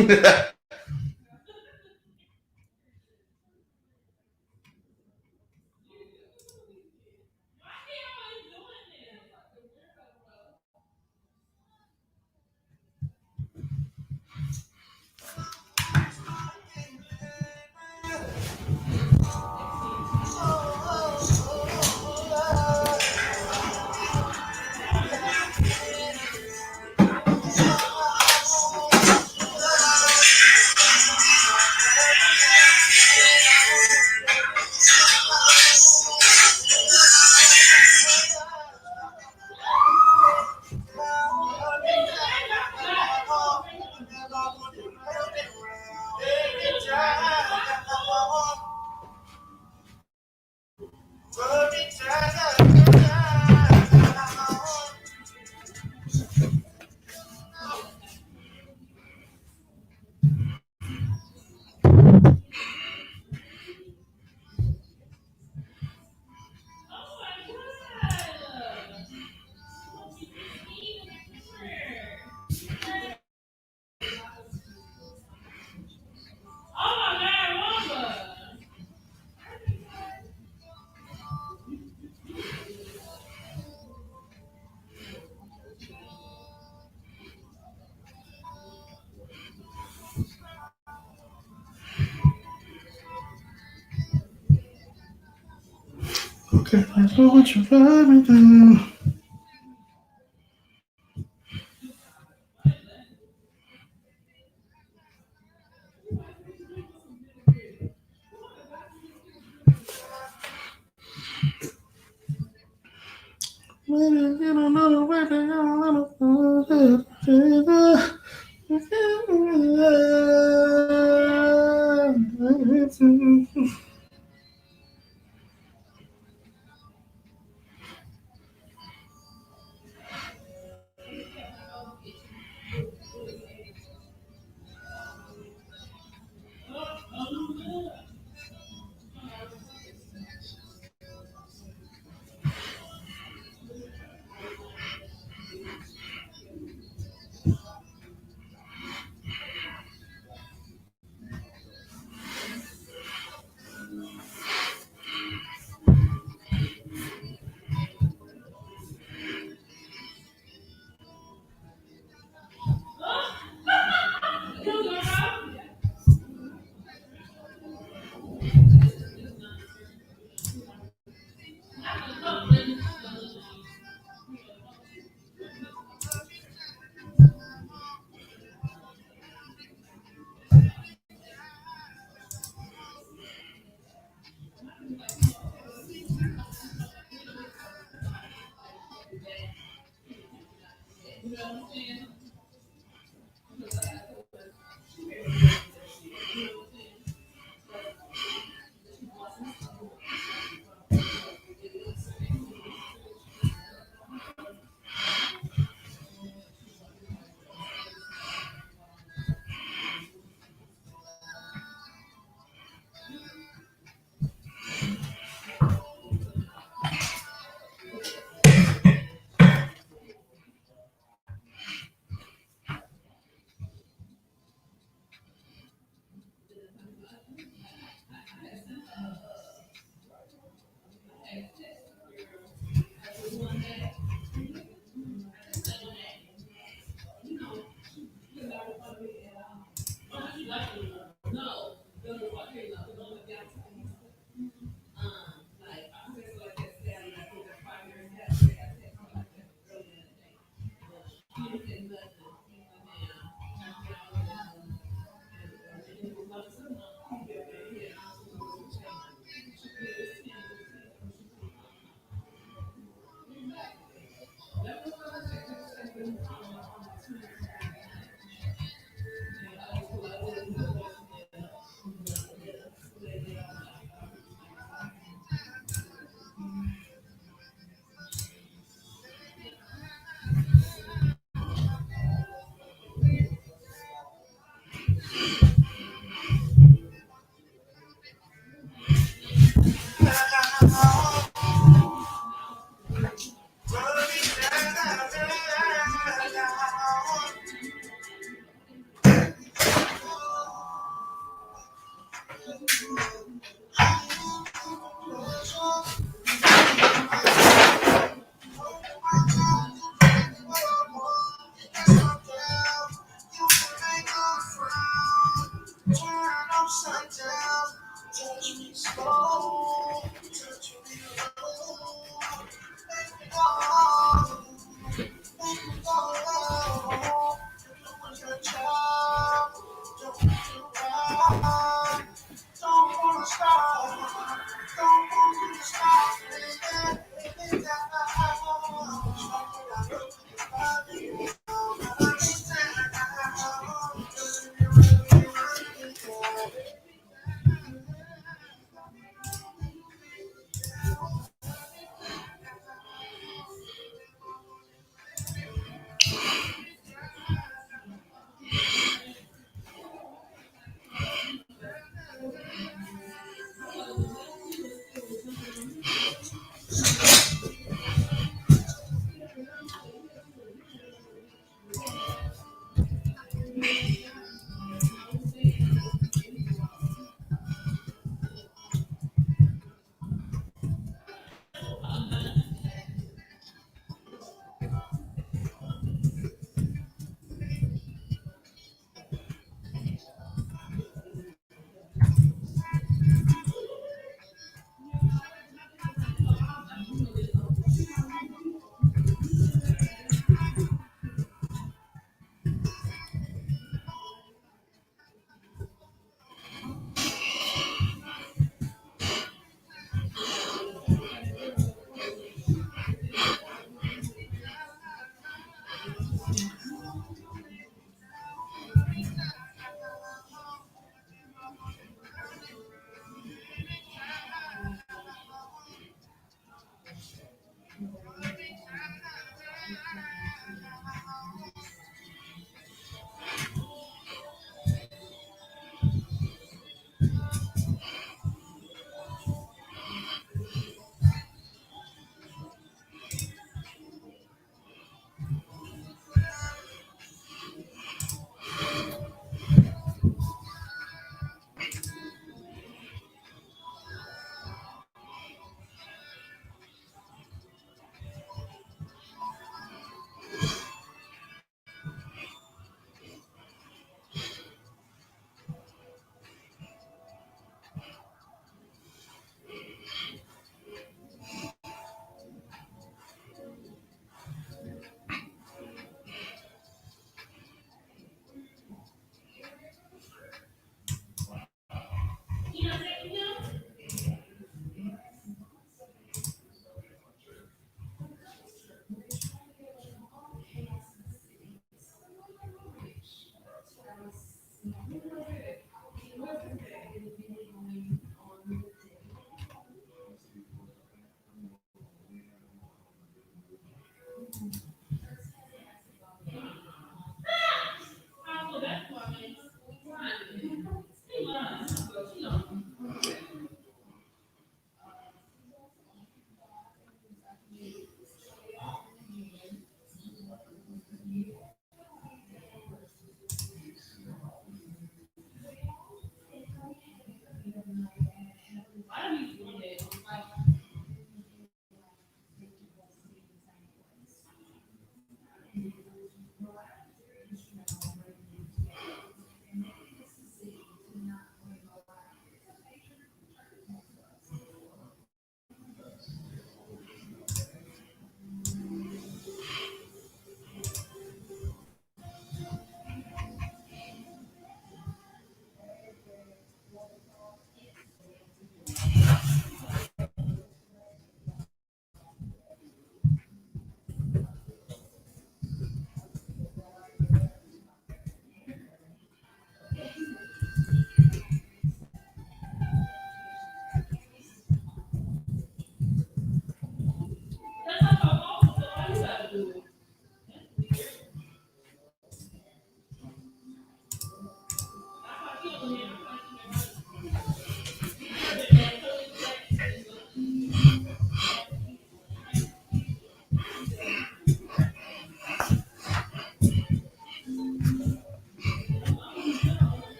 Okay, that's what you let me do.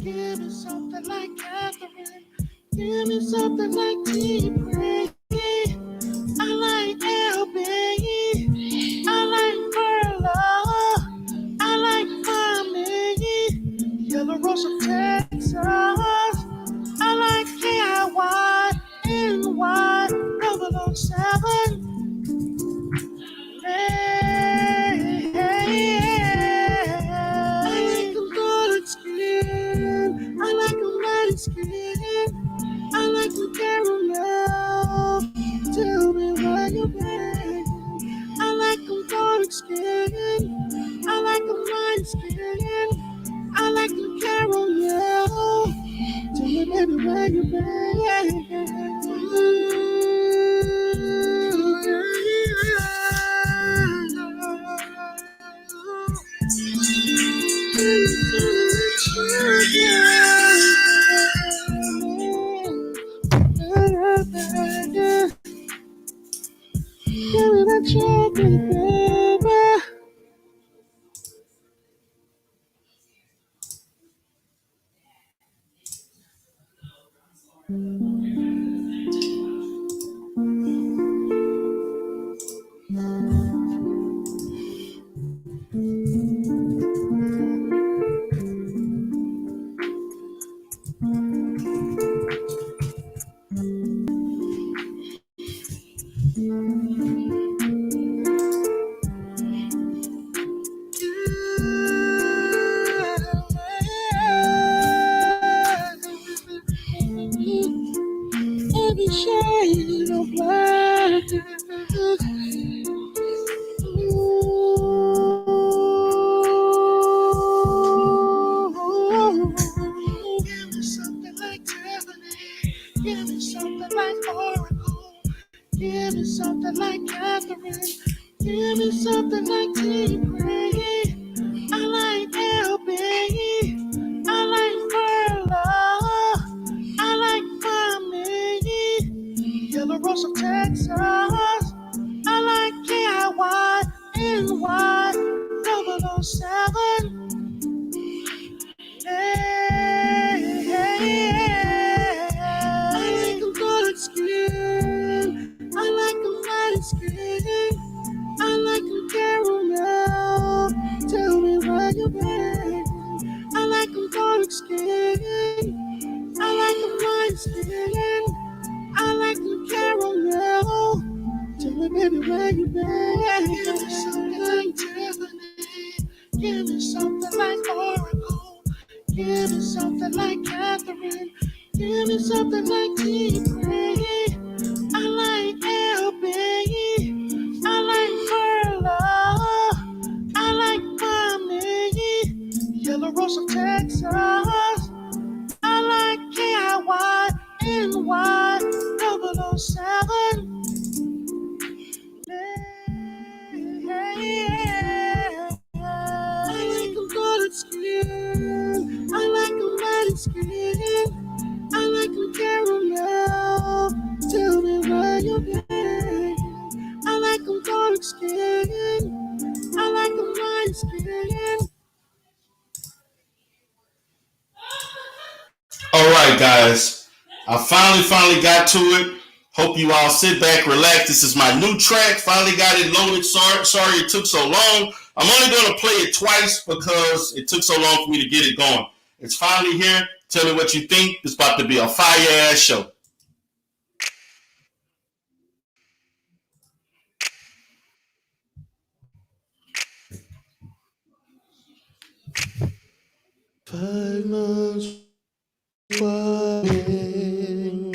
Give me something like Catherine. Give me something like Terray. I like LB. I like Perla. I like Mommy. Yellow Rose of Texas. I like KIY, NY, 007. Hey, hey, yeah. I like a golden skin. I like a light skin. I like a caramel. Tell me where you been. I like a golden skin. I like a light skin. I like a caramel. Tell me baby where you been. Give me that chocolate, baby. Every shade of black. Give me something like Tiffany. Give me something like Oracle. Give me something like Catherine. Give me something like Terray. I like LB. I like Perla. I like Mommy. Yellow Rose of Texas. I like KIY, NY, 007. Hey, hey, yeah. I like a golden skin. I like a light skin. I like a caramel. Tell me where you been. I like a golden skin. I like a light skin. I like a caramel. Tell me, baby, where you been? Give me something like Tiffany. Give me something like Oracle. Give me something like Catherine. Give me something like Terray. I like LB. I like Perla. I like Mommy. Yellow Rose of Texas. I like KIY, NY, 007. I like a golden skin. I like a light skin. I like a caramel. Tell me where you been. I like a golden skin. I like a light skin. All right, guys. I finally got to it. Hope you all sit back, relax. This is my new track. Finally got it loaded. Sorry it took so long. I'm only going to play it twice because it took so long for me to get it going. It's finally here. Tell me what you think. It's about to be a fire-ass show. Five months waiting,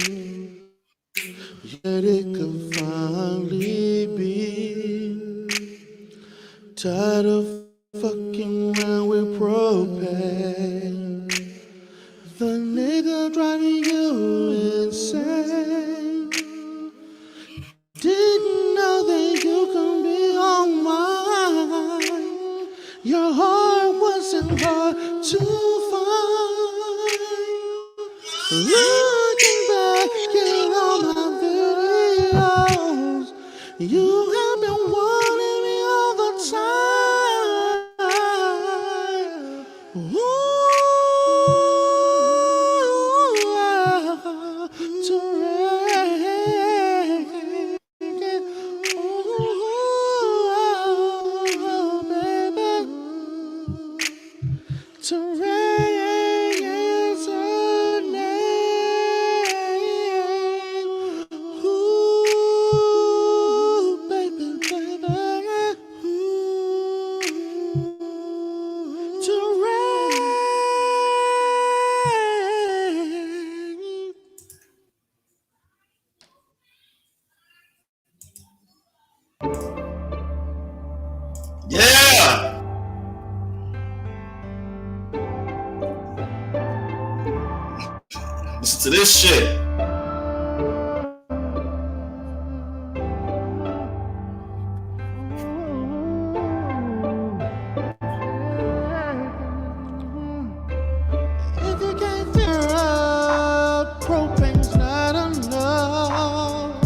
yet it could finally be. Tired of fucking around with propane. The nigga driving you insane. Didn't know that you can be on mine. Your heart wasn't hard to find. Looking back at all my videos, you have been wanting me all the time. 'Cause to this shit. If you can't figure out propane's not enough,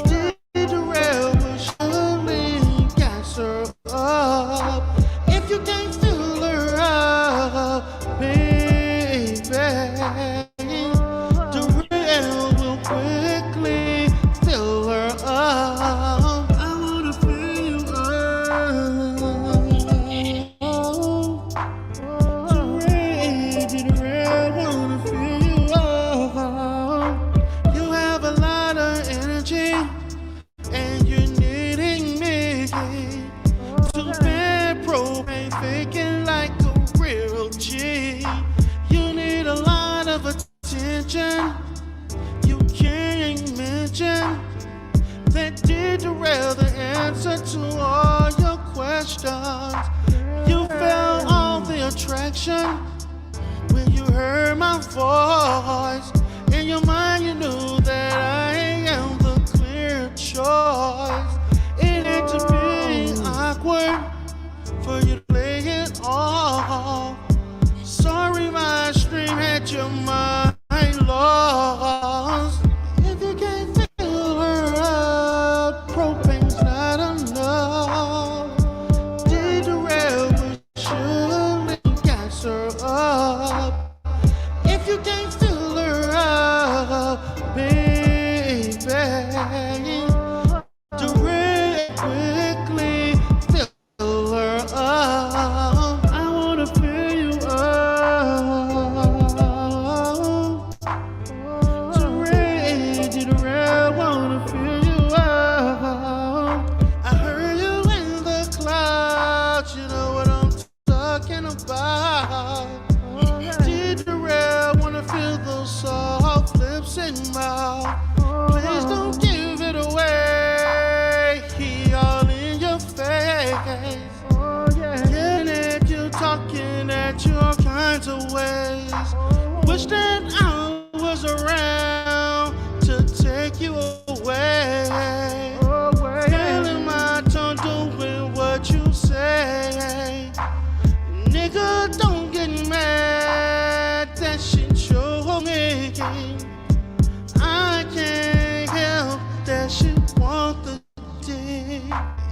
Terray will surely gas her up. If you can't fill her up, baby, Terray will quickly fill her up. I wanna fill you up. Terray wanna fill you up. You have a lot of energy and you're needing me to bed propane faking like a real G. You need a lot of attention. You can't mention that did Terray the answer to all your questions. You felt all the attraction when you heard my voice. In your mind you knew that I am the clear choice. It ain't to be awkward for you to play it off. Sorry my stream had your mind lost. If you can't fill her up, propane's not enough. Terray will surely gas her up. If you can't fill her up, baby, Terray quickly fill her up. I wanna fill you up. Terray wanna fill you up. I heard you in the clouds, you know what I'm talking about. Terray wanna feel those soft lips and mouth. Please don't give it away. He all in your face. Yelling at you, talking at you all kinds of ways. Wish that I was around to take you away. Feeling my tongue doing what you say. Nigga, don't get mad. That shit show me. I can't help that she want the dick.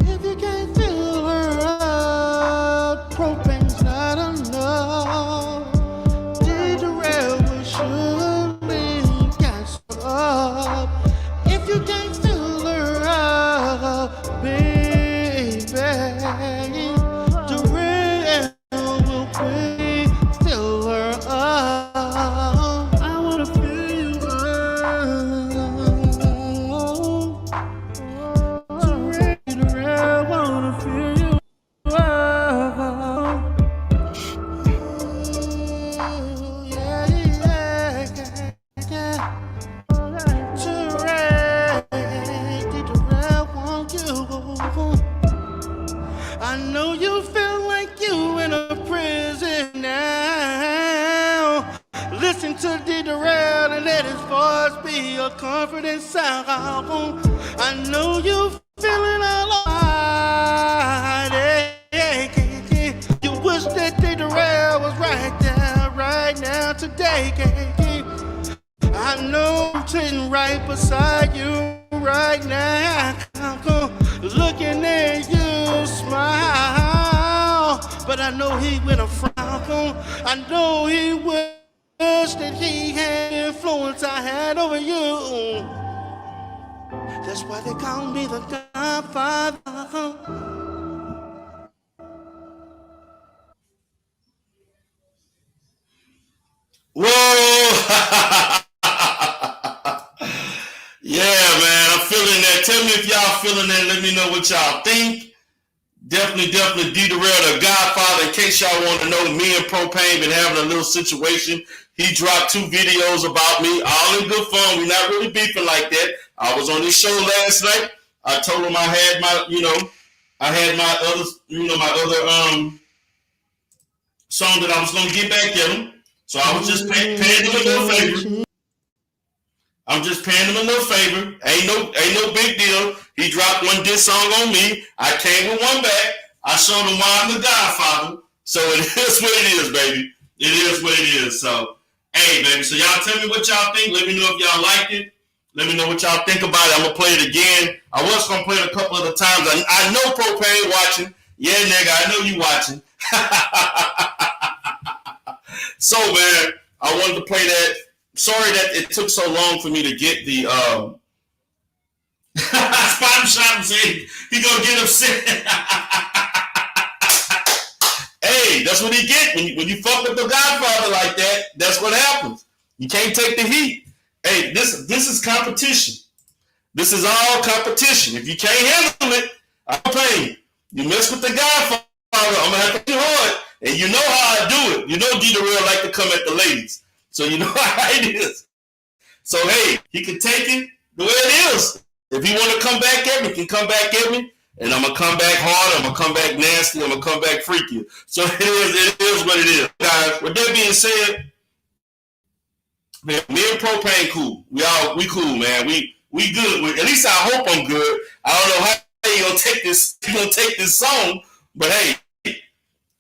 If you can't fill her up, propane's not enough. Terray will surely gas her up. If you can't fill her up, baby, Terray will quickly fill her up. I wanna fill you up. Terray wanna fill you up. Ooh, yeah, yeah, yeah. Terray want you. I know you feel like you in a prison now. Listen to Terray and let his voice be a comforting sound. I know you feeling alright. You wish that Terray was right there, right now, today. I know I'm sitting right beside you right now, looking at you smile. But I know he with a frown. I know he wish that he had the influence I had over you. That's why they call me the Godfather. Whoa! Yeah, man, I'm feeling that. Tell me if y'all feeling that. Let me know what y'all think. Definitely Terray the Godfather. In case y'all want to know, me and Propane been having a little situation. He dropped 2 videos about me, all in good fun. We're not really beefing like that. I was on this show last night. I told him I had my, my other song that I was gonna get back at him. So I was just paying him a little favor. I'm just paying him a little favor. Ain't no big deal. He dropped one diss song on me. I came with one back. I showed him why I'm the Godfather. So it is what it is, baby. It is what it is. So, hey, baby. So y'all tell me what y'all think. Let me know if y'all liked it. Let me know what y'all think about it. I'm gonna play it again. I was gonna play it a couple of the times. I know Propane watching. Yeah, nigga, I know you watching. So, man, I wanted to play that. Sorry that it took so long for me to get the spot him, shot him, say he gonna get upset. Hey, that's what he get when you fuck with the Godfather like that. That's what happens. You can't take the heat. Hey, this is competition. This is all competition. If you can't handle it, I'm paying. You mess with the Godfather, I'm gonna have to do hard. And you know how I do it. You know D the Real like to come at the ladies. So you know how it is. So hey, he can take it the way it is. If he want to come back at me, he can come back at me. And I'm going to come back hard. I'm going to come back nasty. I'm going to come back freaky. So it is what it is. Guys, with that being said, man, me and Propane cool. We cool, man. We good. At least I hope I'm good. I don't know how he gonna take this song, but hey,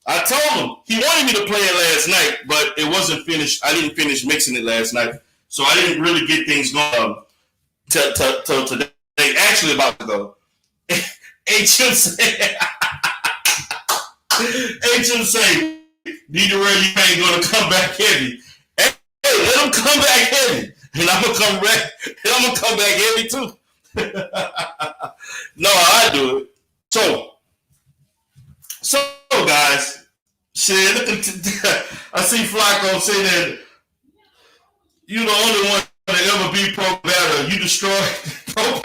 I told him he wanted me to play it last night, but it wasn't finished. I didn't finish mixing it last night, so I didn't really get things going till today. Actually, about to go. HM say, D the Real, you ain't gonna come back heavy. Hey, let him come back heavy, and I'm gonna come back. And I'm gonna come back heavy too. No, I do it. So guys, shit. Look at I see Flacco say that you the only one that ever beat Pro Battle. You destroyed Pro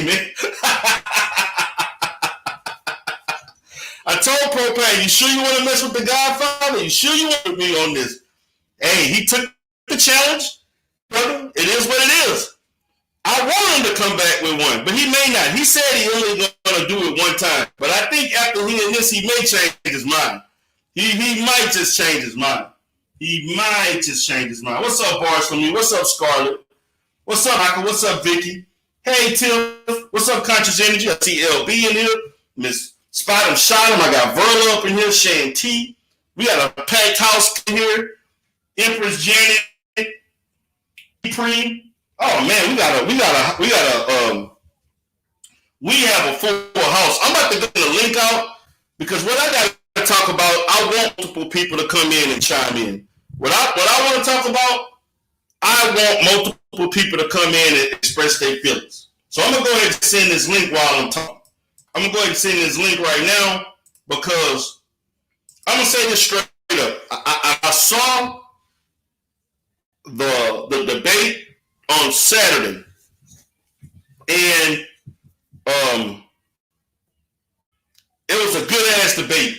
man. I told Propane, you sure you want to mess with the Godfather? You sure you want to be on this? Hey, he took the challenge, brother. It is what it is. I want him to come back with one, but he may not. He said he only going to do it one time. But I think after hearing this, he may change his mind. He might just change his mind. He might just change his mind. What's up, Bars for me? What's up, Scarlett? What's up, Michael? What's up, Vicky? Hey, Tim. What's up, Conscious Energy? I see LB in here. Miss Spot him, shot him. I got Verla up in here, Shane T. We got a packed house in here. Empress Janet, Preem. Oh man, we have a full house. I'm about to get the link out because what I got to talk about, I want multiple people to come in and chime in. What I want to talk about, I want multiple people to come in and express their feelings. So I'm gonna go ahead and send this link while I'm talking. I'm going to go ahead and send this link right now because I'm going to say this straight up. I saw the debate on Saturday, and it was a good-ass debate.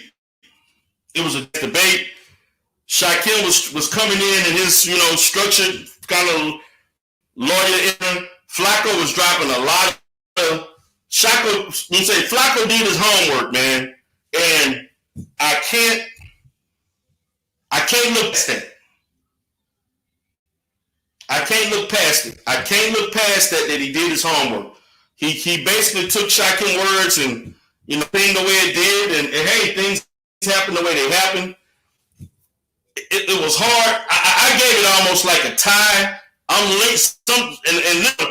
It was a debate. Shaquille was coming in his, structured kind of lawyer. Flacco was dropping a lot of Flacco did his homework, man, and I can't look past that. I can't look past it. I can't look past that he did his homework. He basically took Shaquille's words and thing the way it did, and hey, things happened the way they happened. It was hard. I gave it almost like a tie. I'm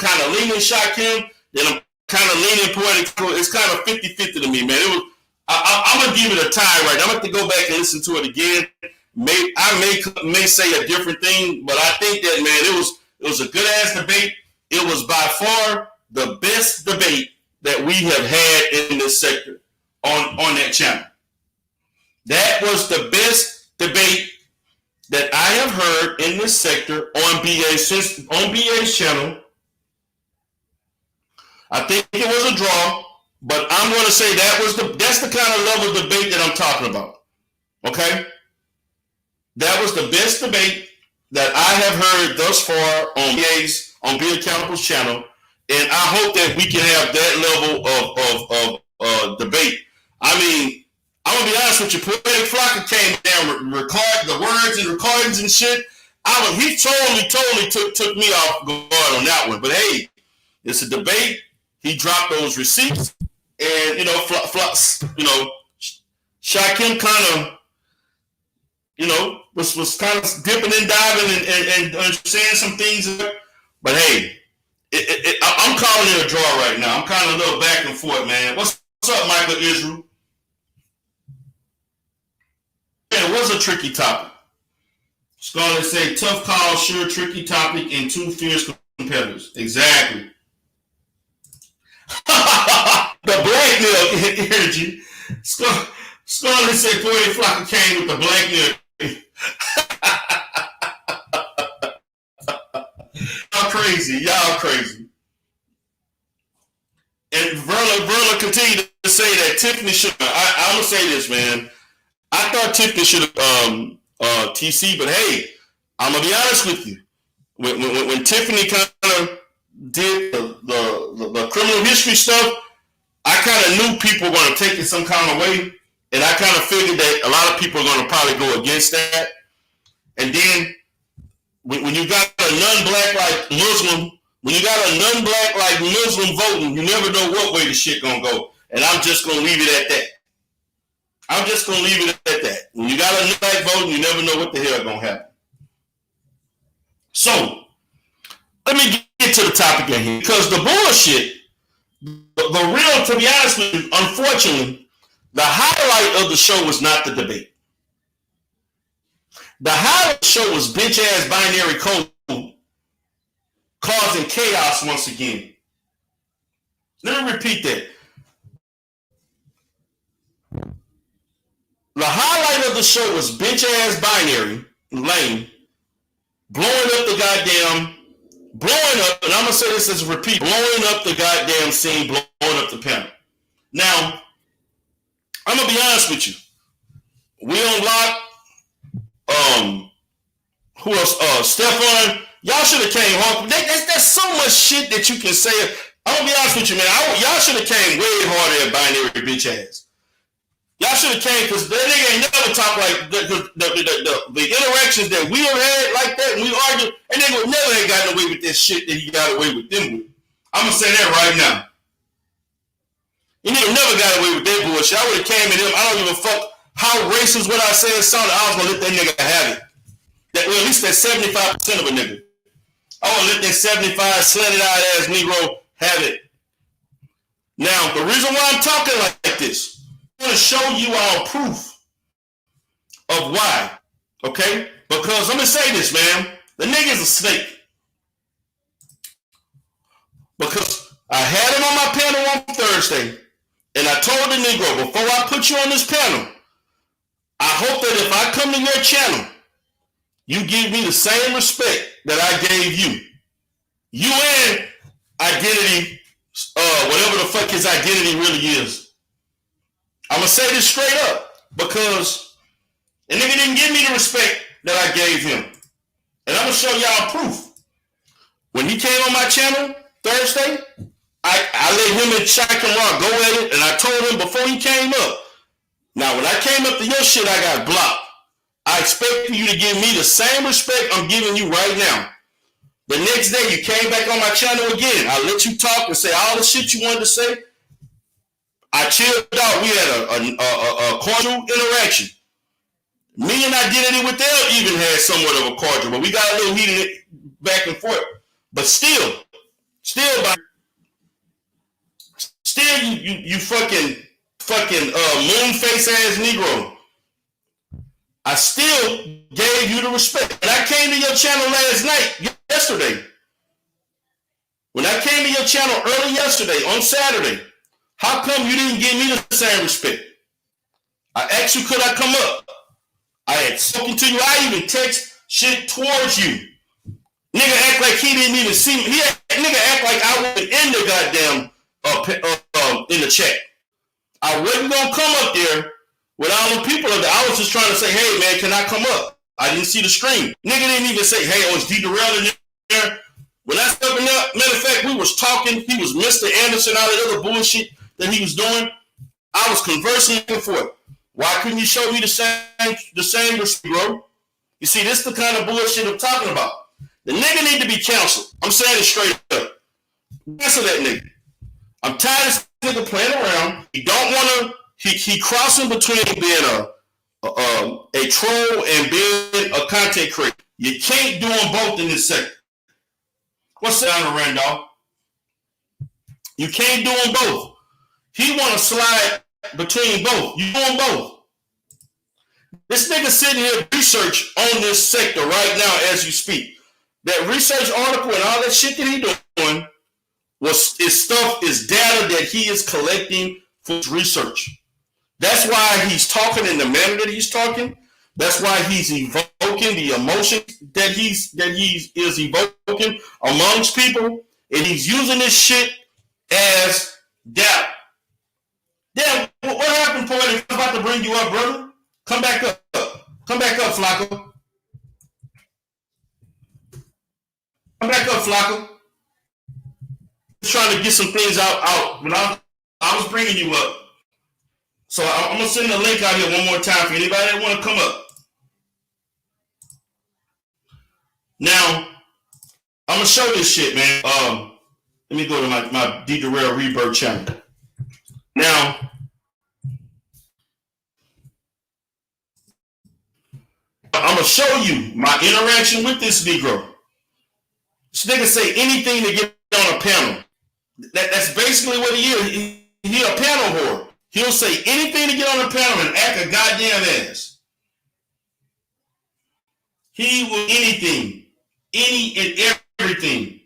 kind of leaning Shaquille, then I'm kind of leaning poetic. It's kind of 50-50 to me, man. I'm gonna give it a tie right now. I'm gonna have to go back and listen to it again. I may say a different thing, but I think that, man, it was a good ass debate. It was by far the best debate that we have had in this sector on that channel. That was the best debate that I have heard in this sector on BA's channel. I think it was a draw, but I'm going to say that's the kind of level of debate that I'm talking about. Okay? That was the best debate that I have heard thus far on Be Accountable's channel, and I hope that we can have that level of debate. I mean, I'm going to be honest with you, Poetic Flocka came down, record the words and recordings and shit. I he totally took me off guard on that one. But hey, it's a debate. He dropped those receipts, and Shaquem kind of, was kind of dipping and diving and saying some things. But hey, I'm calling it a draw right now. I'm kind of a little back and forth, man. What's up, Michael Israel? Yeah, it was a tricky topic. Scholars say tough call, sure, tricky topic, and two fierce competitors. Exactly. The blackmail energy. Scholars say Poetic Flocka came with the blackmail. Y'all crazy. And Verla continued to say that Tiffany should. I'm gonna say this, man. I thought Tiffany should have TC, but hey, I'm gonna be honest with you. When Tiffany kind of did the criminal history stuff, I kind of knew people were going to take it some kind of way, and I kind of figured that a lot of people are going to probably go against that. And then when you got a non-black like Muslim, voting, you never know what way the shit gonna go. And I'm just gonna leave it at that. When you got a black voting, you never know what the hell gonna happen. So let me get to the topic at here, because the bullshit, the real, to be honest with you, unfortunately, the highlight of the show was not the debate. The highlight of the show was bitch ass binary code causing chaos once again. Let me repeat that. The highlight of the show was bitch ass binary lane blowing up, and I'm gonna say this as a repeat, blowing up the goddamn scene, blowing up the panel. Now, I'm gonna be honest with you. We on lock. Who else? Stephon. Y'all should have came hard. There's so much shit that you can say. I'm gonna be honest with you, man. Y'all should have came way harder at binary bitch ass. Y'all should have came, because that nigga ain't never talk like the interactions that we have had like that, and we argued, and nigga would never have gotten away with that shit that he got away with them with. I'm gonna say that right now. He nigga never got away with that bullshit. I would have came at him. I don't give a fuck how racist what I said sounded. I was gonna let that nigga have it. At least that 75% of a nigga. I want to let that 75 slanted eyed ass Negro have it. Now, the reason why I'm talking like this, I'm going to show you all proof of why. Okay? Because let me say this, man. The nigga's a snake. Because I had him on my panel on Thursday, and I told the Negro, before I put you on this panel, I hope that if I come to your channel, you give me the same respect that I gave you. You and identity, whatever the fuck his identity really is. I'm going to say this straight up, because the nigga didn't give me the respect that I gave him. And I'm going to show y'all proof. When he came on my channel Thursday, I let him and Shaquem Rock go at it, and I told him before he came up. Now, when I came up to your shit, I got blocked. I expect you to give me the same respect I'm giving you right now. The next day, you came back on my channel again. I let you talk and say all the shit you wanted to say. I chilled out. We had a cordial interaction. Me and Identity with them even had somewhat of a cordial, but we got a little heated back and forth. But still, you fucking moon face ass Negro. I still gave you the respect. When I came to your channel yesterday, when I came to your channel early yesterday, on Saturday, how come you didn't give me the same respect? I asked you, could I come up? I had spoken to you. I even text shit towards you. Nigga act like he didn't even see me. Nigga act like I wasn't in the goddamn in the chat. I wasn't gonna come up there with all the people up there. I was just trying to say, hey man, can I come up? I didn't see the stream. Nigga didn't even say, hey, is D Terray in there? When I stepped up, matter of fact, we was talking. He was Mr. Anderson, all that other bullshit that he was doing. I was conversing back and forth. Why couldn't you show me the same respect, bro? You see, this is the kind of bullshit I'm talking about. The nigga need to be counseled. I'm saying it straight up. Cancel that nigga. I'm tired of this nigga playing around. He don't want to. He crossing between being a troll and being a content creator. You can't do them both in this sector. What's that, Randolph? You can't do them both. He want to slide between both. You do them both. This nigga sitting here research on this sector right now as you speak. That research article and all that shit that he doing is data that he is collecting for his research. That's why he's talking in the manner that he's talking. That's why he's evoking the emotions that he is evoking amongst people, and he's using this shit as data. Damn, what happened, Poetic? I'm about to bring you up, brother. Come back up. Come back up, Flacco. Come back up, Flacco. Just trying to get some things out. But I was bringing you up. So I'm going to send the link out here one more time for anybody that want to come up. Now, I'm going to show this shit, man. Let me go to my D. Terray Rebirth channel. Now, I'm going to show you my interaction with this Negro. This nigga say anything to get on a panel. That's basically what he is. He a panel whore. He'll say anything to get on a panel and act a goddamn ass. He will anything. Any and everything.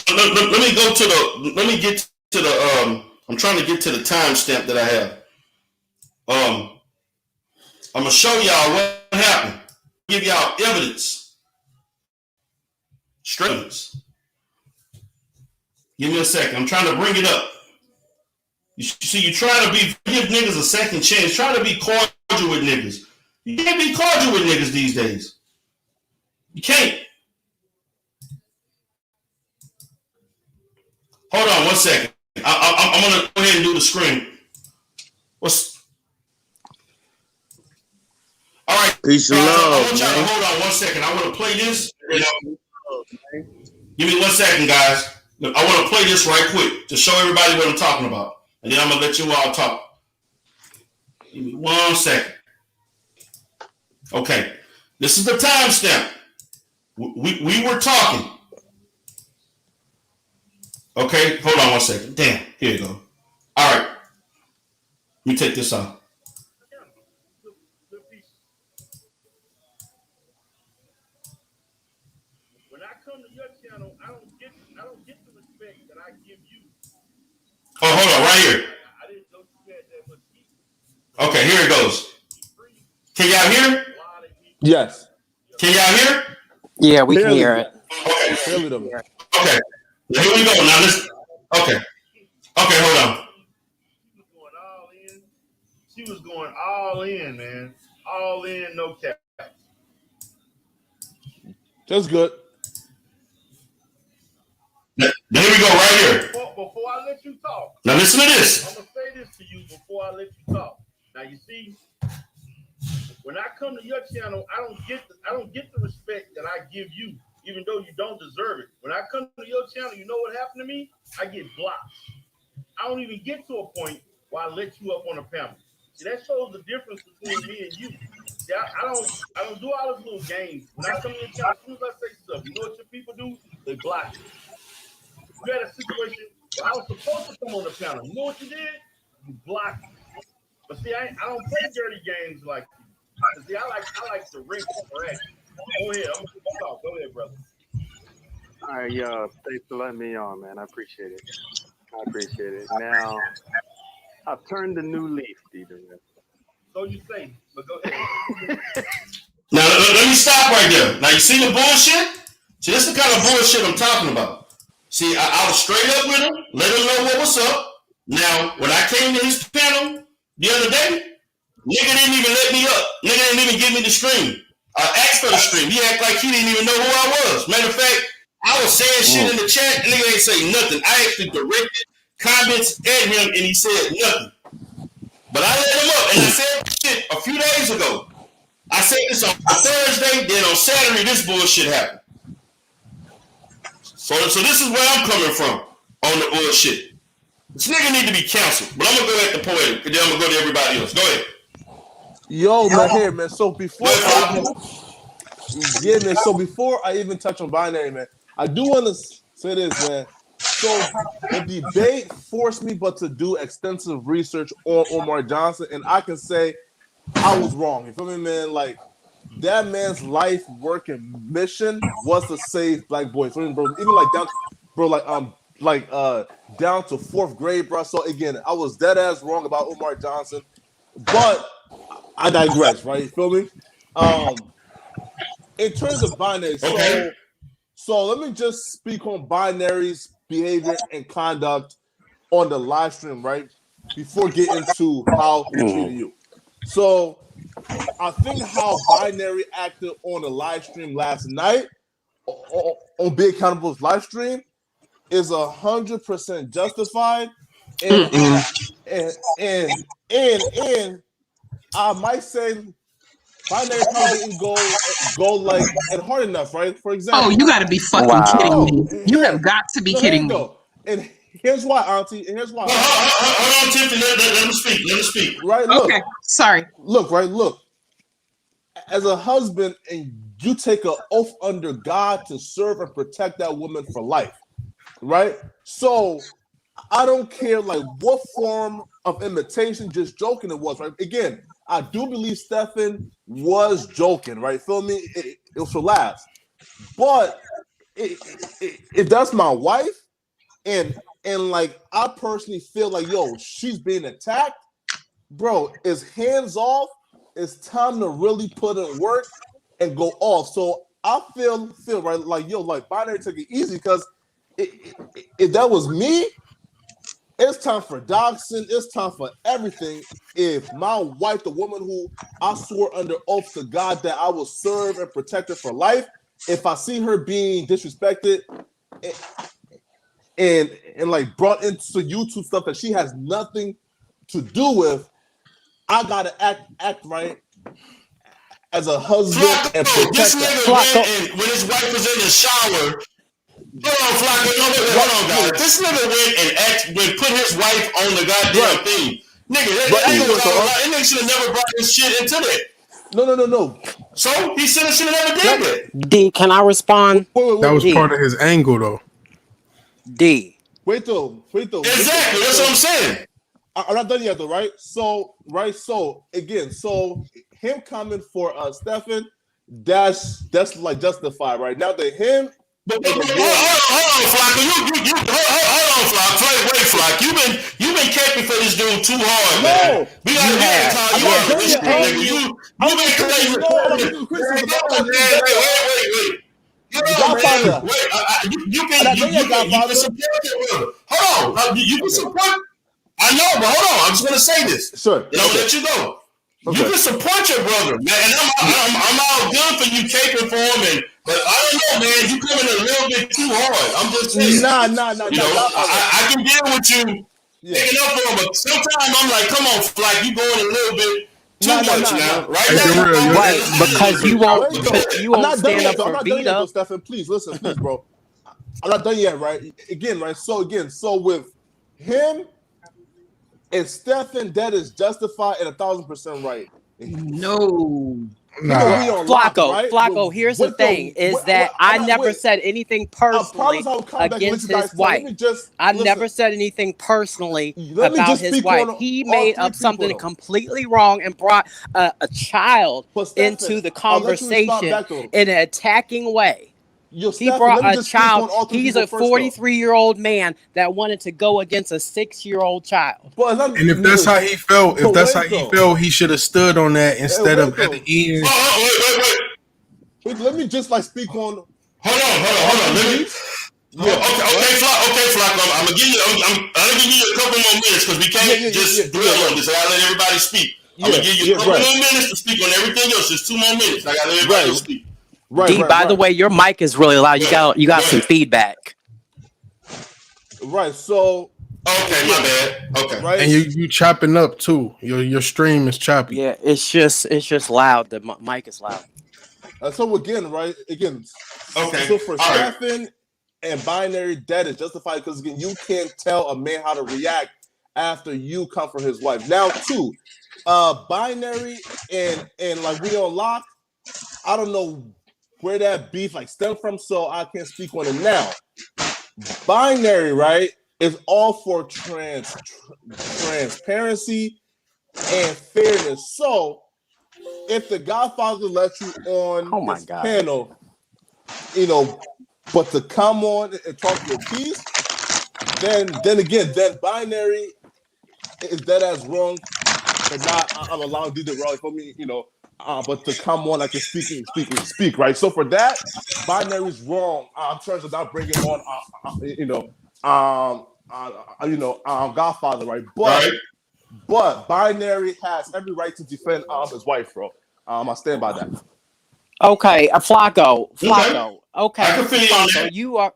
Let me get to the I'm trying to get to the timestamp that I have. I'm gonna show y'all what happened. Give y'all evidence. Straight evidence. Give me a second. I'm trying to bring it up. You see, you try to give niggas a second chance. Try to be cordial with niggas. You can't be cordial with niggas these days. You can't. Hold on 1 second. I'm gonna go ahead and do the screen. All right. Peace and love. I want y'all to hold on 1 second. I want to play this. Give me 1 second, guys. I want to play this right quick to show everybody what I'm talking about, and then I'm gonna let you all talk. Give me 1 second. Okay. This is the timestamp. We were talking. Okay, hold on 1 second. Damn, here you go. All right. Let me take this off. When I come to your channel, I don't get the respect that I give you. Oh, hold on, right here. I didn't know you had that much heat. Okay, here it goes. Can y'all hear? Yes. Can y'all hear? Yeah, we can hear it. Okay. Okay. Here we go. Now listen. Okay. Okay, hold on. She was going all in, man. All in, no cap. That's good. Now, here we go right here. Before I let you talk. Now listen to this. I'm gonna say this to you before I let you talk. Now you see, when I come to your channel, I don't get the respect that I give you, even though you don't deserve it. When I come to your channel, you know what happened to me? I get blocked. I don't even get to a point where I let you up on a panel. See, that shows the difference between me and you. See, I don't do all those little games. When I come to your channel, as soon as I say stuff, you know what your people do? They block you. You had a situation where I was supposed to come on the panel. You know what you did? You blocked me. But see, I don't play dirty games like you. See, I like to ring for action. Go ahead. I'm gonna talk. Go ahead, brother. All right, thanks for letting me on, man. I appreciate it. Now, I've turned a new leaf, Peter. So you say, but go ahead. Now let me stop right there. Now you see the bullshit? See, this is the kind of bullshit I'm talking about. See, I was straight up with him, let him know what was up. Now, when I came to his panel the other day, Nigga didn't even let me up. Nigga didn't even give me the stream. I asked for the stream. He act like he didn't even know who I was. Matter of fact, I was saying shit in the chat. Nigga ain't say nothing. I actually directed comments at him, and he said nothing. But I let him up, and I said shit a few days ago. I said this on Thursday, then on Saturday, this bullshit happened. So this is where I'm coming from on the bullshit. This nigga need to be canceled. But I'm gonna go at the poet, and then I'm gonna go to everybody else. Go ahead. Yo, man, here, man. So before I even touch on binary, man, I do want to say this, man. So the debate forced me but to do extensive research on Omar Johnson, and I can say I was wrong. You feel me, man? Like, that man's life, work, and mission was to save black boys. Bro, even like down, bro, down to 4th grade, bro. So again, I was dead ass wrong about Omar Johnson, but I digress, right? You feel me? In terms of binary, so let me just speak on binaries, behavior, and conduct on the live stream, right? Before getting to how they treated you. So I think how binary acted on the live stream last night on Be Accountable's live stream is 100% justified, and I might say binary probably didn't go like and hard enough, right? For example, you got to be fucking kidding me! You have got to be kidding me! And here's why, Auntie. And here's why. Hold on, Tiffany. Let me speak. Let me speak. Right. Look, okay. Sorry. Look. Right. Look. As a husband, and you take an oath under God to serve and protect that woman for life, right? So I don't care like what form of imitation, just joking it was, right? Again, I do believe Stephen was joking, right? Feel me? It was for laughs. But if that's my wife, and like I personally feel like, yo, she's being attacked, bro, it's hands off. It's time to really put in work and go off. So I feel right, like, yo, like binary took it easy, because if that was me, it's time for doxing. It's time for everything. If my wife, the woman who I swore under oath to God that I will serve and protect her for life, if I see her being disrespected and like brought into YouTube stuff that she has nothing to do with, I gotta act right as a husband and protect this her. nigga went and when his wife was in the shower. Hold on, Flacco. Hold on, guys. This nigga went put his wife on the goddamn thing. Nigga, that nigga should have never brought this shit into that. No. So he should have never did that. D, can I respond? Wait, that was D. part of his angle, though. D. Wait though. Exactly. That's what I'm saying. I'm not done yet though, right? So him coming for Stephen, that's like justified, right? Now that him. Hold on, Flacco. Hold on, Flacco. Wait, Flacco. You've been camping for this dude too hard, man. We gotta get call you out this nigga. You've been crazy. Wait. You can support your brother. Hold on. You can support. I know, but hold on. I'm just gonna say this. Sure. And I'm gonna let you go. Okay. You can support your brother, man. And I'm all good for you caping for him, but I don't know, man. You coming a little bit too hard. I'm just saying. Nah. You know, I can deal with you picking up for him, but sometimes I'm like, come on, Flack, you going a little bit too much now, right? Right, because you won't stand up for Vita. Stephen, please listen, bro. I'm not done yet, right? So with him and Stephen, that is justified and 1,000% right. No. Flacco, here's the thing, is that I never said anything personally against his wife. I never said anything personally about his wife. He made up something completely wrong and brought a child into the conversation in an attacking way. He brought a child. He's a 43-year-old man that wanted to go against a 6-year-old child. And if that's how he felt, he should have stood on that instead of at the end. Wait. Let me just speak on. Hold on. Let me. Okay, Flacco. I'm gonna give you a couple more minutes because we can't just dwell on this. I let everybody speak. I'm gonna give you a couple more minutes to speak on everything else. Just 2 more minutes. I got everybody else speak. D, by the way, your mic is really loud. You got some feedback. Right. So. Okay, my bad. Okay. Right. And you chopping up too. Your stream is choppy. Yeah, it's just loud. The mic is loud. So again, right? Again. Okay. So for Stefan and Binary, that is justified because again, you can't tell a man how to react after you come for his wife. Now, too, Binary and like we on Lock, I don't know where that beef like stem from, so I can't speak on it now. Binary, right, is all for transparency and fairness. So if the Godfather lets you on this panel, you know, but to come on and talk your piece, then Binary is dead as wrong, but not I'm allowing D to wrong for me, you know. But to come on, I can speak, right? So for that, Binary is wrong. In terms of not bringing on, Godfather, right? But Binary has every right to defend his wife, bro. I stand by that. Okay, Flacco. Okay, Flacco, you are.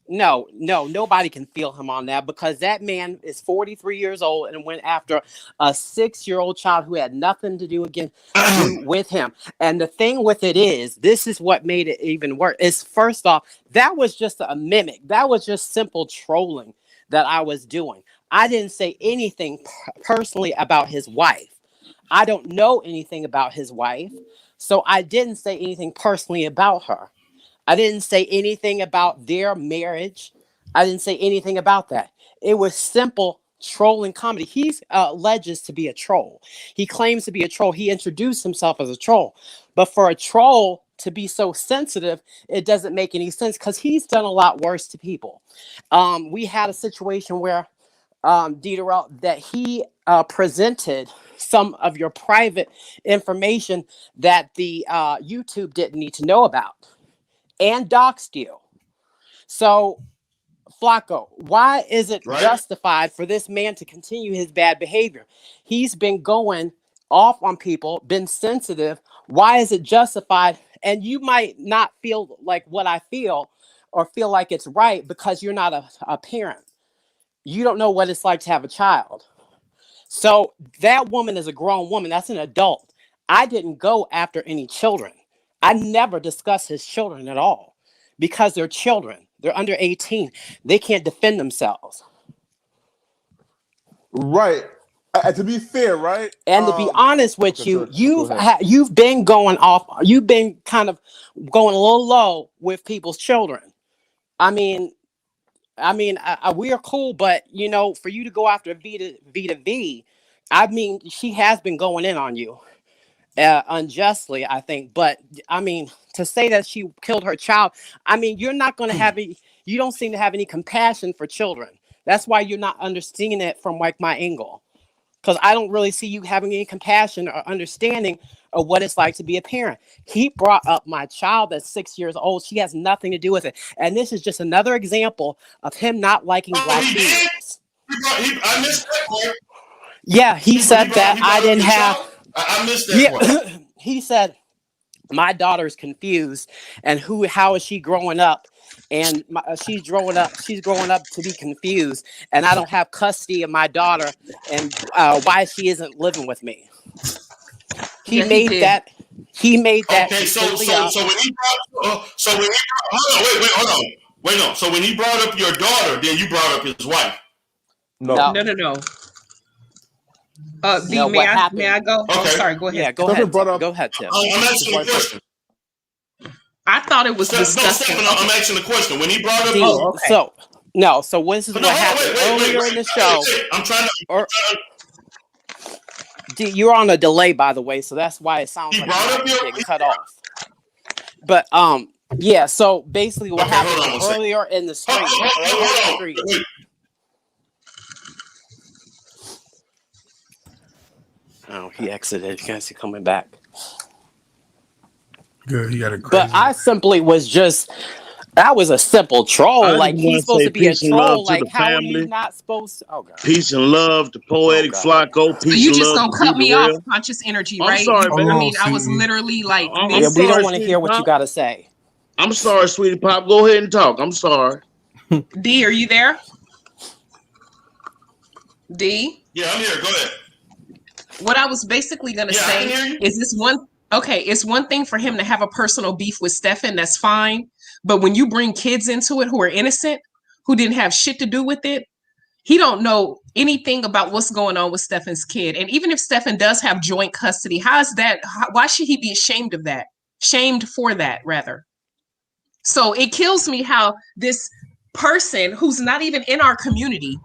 No, nobody can feel him on that because that man is 43 years old and went after a 6-year-old child who had nothing to do with him. And the thing with it is, this is what made it even worse. Is first off, that was just a mimic. That was just simple trolling that I was doing. I didn't say anything personally about his wife. I don't know anything about his wife, so I didn't say anything personally about her. I didn't say anything about their marriage. I didn't say anything about that. It was simple trolling comedy. He alleges to be a troll. He claims to be a troll. He introduced himself as a troll. But for a troll to be so sensitive, it doesn't make any sense because he's done a lot worse to people. We had a situation where, Terray, that he presented some of your private information that the YouTube didn't need to know about. And doxed you. So, Flacco, why is it justified for this man to continue his bad behavior? He's been going off on people, been sensitive. Why is it justified? And you might not feel like what I feel or feel like it's right because you're not a parent. You don't know what it's like to have a child. So that woman is a grown woman. That's an adult. I didn't go after any children. I never discuss his children at all because they're children. They're under 18. They can't defend themselves. Right. To be fair, right? And to be honest with you, you've been going off. You've been kind of going a little low with people's children. I mean, we are cool, but you know, for you to go after V to V, I mean, she has been going in on you. Unjustly, I think, but I mean, to say that she killed her child, I mean, you're not going to have you don't seem to have any compassion for children. That's why you're not understanding it from like my angle, because I don't really see you having any compassion or understanding of what it's like to be a parent. He brought up my child that's 6 years old. She has nothing to do with it, and this is just another example of him not liking black females. I missed that part. Yeah, he said that I didn't have. I missed that part. He said, my daughter's confused, and how is she growing up? And she's growing up to be confused, and I don't have custody of my daughter, and why she isn't living with me. He made that. Okay, so when he brought, hold on. So when he brought up your daughter, then you brought up his wife. No. May I go? Okay. Oh, sorry, go ahead. Yeah, go ahead. Go ahead, Tim. I'm asking a question. I thought it was disgusting. No, I'm asking a question. When he brought up So this is what happened earlier in the show. I'm trying to. You're on a delay, by the way, so that's why it sounds like you're getting cut off. But yeah. So basically, what happened earlier in the street. Oh, he exited. You guys are coming back. Good, he got a crazy. But I simply was just That was a simple troll. I just Like, want he's to supposed say to be a peace and love troll. to Like, the how are you family. not supposed to? Oh, God. Peace and love to Oh, Poetic God. Flacco. So Peace you and just love gonna to cut D the me off, Real. conscious energy, I'm right? sorry, Hold I baby. on, mean, I was sweetie. literally like I'm Yeah, we don't sorry, want to sweetie hear what you pop. got to say. I'm sorry, sweetie pop. Go ahead and talk. I'm sorry. D, are you there? D? Yeah, I'm here. Go ahead. What I was basically gonna Yeah, I can say hear you. is it's one thing for him to have a personal beef with Stefan, that's fine. But when you bring kids into it who are innocent, who didn't have shit to do with it, he don't know anything about what's going on with Stefan's kid. And even if Stefan does have joint custody, why should he be ashamed of that? Shamed for that, rather. So it kills me how this person who's not even in our community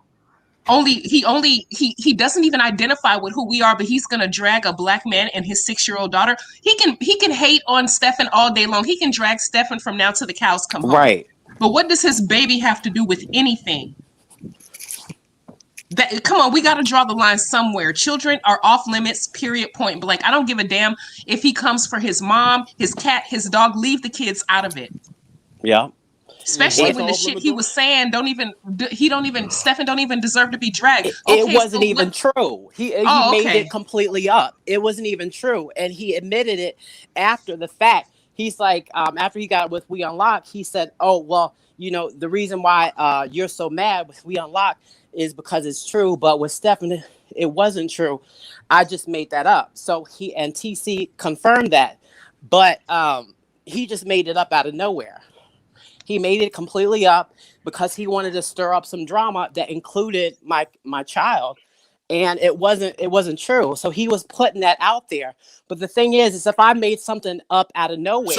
he doesn't even identify with who we are, but he's gonna drag a black man and his 6-year-old daughter. He can hate on Stefan all day long. He can drag Stefan from now till the cows come home. Right. But what does his baby have to do with anything? Come on, we got to draw the line somewhere. Children are off limits, period, point blank. I don't give a damn if he comes for his mom, his cat, his dog. Leave the kids out of it. Yeah. Especially when the shit he was saying Stefan don't even deserve to be dragged. It wasn't even true. He made it completely up. It wasn't even true. And he admitted it after the fact. He's like, after he got with We Unlock, he said, oh, well, you know, the reason why you're so mad with We Unlock is because it's true. But with Stefan, it wasn't true. I just made that up. So TC confirmed that. But he just made it up out of nowhere. He made it completely up because he wanted to stir up some drama that included my child, and it wasn't true. So he was putting that out there. But the thing is if I made something up out of nowhere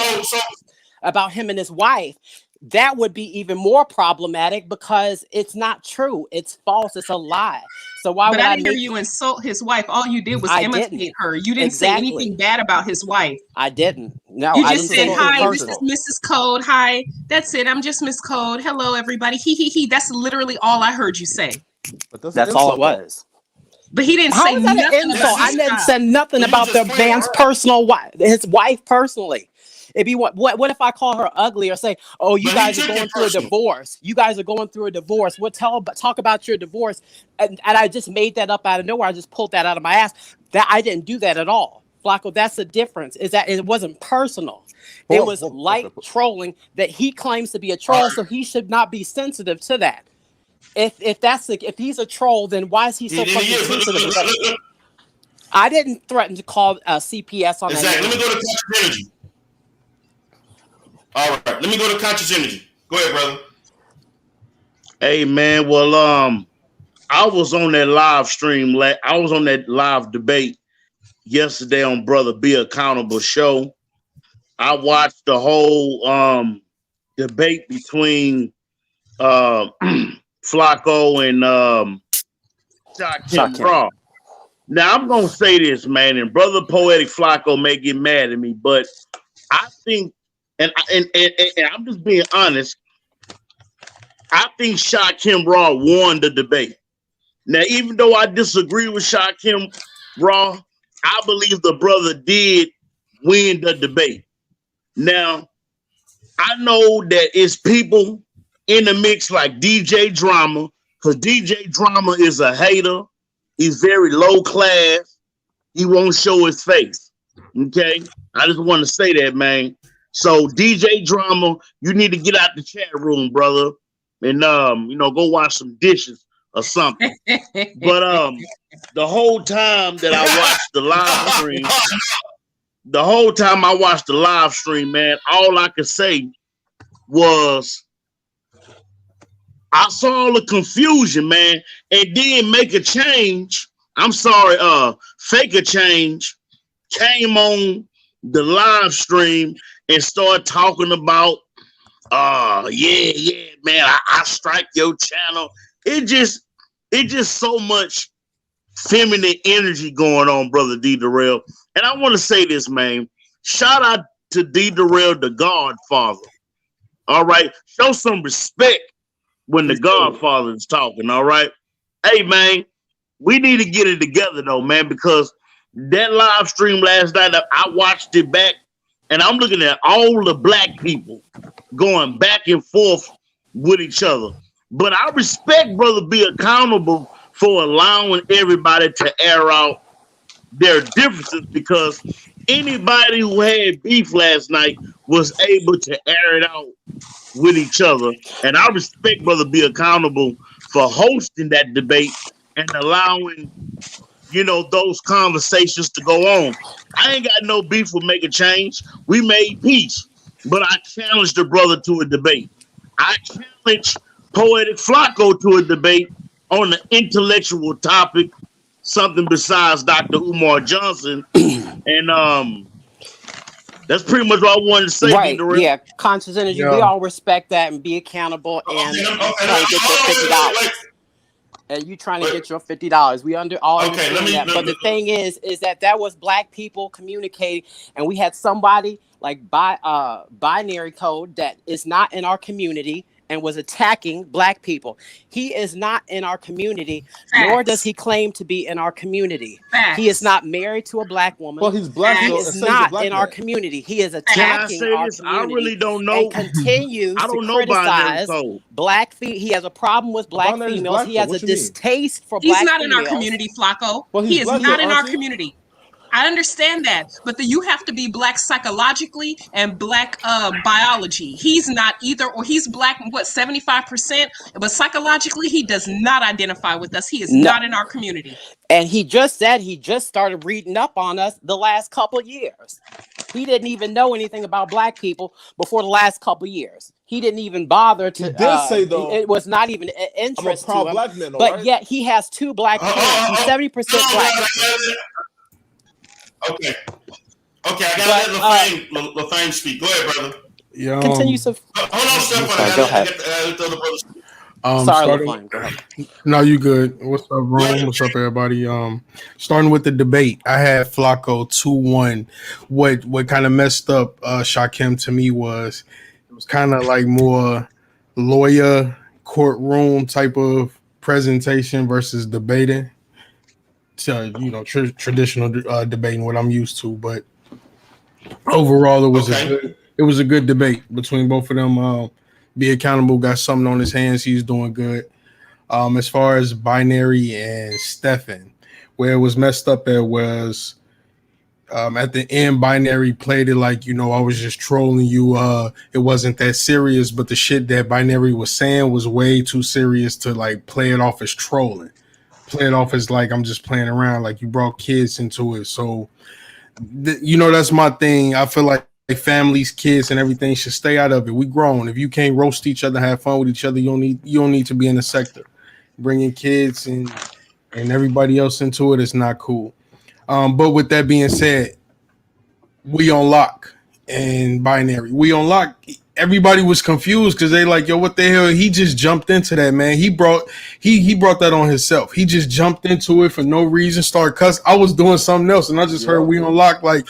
about him and his wife, that would be even more problematic because it's not true. It's false. It's a lie. So why would I didn't hear you insult his wife. All you did was imitate her. You didn't say anything bad about his wife. I didn't. No, you I just didn't said, hi, this is Mrs. Code. Hi, that's it. I'm just Miss Code. Hello, everybody. He. That's literally all I heard you say. But that's all it was. But he didn't say nothing about insult. I didn't say nothing about the man's personal wife, his wife personally. It'd be what if I call her ugly or say, oh, you guys are going through a divorce. You guys are going through a divorce. We'll talk about your divorce. And I just made that up out of nowhere. I just pulled that out of my ass. That I didn't do that at all. Flacco, that's the difference, is that it wasn't personal. It was light trolling that he claims to be a troll, so he should not be sensitive to that. If he's a troll, then why is he so fucking sensitive? I didn't threaten to call CPS on that. Let me go to conscious energy. All right, let me go to conscious energy. Go ahead, brother. Hey, man. Well, I was on that live stream. I was on that live debate yesterday on Brother Be Accountable show. I watched the whole debate between Flacco and Shaquem Raw. Now, I'm going to say this, man, and Brother Poetic Flacco may get mad at me, but I think, and I'm just being honest, I think Shaquem Raw won the debate. Now, even though I disagree with Shaquem Raw, I believe the brother did win the debate. Now, I know that it's people in the mix like DJ Drama, because DJ Drama is a hater. He's very low class. He won't show his face. Okay? I just want to say that, man. So, DJ Drama, you need to get out the chat room, brother, and go wash some dishes or something. But the whole time that I watched the live stream, man, all I could say was I saw all the confusion, man, and then make a change. I'm sorry, fake a change, came on the live stream and started talking about, yeah, man, I strike your channel. It just so much feminine energy going on, Brother D. Darrell. And I want to say this, man. Shout out to D. Darrell, the Godfather. All right? Show some respect when the Godfather is talking, all right? Hey, man, we need to get it together, though, man, because that live stream last night, I watched it back, and I'm looking at all the black people going back and forth with each other. But I respect Brother be accountable for allowing everybody to air out their differences, because anybody who had beef last night was able to air it out with each other. And I respect Brother be accountable for hosting that debate and allowing, those conversations to go on. I ain't got no beef with making change. We made peace, but I challenged the brother to a debate. I challenged Poetic Flacco to a debate on an intellectual topic, something besides Dr. Umar Johnson. And that's pretty much what I wanted to say. Right? Yeah, conscious energy. We all respect that and be accountable and try to get your $50. And you trying to get your $50. We all understand that. But the thing is that was black people communicating, and we had somebody like binary code that is not in our community and was attacking black people. He is not in our community, nor does he claim to be in our community. He is not married to a black woman. Well, he's black. He is not in our community. He is attacking our community. I really don't know. And continues to criticize black females. He has a problem with black females. He has a distaste for black females. He's not in our community, Flacco. He is not in our community. I understand that, but you have to be black psychologically and black biology. He's not either, or he's black, 75%, but psychologically he does not identify with us. He is not in our community. And he just said he just started reading up on us the last couple of years. He didn't even know anything about black people before the last couple of years. He didn't even bother to. He did say though, it was not even an interest to him. Black man, but yet he has 2 black kids. He's 70% black. Okay, I gotta let LaFame speak. Go ahead, brother. Yeah. Continue. Hold on, Steph. Go ahead. Sorry, LaFame. Go ahead. No, you good. What's up, Rome? What's up, everybody? Starting with the debate, I had Flacco 2-1. What kind of messed up Shakim to me was it was kind of like more lawyer courtroom type of presentation versus debating. Traditional debating, what I'm used to, but overall it was a good debate between both of them. Be accountable, got something on his hands, he's doing good. As far as Binary and Stephen, where it was messed up at was at the end, Binary played it like, I was just trolling you. It wasn't that serious, but the shit that Binary was saying was way too serious to like play it off as trolling. Play it off as like I'm just playing around, like you brought kids into it. So that's my thing. I feel like families, kids, and everything should stay out of it. We grown. If you can't roast each other, have fun with each other, you don't need to be in the sector. Bringing kids and everybody else into it is not cool. But with that being said, we on lock and Binary. We on lock. Everybody was confused because they like, yo, what the hell? He just jumped into that, man. He brought that on himself. He just jumped into it for no reason. Started cussing. I was doing something else, and I just heard we on lock. Like,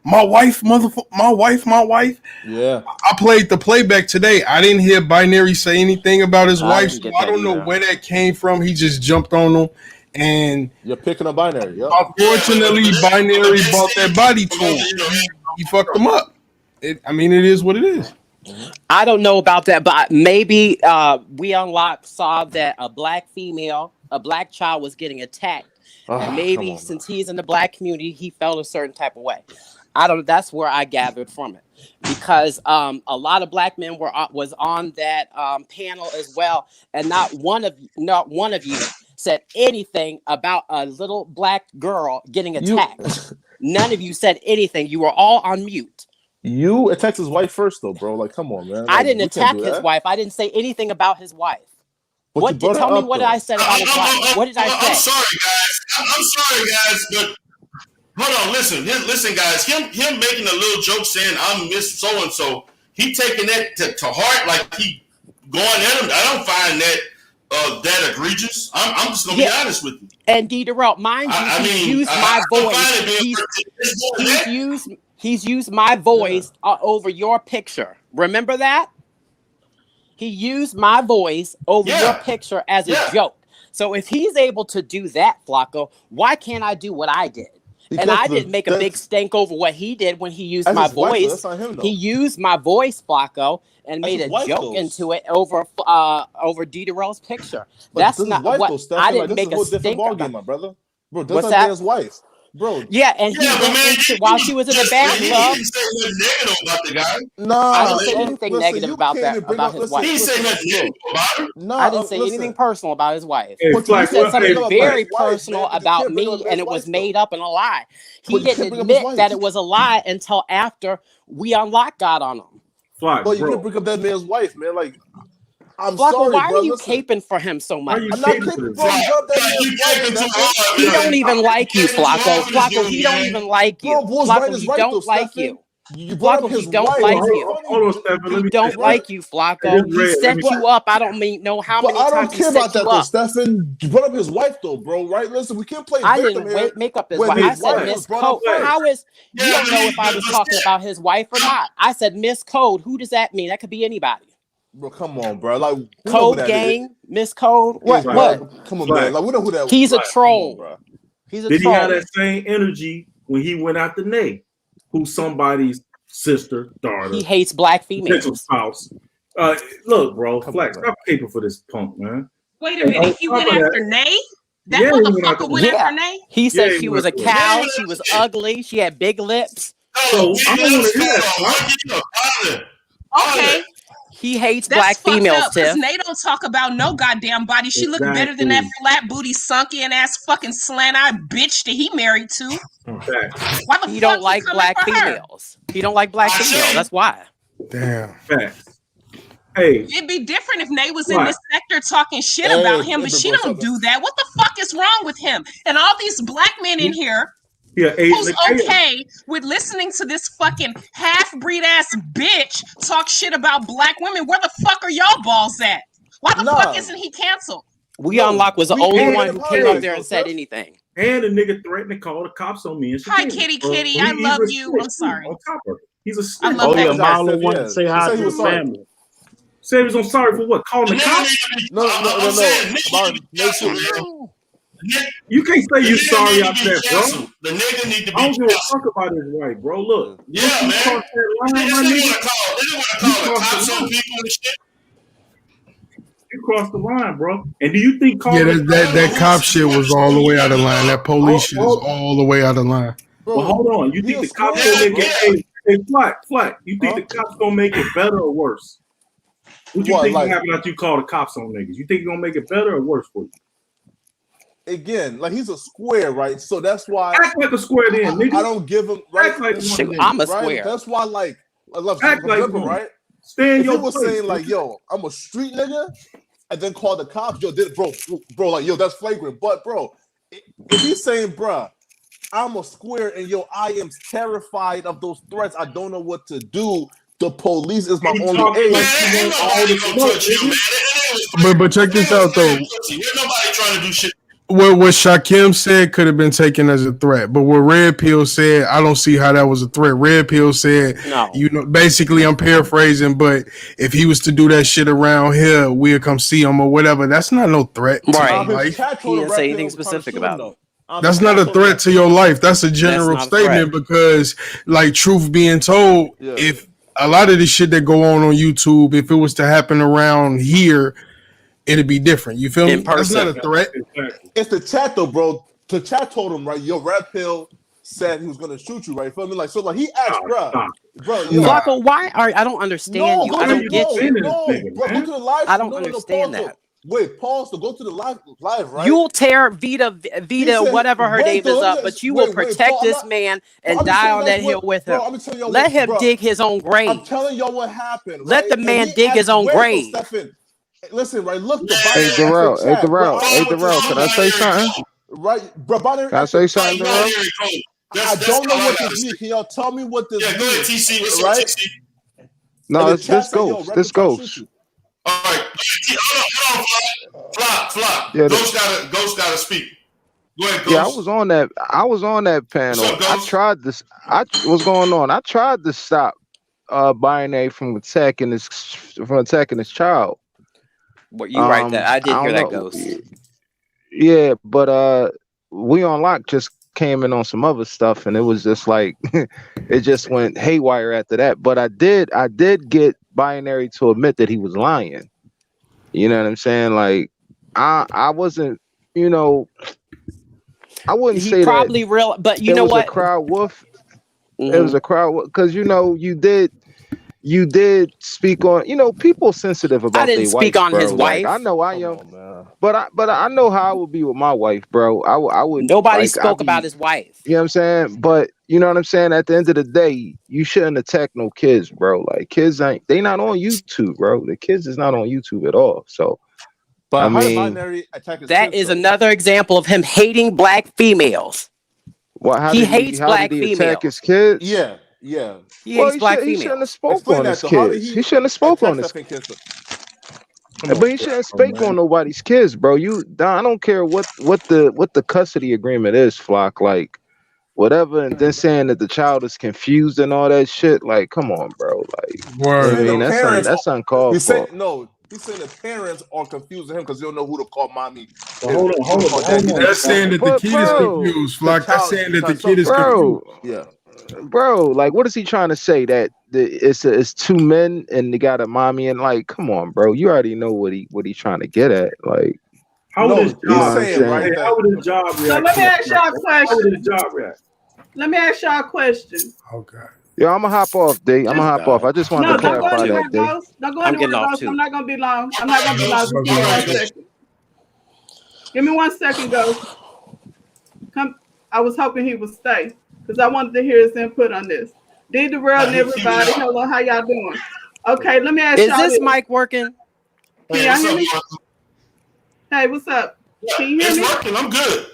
my wife. Yeah. I played the playback today. I didn't hear Binary say anything about his wife, so I don't know where that came from. He just jumped on him, and you're picking up Binary. Yep. Unfortunately, Binary brought that body to him. He fucked him up. It is what it is. I don't know about that, but maybe We Unlocked saw that a black child was getting attacked. And maybe since he's in the black community, he felt a certain type of way. That's where I gathered from it. Because a lot of black men was on that panel as well. And not one of you said anything about a little black girl getting attacked. None of you said anything. You were all on mute. You attacked his wife first, though, bro. Like, come on, man. I didn't attack his wife. I didn't say anything about his wife. Tell me what I said about his wife. What did I say? I'm sorry, guys, but hold on. Listen, guys. Him making a little joke saying I'm Miss So and So. He taking that to heart, like he going at him. I don't find that egregious. I'm just gonna be honest with you. And D-Darrell, mind you, he's used my voice. He's used my voice over your picture. Remember that? He used my voice over your picture as a joke. So if he's able to do that, Flacco, why can't I do what I did? And I didn't make a big stink over what he did when he used my voice. That's not him, though. He used my voice, Flacco, and made a joke into it over D. Darrell's picture. That's not what I didn't make a stink about. My brother. Bro, what's that? Man's wife. Bro. Yeah, and he went into while she was in the bathtub. He said nothing negative about the guy. No, I didn't say anything negative about his wife. He said nothing negative about her. No, I didn't say anything personal about his wife. Hey, He said something very wife, personal man, about me, and it was made up and a lie. He didn't admit that it was a lie until after we unlocked God on him. But you can't bring up that man's wife, man. Like, I'm Flacco, sorry, why bro. are you caping for him so much? I'm not caping for him. He don't even like you, Flacco. Flacco, he don't even like you. Flacco, he don't like you. Flacco, he don't like you. Hold on, Stephen. He don't like you, Flacco. He set you up. I don't know how many times. I don't care about that, though, Stephen. You brought up his wife, though, bro. Right? Listen, we can't play. I didn't make up his wife. I said Miss Code. How is you don't know if I was talking about his wife or not? I said Miss Code. Who does that mean? That could be anybody. Bro, come on, bro. Like Code Gang, Miss Code. What? What? Come on, man. Like we know who that. He's a troll, bro. He's a troll. Did he have that same energy when he went after Nay, who's somebody's sister, daughter? He hates black females. Spouse. Look, bro, Flex, stop caping for this punk, man. Wait a minute. He went after Nay? That motherfucker went after Nay? He said she was a cow. She was ugly. She had big lips. So I'm gonna hear that. Okay. He hates black females, Tiff. They don't talk about no goddamn body. She looked better than that flat booty, sunken ass, fucking slant-eyed bitch that he married to. Why the he fuck don't like black females? He don't like black females. That's why. Damn. Facts. Hey, it'd be different if Nay was in this sector talking shit about him, but she don't do that. What the fuck is wrong with him? And all these black men in here. Who's okay with listening to this fucking half-breed ass bitch talk shit about black women? Where the fuck are y'all balls at? Why the fuck isn't he canceled? We Unlocked was the only one who came up there and said anything. And the nigga threatened to call the cops on me. And hi, Kitty. I love you. I'm sorry. He's a I love that. Marlon wanted to say hi to his family. Say he was on sorry for what? Calling the cops? No. You can't say you're sorry out there, bro. The nigga need to be. I don't give a fuck about his wife, bro. Look. Yeah, man. They didn't want to call the cops on people and shit. You crossed the line, bro. And do you think that cop shit was all the way out of line? That police shit is all the way out of line. Well, hold on. You think the cops gonna make it? Hey, Flat. You think the cops gonna make it better or worse? What you think gonna happen after you call the cops on niggas? You think it's gonna make it better or worse for you? Again, like he's a square, right? So that's why act like a square then, nigga. I don't give him right. Like I'm a square. That's why, like, I love act like him, right? Stay in if your he was place, saying like, "Yo, I'm a street nigga," and then call the cops, yo, bro, like, yo, that's flagrant. But bro, if he's saying, "Bruh, I'm a square," and yo, I am terrified of those threats. I don't know what to do. The police is my only aid. But check this out though. Nobody trying to do shit. What Shaquem said could have been taken as a threat, but what Red Pill said, I don't see how that was a threat. Red Pill said, no. Basically, I'm paraphrasing, but if he was to do that shit around here, we'll come see him or whatever. That's not no threat. Right. He didn't say anything specific about it. That's not a threat to your life. That's a general statement because, like, truth being told, if a lot of the shit that go on YouTube, if it was to happen around here, it'd be different. You feel me? That's not a threat. It's the chat though, bro. The chat told him, right? Your Red Pill said he was gonna shoot you, right? You feel me? Like, so like he asked, bro, Flacco, why are I don't understand you. I don't get you. No, bro, go to the live. I don't understand that. Wait, pause to go to the live, right? You'll tear Vita, whatever her name is up, but you will protect this man and die on that hill with him. Let him dig his own grave. I'm telling y'all what happened. Let the man dig his own grave. Listen, right? Look, hey Darrell, can I say something? Right, bro. Can I say something, Darrell? I don't know what this means. Can y'all tell me what this means? Go ahead, TC. What's right? TC? No, this goes. All right, hold on, Flop. Yeah, Ghost gotta speak. Go ahead, Ghost. Yeah, I was on that panel. I tried this. What's going on? I tried to stop Binary from attacking his child. What you right there? I did hear that, Ghost. Yeah, but we Unlocked just came in on some other stuff, and it was just like it just went haywire after that. But I did get Binary to admit that he was lying. You know what I'm saying? Like I wasn't, you know, I wouldn't He say probably that real, but you it know was what? a crowd wolf. It was a crowd because, you know, you did speak on, you know, people sensitive I about didn't their speak wives, on his bro. Like I wife. know I am, but I know how I would be with my wife, bro. I would Nobody like spoke about his wife. you know what I'm saying? But you know what I'm saying? At the end of the day, you shouldn't attack no kids, bro. Like kids they not on YouTube, bro. The kids is not on YouTube at all. So But I how did mean, Binary attack his That kids, is though? another example of him hating black females. He hates black attack his females. kids? Yeah, yeah. He Well, hates black he shouldn't have females. spoke Explain on that his though. How did kids. he He shouldn't have spoke attack on his Stephen kids? but he shouldn't speak on nobody's kids, bro. I don't care what the custody agreement is, Flock. Like whatever, and then saying that the child is confused and all that shit. Like, come on, bro. Like, Word. I mean, that's uncalled for. He's saying the parents are confusing him because they don't know who to call mommy. Hold on. That's saying that the But kid is confused, Flock. That's saying that the kid is confused. Yeah. Bro, like, what is he trying to say? That it's two men and they got a mommy, and like, come on, bro. You already know what he's trying to get at. Like, How would his job right? How would his job react? So let me ask y'all a question. How would his job react? Let me ask y'all a question. Oh God. Yo, I'm gonna hop off, D. I'm gonna hop off. I just wanted to Don't go clarify anywhere, that, D. Ghost. Don't go anywhere, Ghost. I'm not gonna be long. I'm not gonna be long. Just give me 1 second. Give me 1 second, Ghost. Come. I was hoping he would stay because I wanted to hear his input on this. D the world and everybody. Hello, how y'all doing? Okay, let me ask y'all. Is this mic working? Can y'all hear me? Hey, what's up? Can you hear me? It's working. I'm good.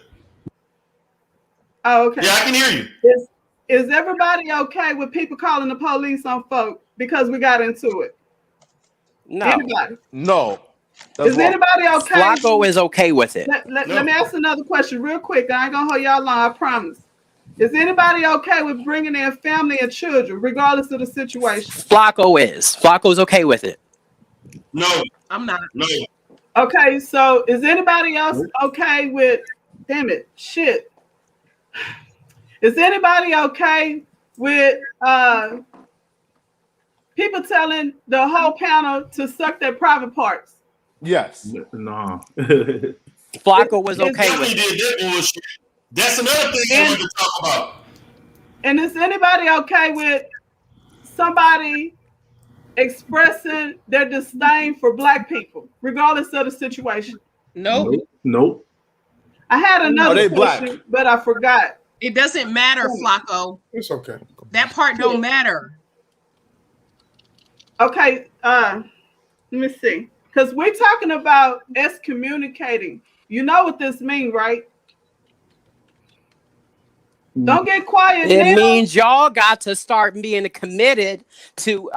Oh, okay. Yeah, I can hear you. Is everybody okay with people calling the police on folk because we got into it? No. Anybody? No. Is anybody okay? Flacco is okay with it. Let me ask another question real quick. I ain't gonna hold y'all long, I promise. Is anybody okay with bringing in family and children, regardless of the situation? Flacco's okay with it. No. I'm not. No. Okay, so is anybody else okay with, damn it, shit. Is anybody okay with people telling the whole panel to suck their private parts? Yes. No. Flacco was okay with it. That's another thing I want to talk about. And is anybody okay with somebody expressing their disdain for black people, regardless of the situation? Nope. I had another question, black? but I forgot. It doesn't matter, Flacco. It's okay. That part don't matter. Okay, let me see. Because we're talking about excommunicating. You know what this means, right? Don't get quiet. It means y'all got to start being committed to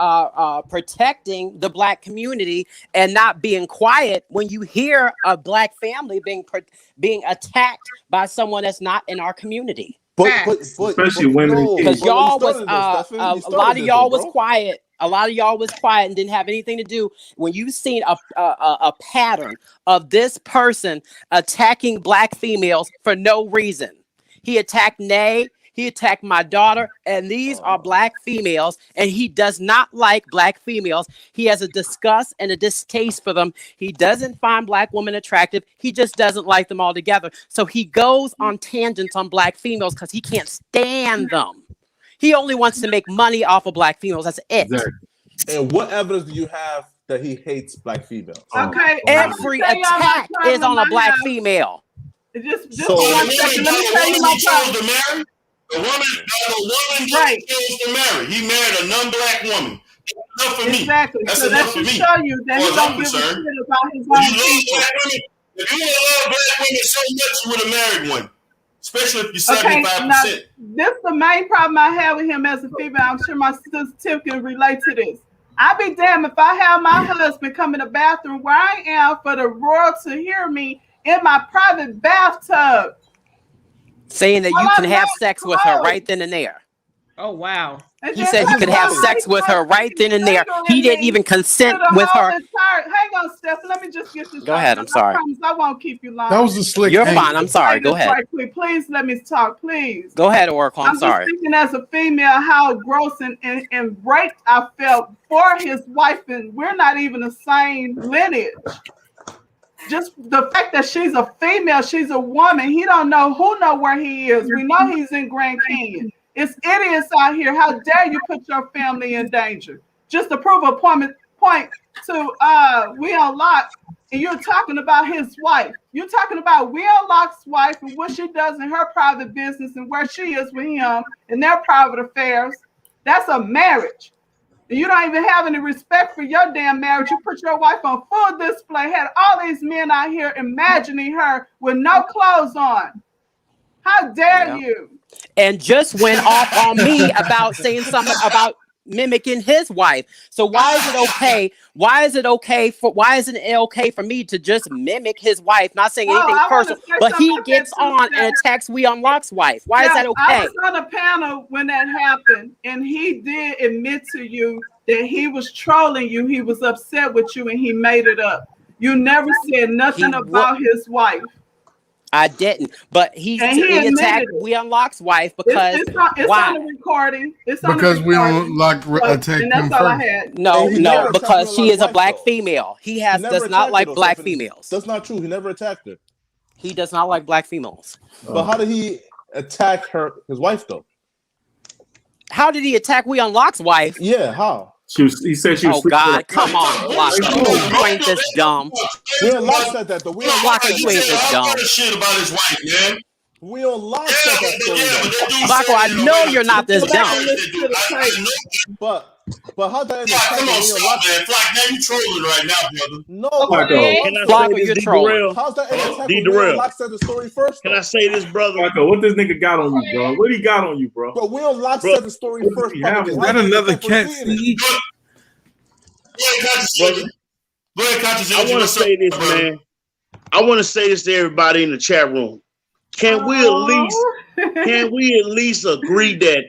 protecting the black community and not being quiet when you hear a black family being attacked by someone that's not in our community. Especially women. Because y'all was a lot of y'all was quiet. A lot of y'all was quiet and didn't have anything to do when you seen a pattern of this person attacking black females for no reason. He attacked Nay. He attacked my daughter, and these are black females, and he does not like black females. He has a disgust and a distaste for them. He doesn't find black women attractive. He just doesn't like them altogether. So he goes on tangents on black females because he can't stand them. He only wants to make money off of black females. That's it. Exactly. And what evidence do you have that he hates black females? Okay. Every attack is on a black female. Just so, 1 second. Let me tell you my problem. The woman right. chose to marry. He married a non-black woman. That's enough for me. Exactly. That's so enough that for me. Show you that he don't give a shit about his own people. If you love black women so much, you would have married one. Especially if you're 75%. Now, this is the main problem I have with him as a female. I'm sure my sister Tim can relate to this. I'd be damned if I have my husband come in the bathroom where I am for the world to hear me in my private bathtub. Saying that you can have sex with her right then and there. Oh, wow. He said you could have sex with her right then and there. He didn't even consent with her. Hang on, Steph. Let me just get this. Go ahead. I'm sorry. I promise I won't keep you long. That was a slick. You're fine. I'm sorry. Go ahead. Right quick. Please let me talk, please. Go ahead, Oracle. I'm sorry. I'm just thinking as a female how gross and raped I felt for his wife, and we're not even the same lineage. Just the fact that she's a female, she's a woman. He don't know where he is. We know he's in Grand Canyon. It's idiots out here. How dare you put your family in danger? Just to prove a point to We Unlock, and you're talking about his wife. You're talking about We Unlock's wife and what she does in her private business and where she is with him and their private affairs. That's a marriage. You don't even have any respect for your damn marriage. You put your wife on full display, had all these men out here imagining her with no clothes on. How dare you? And just went off on me about saying something about mimicking his wife. So why is it okay? Why isn't it okay for me to just mimic his wife? Not saying anything personal, but he gets on and attacks We Unlock's wife. Why is that okay? I was on a panel when that happened, and he did admit to you that he was trolling you. He was upset with you, and he made it up. You never said nothing about his wife. I didn't, but he attacked We Unlock's wife because it's on the recording. It's on because the We recording. Unlock attacked him that's all I first. had. No, because she is a black female. He does not like black females. That's not true. He never attacked her. He does not like black females. But how did he attack his wife though? How did he attack We Unlock's wife? Yeah, how? He said she was. Oh God, come on, Block. You ain't this dumb. We Unlock said that though. We Block, you ain't this dumb. Shit about his wife, man. We Unlock said that story. Blocko, I know you're not this dumb. But how did come on, stop, man. Flock, now you trolling right now, brother. No, Blocko, you're trolling. How's that attack? We Unlock said the story first. Can I say this, brother? Flacco, what this nigga got on you, bro? What he got on you, bro? But We Unlock said the story first. Is that another cat? I want to say this, man. I want to say this to everybody in the chat room. Can we at least agree that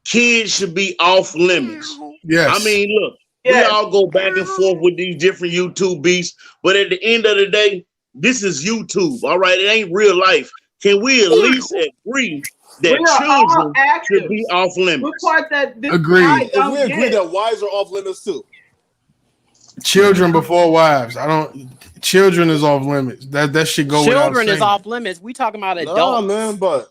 kids should be off limits? Yes. I mean, look, we all go back and forth with these different YouTube beats, but at the end of the day, this is YouTube. All right, it ain't real life. Can we at least agree that children should be off limits? Agreed. If we agree that wives are off limits too. Children before wives. Children is off limits. That should go. Children is off limits. We talking about adults. No, man, but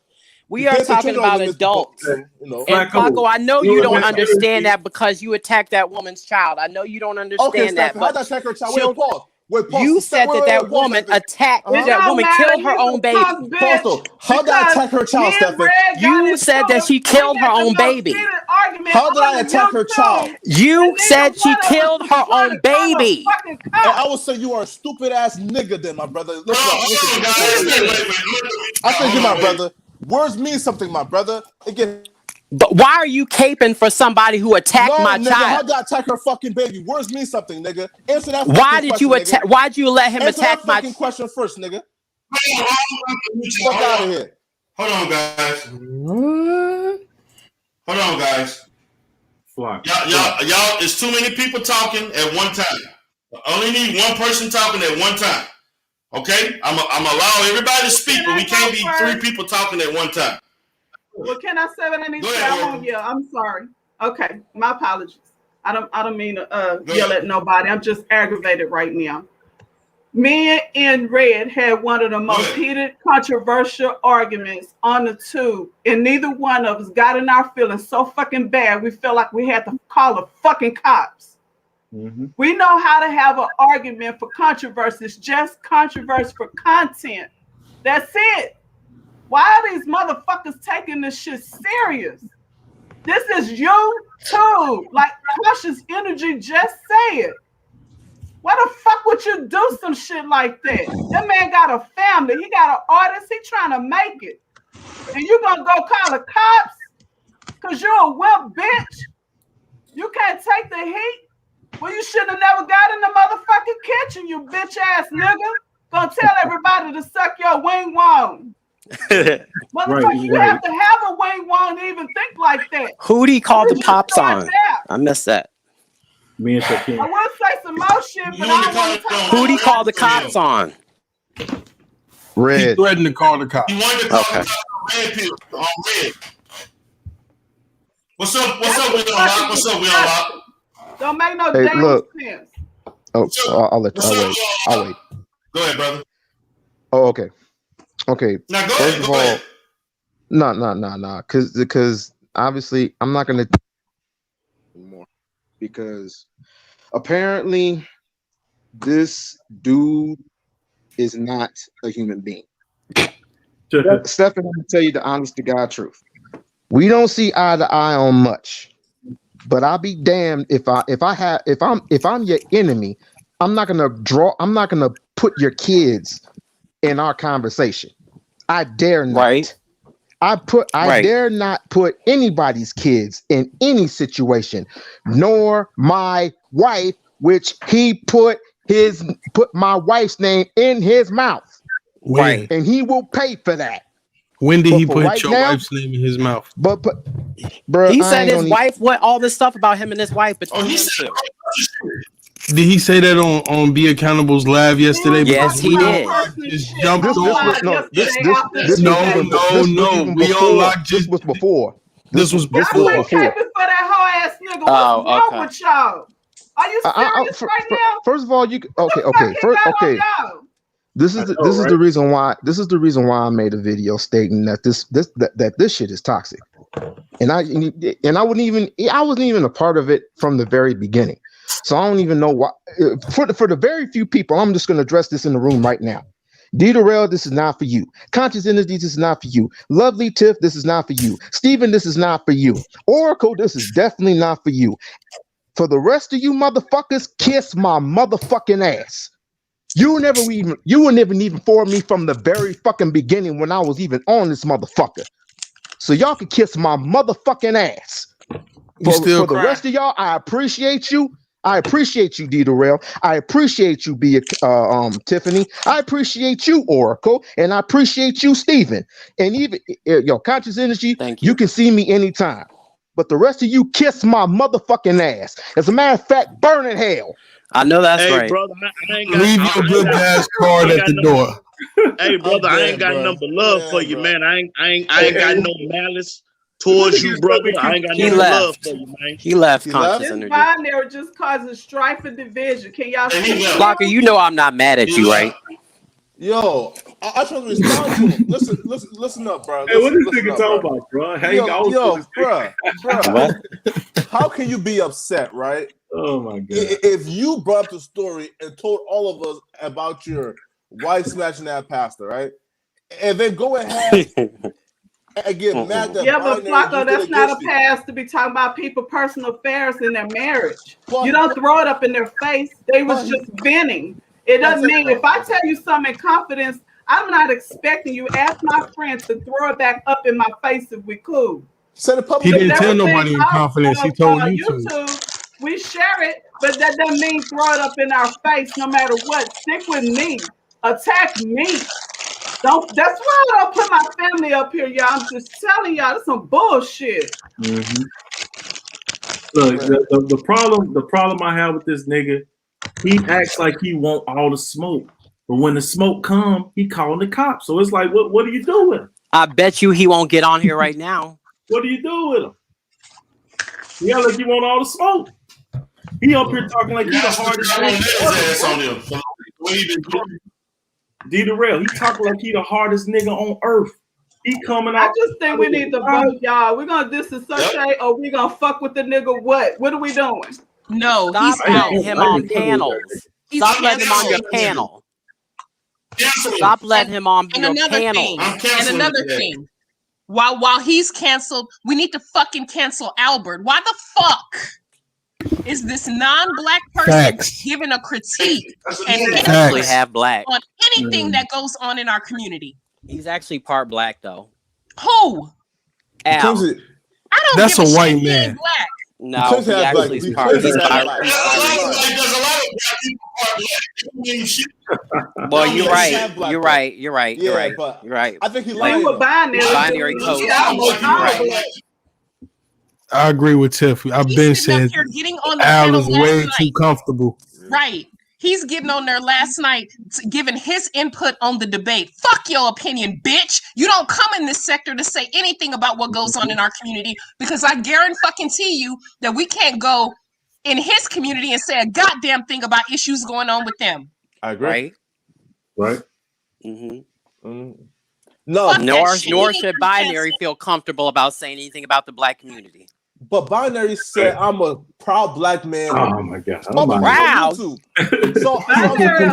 we are talking about adults. And Flacco, I know you don't understand that because you attacked that woman's child. I know you don't understand that. But how'd I attack her child? You said that woman attacked. That woman killed her own baby. How did I attack her child, Stephanie? You said that she killed her own baby. How did I attack her child? You said she killed her own baby. And I would say you are a stupid ass nigga, then, my brother. Listen, I think you're my brother. Words mean something, my brother. But why are you caping for somebody who attacked my nigga, child? How did I attack her fucking baby? Words mean something, nigga. Answer that. Why did you attack? Why'd you let him attack my fucking question first, nigga? Fuck out of here. Hold on, guys. Hold on, guys. Y'all, it's too many people talking at one time. I only need one person talking at one time. Okay? I'm allow everybody to speak, but we can't be three people talking at one time. Well, can I say what I need to say? I'm sorry. Okay, my apologies. I don't mean to yell at nobody. I'm just aggravated right now. Me and Red had one of the most heated, controversial arguments on the tube, and neither one of us got in our feelings so fucking bad we felt like we had to call the fucking cops. Mm-hmm. We know how to have an argument for controversy. It's just controversy for content. That's it. Why are these motherfuckers taking this shit serious? This is YouTube. Like Cautious Energy just said. Why the fuck would you do some shit like that? That man got a family. He got an artist. He trying to make it. And you gonna go call the cops? Cause you're a wimp bitch? You can't take the heat? Well, you should have never got in the motherfucking kitchen, you bitch ass nigga. Gonna tell everybody to suck your wing wong. Motherfucker, you have to have a wing wong to even think like that. Who did he call the cops on? I missed that. Me and Shaquille. I want to say some more shit, but I don't want to talk. Who'd he call the cops on? Red. He threatened to call the cops. He wanted to call the cops on Red Pill. On Red. What's up? What's up? We unlock. What's up? We unlock. Don't make no Hey, damn look. sense. Oh, I'll let you. I'll wait. Go ahead, brother. Oh, okay. Okay. Now go First ahead. of Go all, ahead. no. Because obviously I'm not gonna anymore because apparently this dude is not a human being. Stephen, I'm gonna tell you the honest to God truth. We don't see eye to eye on much, but I'll be damned if I'm your enemy. I'm not gonna put your kids in our conversation. I dare not. Right. I dare not put anybody's kids in any situation, nor my wife, which he put my wife's name in his mouth. Right. And he will pay for that. When did he put right your now, wife's name in his mouth? But bro, he said his wife. What all this stuff about him and his wife? Between them two. Did he say that on Be Accountable's live yesterday? Yes, he did. Just jumped over. This No. We on lock. This was before. This was Y'all before. ain't came for that whole ass nigga. What's wrong with y'all? Are you serious right now? First of all, okay. This is the reason why. This is the reason why I made a video stating that this shit is toxic, and I wasn't even a part of it from the very beginning. So I don't even know why. For the very few people, I'm just going to address this in the room right now. D. Terrell, this is not for you. Conscious Energy, this is not for you. Lovely Tiff, this is not for you. Stephen, this is not for you. Oracle, this is definitely not for you. For the rest of you motherfuckers, kiss my motherfucking ass. You were never even for me from the very fucking beginning when I was even on this motherfucker. So y'all can kiss my motherfucking ass. For the rest of y'all, I appreciate you. I appreciate you, D. Terrell. I appreciate you, Tiffany. I appreciate you, Oracle, and I appreciate you, Stephen. And even your Conscious Energy, you can see me anytime. But the rest of you, kiss my motherfucking ass. As a matter of fact, burn in hell. I know that's right. Brother, Leave your good gas card at the door. Hey, brother, I ain't got nothing but love for you, man. I ain't got no malice towards you, brother. I ain't got no love for you, man. He left Conscious This Energy. binary just causes strife and division. Can y'all see? Blocker, you know I'm not mad at you, right? Yo, I try to respond to him. Listen up, bro. Hey, what this nigga talking about, bro? Bro. How can you be upset, right? Oh my god! If you brought up the story and told all of us about your wife smashing that pastor, right? And then go ahead and get mad that but Flacco, that's not a pass to be talking about people's personal affairs in their marriage. You don't throw it up in their face. They was just venting. It doesn't mean if I tell you something in confidence, I'm not expecting you, as my friend, to throw it back up in my face if we cool. He didn't tell nobody in confidence. He told you to. We share it, but that doesn't mean throw it up in our face no matter what. Stick with me. Attack me. That's why I don't put my family up here, y'all. I'm just telling y'all, that's some bullshit. Mm-hmm. Look, the problem I have with this nigga, he acts like he want all the smoke, but when the smoke come, he calling the cops. So it's like, what are you doing? I bet you he won't get on here right now. What do you do with him? He act like he want all the smoke. He up here talking like he's the hardest nigga. D. Terrell, he talking like he the hardest nigga on earth. He coming out. I just think we need to vote, y'all. We're gonna disassociate or we gonna fuck with the nigga. What are we doing? No, stop letting him on panels. Stop letting him on your panel. Stop letting him on your panel. And another thing. While he's canceled, we need to fucking cancel Albert. Why the fuck is this non-black person giving a critique and actually half black on anything that goes on in our community? He's actually part black though. Who? Al. I don't. That's give a white shit man. Black. No, he actually is part. He's part. Well, you're right. You're right. I think he like, with binary code. I agree with Tiff. I've been saying getting on the Al panel is way last too night. comfortable. Right. He's getting on there last night, giving his input on the debate. Fuck your opinion, bitch. You don't come in this sector to say anything about what goes on in our community, because I guarantee you that we can't go in his community and say a goddamn thing about issues going on with them. I agree. Right. No, nor should Binary feel comfortable about saying anything about the black community. But Binary said, "I'm a proud black man." Oh my god! Wow. So Binary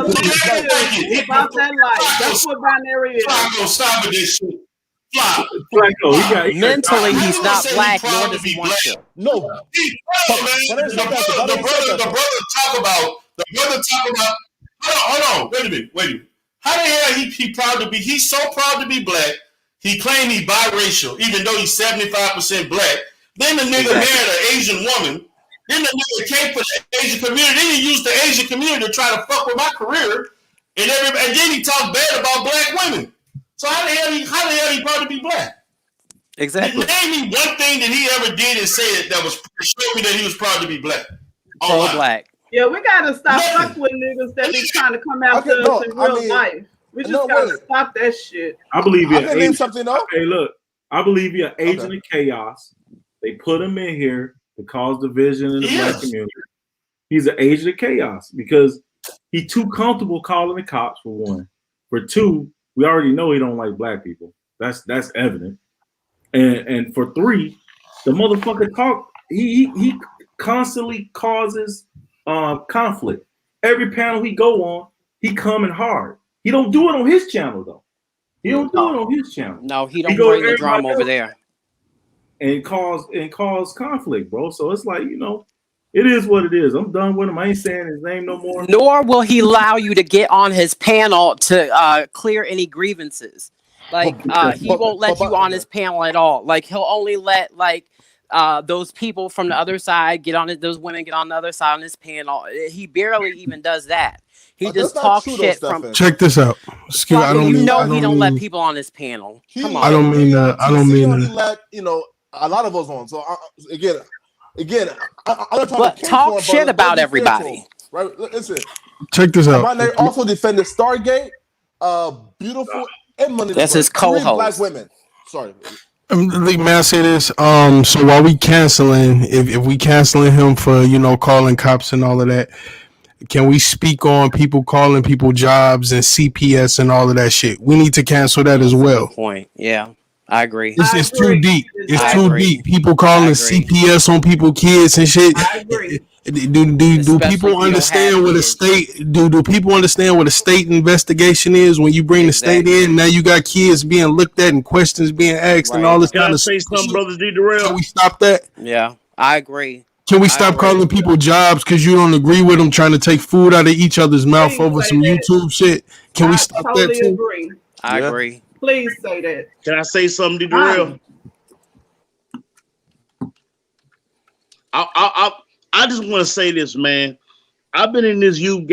about that life. That's what Binary is. Flacco, stop with this shit. Flacco, mentally he's not black, nor does he want to. No, the brother talk about. Hold on. Wait a minute. How the hell he proud to be? He's so proud to be black. He claimed he biracial, even though he's 75% black. Then the nigga married an Asian woman. Then the nigga came for the Asian community. Then he used the Asian community to try to fuck with my career. And then he talked bad about black women. So how the hell he proud to be black? Exactly. Name me one thing that he ever did and said that was show me that he was proud to be black. Pro-black. Yeah, we gotta stop fucking with niggas that be trying to come out to us in real life. We just gotta stop that shit. I believe you're an agent. Something though. Hey, look, I believe you're an agent of chaos. They put him in here to cause division in the black community. He's an agent of chaos because he's too comfortable calling the cops, for one. For two, we already know he don't like black people. That's evident. And for three, the motherfucker talk. He constantly causes conflict. Every panel he go on, he coming hard. He don't do it on his channel though. He don't do it on his channel. No, he don't bring the drama over there. And cause conflict, bro. So it's like, it is what it is. I'm done with him. I ain't saying his name no more. Nor will he allow you to get on his panel to clear any grievances. Like he won't let you on his panel at all. Like he'll only let those people from the other side get on it. Those women get on the other side on his panel. He barely even does that. He just talks shit from. Check this out. He don't let people on his panel. Come on. I don't mean that. He let a lot of us on. So again, I'm but talk shit about everybody. Right? Listen. Check this out. They also defended Stargate, beautiful and money. That's his co-host. Black women. Sorry. May I say this? So while we canceling, if we canceling him for calling cops and all of that, can we speak on people calling people jobs and CPS and all of that shit? We need to cancel that as well. Point. Yeah. I agree. It's too deep. It's too deep. People calling CPS on people kids and shit. I agree. Do people understand what a state do people understand what a state investigation is when you bring the state in? Now you got kids being looked at and questions being asked and all this kind of stuff. Something, Brothers D. Darrell? Can we stop that? Yeah, I agree. Can we stop calling people jobs because you don't agree with them trying to take food out of each other's mouth over some YouTube shit? Can we stop that too? Agree. I agree. Please say that. Can I say something, D. Darrell? I just want to say this, man. I've been in this YouTube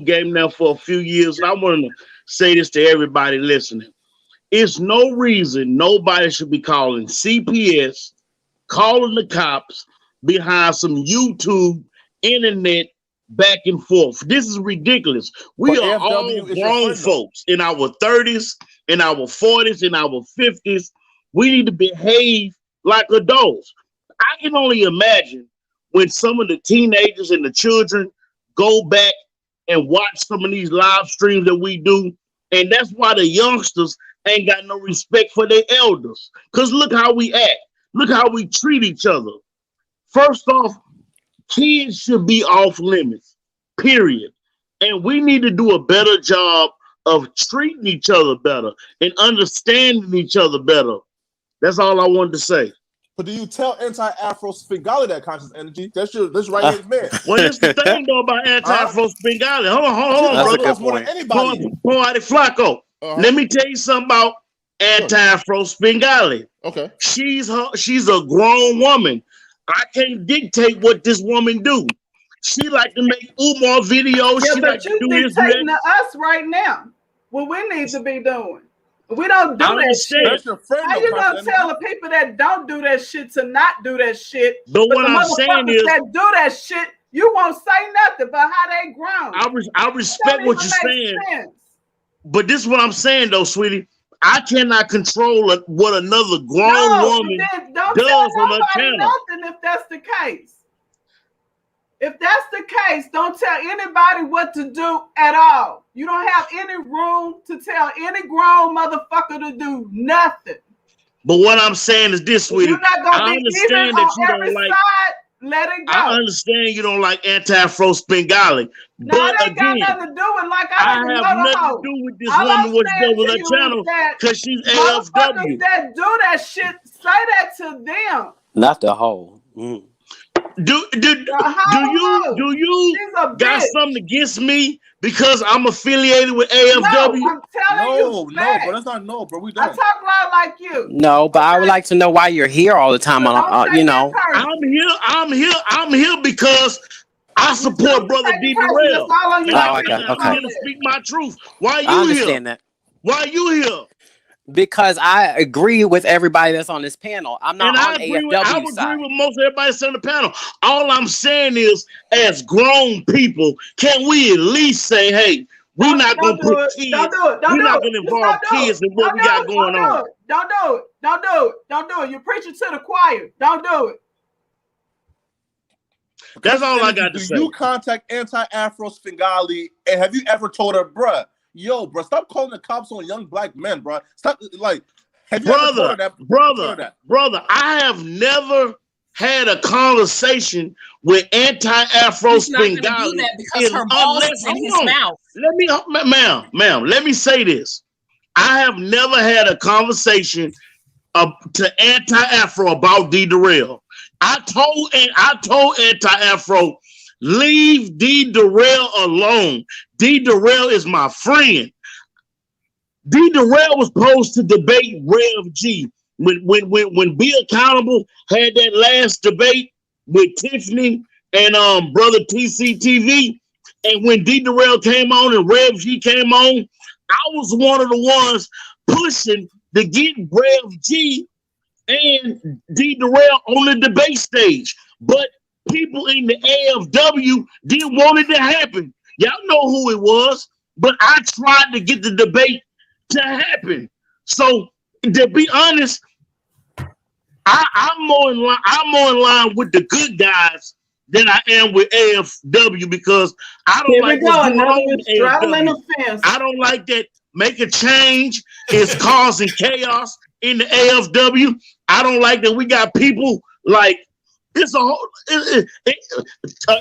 game now for a few years, and I want to say this to everybody listening. It's no reason nobody should be calling CPS, calling the cops behind some YouTube, internet, back and forth. This is ridiculous. We are all grown folks in our 30s, in our 40s, in our 50s. We need to behave like adults. I can only imagine when some of the teenagers and the children go back and watch some of these live streams that we do. And that's why the youngsters ain't got no respect for their elders. Because look how we act. Look how we treat each other. First off, kids should be off limits, period. And we need to do a better job of treating each other better and understanding each other better. That's all I wanted to say. But do you tell anti-Afro Svengali that conscious energy? That's right-hand man. Well, that's the thing though about anti-Afro Svengali. Hold on, brother. More than anybody. Flacco. Let me tell you something about anti-Afro Svengali. Okay. She's a grown woman. I can't dictate what this woman do. She like to make Umar videos. Yeah, she but like you to do this. dictating to us right now what we need to be doing. We don't do that shit. How you gonna energy. tell the people that don't do that shit to not do that shit? But what the I'm saying is that do that shit, you won't say nothing about how they grown. I respect what you're saying. Sense. But this is what I'm saying though, sweetie. I cannot control what another grown woman does on her channel. Nothing if that's the case. If that's the case, don't tell anybody what to do at all. You don't have any room to tell any grown motherfucker to do nothing. But what I'm saying is this, sweetie. You're not gonna I understand that you don't like. Side, let it go. I understand you don't like anti-Afro Spengali. No, but that again, got nothing to do with like I have nothing to do with this woman what's done with her channel because she's AFW. That do that shit, say that to them. Not the whole. Do you got something against me because I'm affiliated with AFW? No, I'm telling you. No, bro, that's not no, bro. We don't. I talk loud like you. No, but I would like to know why you're here all the time. You know, I'm here because I support Brother D. Darrell. I'm here to speak my truth. Why are you here? I understand that. Why are you here? Because I agree with everybody that's on this panel. I'm not on AFW side. I agree with most everybody that's on the panel. All I'm saying is, as grown people, can we at least say, hey, we're not going to put kids, we're not going to involve kids in what we got going on. Don't do it. Don't do it. Don't do it. You're preaching to the choir. Don't do it. That's all I got to say. Do you contact anti-Afro Spengali, and have you ever told her, bruh, yo, bro, stop calling the cops on young black men, bro. Stop, like, have you ever told her that? Brother, I have never had a conversation with anti-Afro Spengali. Because her balls is in his mouth. Ma'am, let me say this. I have never had a conversation to anti-Afro about D. Darrell. I told anti-Afro, leave D. Darrell alone. D. Darrell is my friend. D. Darrell was supposed to debate Rev G. When Be Accountable had that last debate with Tiffany and brother TCTV, and when D. Darrell came on and Rev G came on, I was one of the ones pushing to get Rev G and D. Darrell on the debate stage. But people in the AFW didn't want it to happen. Y'all know who it was, but I tried to get the debate to happen. So to be honest, I'm more in line with the good guys than I am with AFW because I don't like what's going on with AFW. I don't like that. Make a change is causing chaos in the AFW. I don't like that we got people like. It's a whole.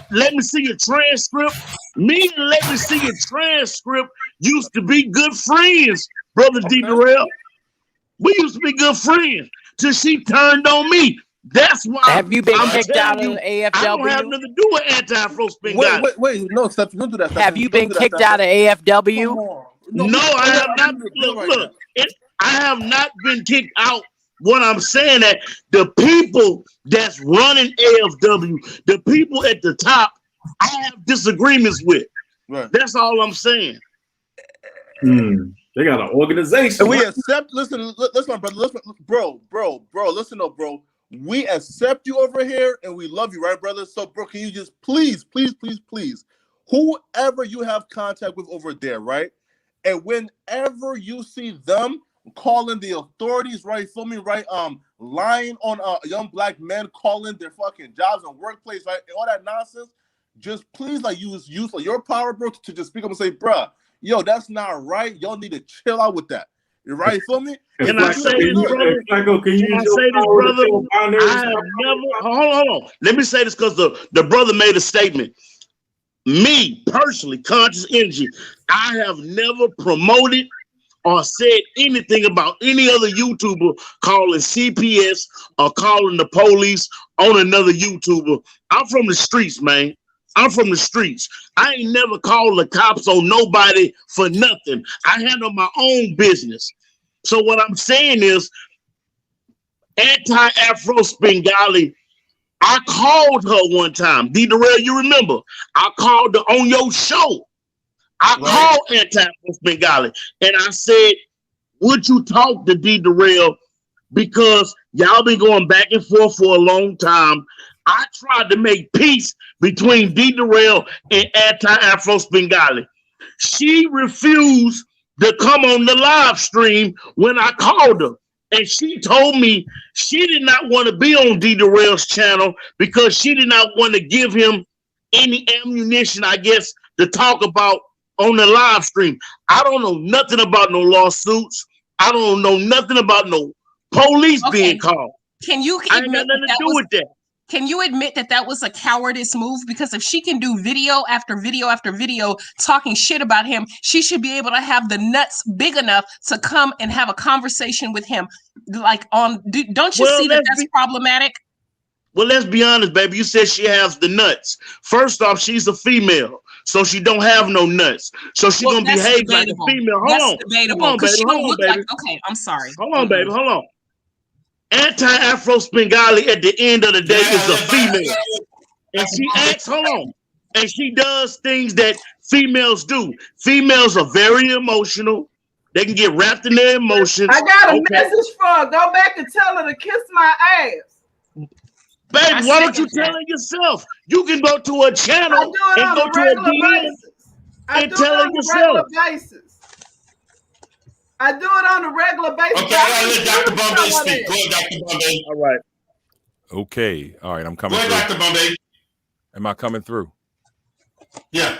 Let me see your transcript. Me and Let Me See Your Transcript used to be good friends, Brother D. Darrell. We used to be good friends till she turned on me. That's why. Have you been kicked out of the AFW? I don't have nothing to do with anti-Afro Spengali. Wait, no, Steph, don't do that. Have you been kicked out of AFW? No, I have not. Look, I have not been kicked out. What I'm saying that the people that's running AFW, the people at the top, I have disagreements with. Right. That's all I'm saying. They got an organization. And we accept. Listen, brother. Listen, bro. Listen up, bro. We accept you over here, and we love you, right, brother? So, bro, can you just please, whoever you have contact with over there, right? And whenever you see them calling the authorities, right? Feel me, right? Lying on young black men, calling their fucking jobs and workplace, right? And all that nonsense. Just please, like, use your power, bro, to just speak up and say, bruh, yo, that's not right. Y'all need to chill out with that. You right? Feel me? Can I say this, brother? I have never. Hold on. Let me say this because the brother made a statement. Me personally, Conscious Energy, I have never promoted or said anything about any other YouTuber calling CPS or calling the police on another YouTuber. I'm from the streets, man. I'm from the streets. I ain't never called the cops on nobody for nothing. I handle my own business. So what I'm saying is, anti-Afro Spengali, I called her one time. D. Darrell, you remember? I called her on your show. I called anti-Afro Spengali, and I said, would you talk to D. Darrell? Because y'all been going back and forth for a long time. I tried to make peace between D. Darrell and Anti-Afro Spengali. She refused to come on the live stream when I called her. And she told me she did not want to be on D. Darrell's channel because she did not want to give him any ammunition, I guess, to talk about on the live stream. I don't know nothing about no lawsuits. I don't know nothing about no police being called. Can you admit that? Can you admit that that was a cowardice move? Because if she can do video after video after video talking shit about him, she should be able to have the nuts big enough to come and have a conversation with him. Like don't you see that that's problematic? Well, let's be honest, baby. You said she has the nuts. First off, she's a female, so she don't have no nuts. So she's gonna behave like a female. Hold on, baby. Hold on, baby. Okay, I'm sorry. Hold on, baby. Hold on. Anti-Afro Spengali at the end of the day is a female. And she acts, hold on. And she does things that females do. Females are very emotional. They can get wrapped in their emotions. I got a message for her. Go back and tell her to kiss my ass. Baby, why don't you tell her yourself? You can go to a channel and go to a DM and tell her yourself. I do it on a regular basis. Okay, I let Dr. Bombay speak. Go ahead, Dr. Bombay. All right. Okay. All right. I'm coming through. Go ahead, Dr. Bombay. Am I coming through? Yeah.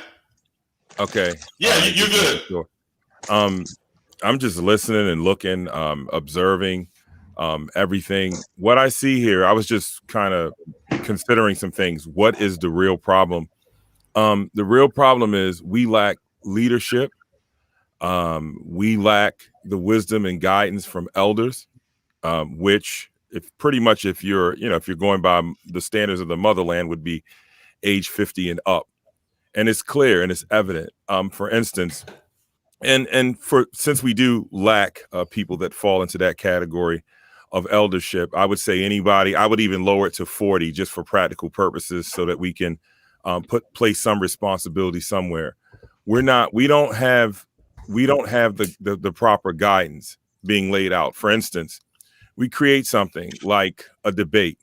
Okay. Yeah, you're good. Sure. I'm just listening and looking, observing everything. What I see here, I was just kind of considering some things. What is the real problem? The real problem is we lack leadership. We lack the wisdom and guidance from elders, which if you're going by the standards of the motherland would be age 50 and up. And it's clear and it's evident. For instance, since we do lack people that fall into that category of eldership, I would say I would even lower it to 40 just for practical purposes so that we can place some responsibility somewhere. We don't have the proper guidance being laid out. For instance, we create something like a debate,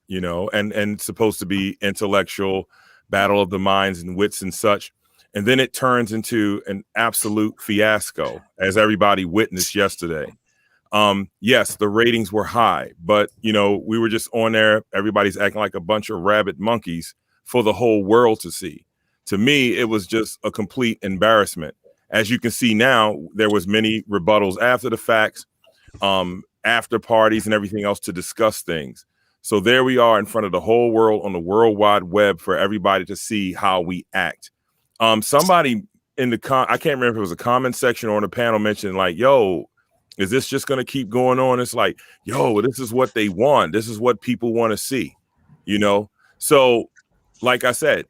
and supposed to be intellectual, battle of the minds and wits and such. And then it turns into an absolute fiasco, as everybody witnessed yesterday. Yes, the ratings were high, but we were just on there. Everybody's acting like a bunch of rabid monkeys for the whole world to see. To me, it was just a complete embarrassment. As you can see now, there was many rebuttals after the facts, after parties and everything else to discuss things. So there we are in front of the whole world on the World Wide Web for everybody to see how we act. Somebody in I can't remember if it was a comment section or in the panel mentioned like, yo, is this just going to keep going on? It's like, yo, this is what they want. This is what people want to see, So like I said,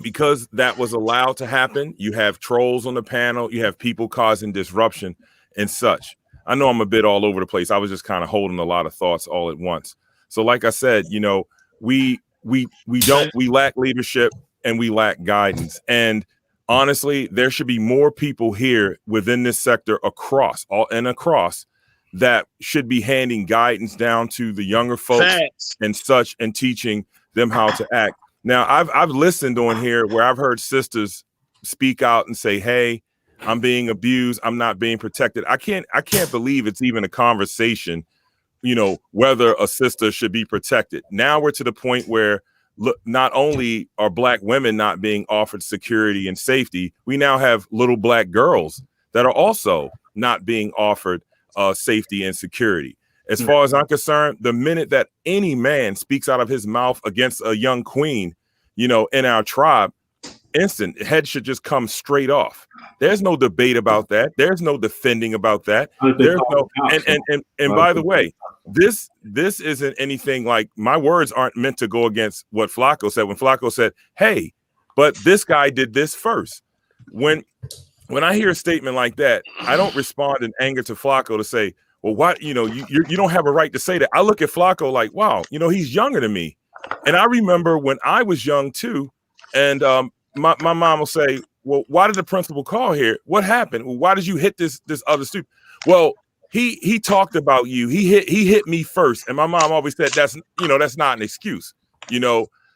because that was allowed to happen, you have trolls on the panel, you have people causing disruption and such. I know I'm a bit all over the place. I was just kind of holding a lot of thoughts all at once. So like I said, we lack leadership and we lack guidance. And honestly, there should be more people here within this sector across that should be handing guidance down to the younger folks and such and teaching them how to act. Now, I've listened on here where I've heard sisters speak out and say, hey, I'm being abused. I'm not being protected. I can't believe it's even a conversation, whether a sister should be protected. Now we're to the point where not only are Black women not being offered security and safety, we now have little Black girls that are also not being offered safety and security. As far as I'm concerned, the minute that any man speaks out of his mouth against a young queen, in our tribe, instant head should just come straight off. There's no debate about that. There's no defending about that. There's no and by the way, this isn't anything like my words aren't meant to go against what Flacco said. When Flacco said, "Hey, but this guy did this first." When I hear a statement like that, I don't respond in anger to Flacco to say, well, what, you don't have a right to say that. I look at Flacco like, wow, he's younger than me. And I remember when I was young too. And my mom will say, well, why did the principal call here? What happened? Well, why did you hit this other student? Well, he talked about you. He hit me first, and my mom always said that's not an excuse.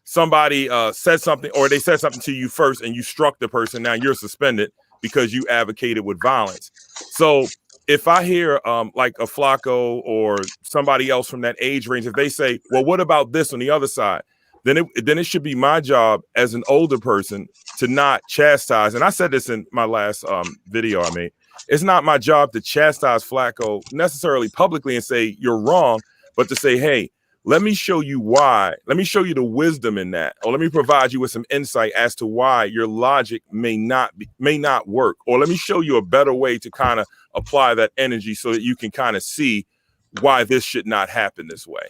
Somebody said something, or they said something to you first, and you struck the person. Now you're suspended because you advocated with violence. So if I hear like a Flacco or somebody else from that age range, if they say, well, what about this on the other side? Then it should be my job as an older person to not chastise. And I said this in my last video I made. It's not my job to chastise Flacco necessarily publicly and say you're wrong, but to say, hey, let me show you why. Let me show you the wisdom in that, or let me provide you with some insight as to why your logic may not work, or let me show you a better way to kind of apply that energy so that you can kind of see why this should not happen this way.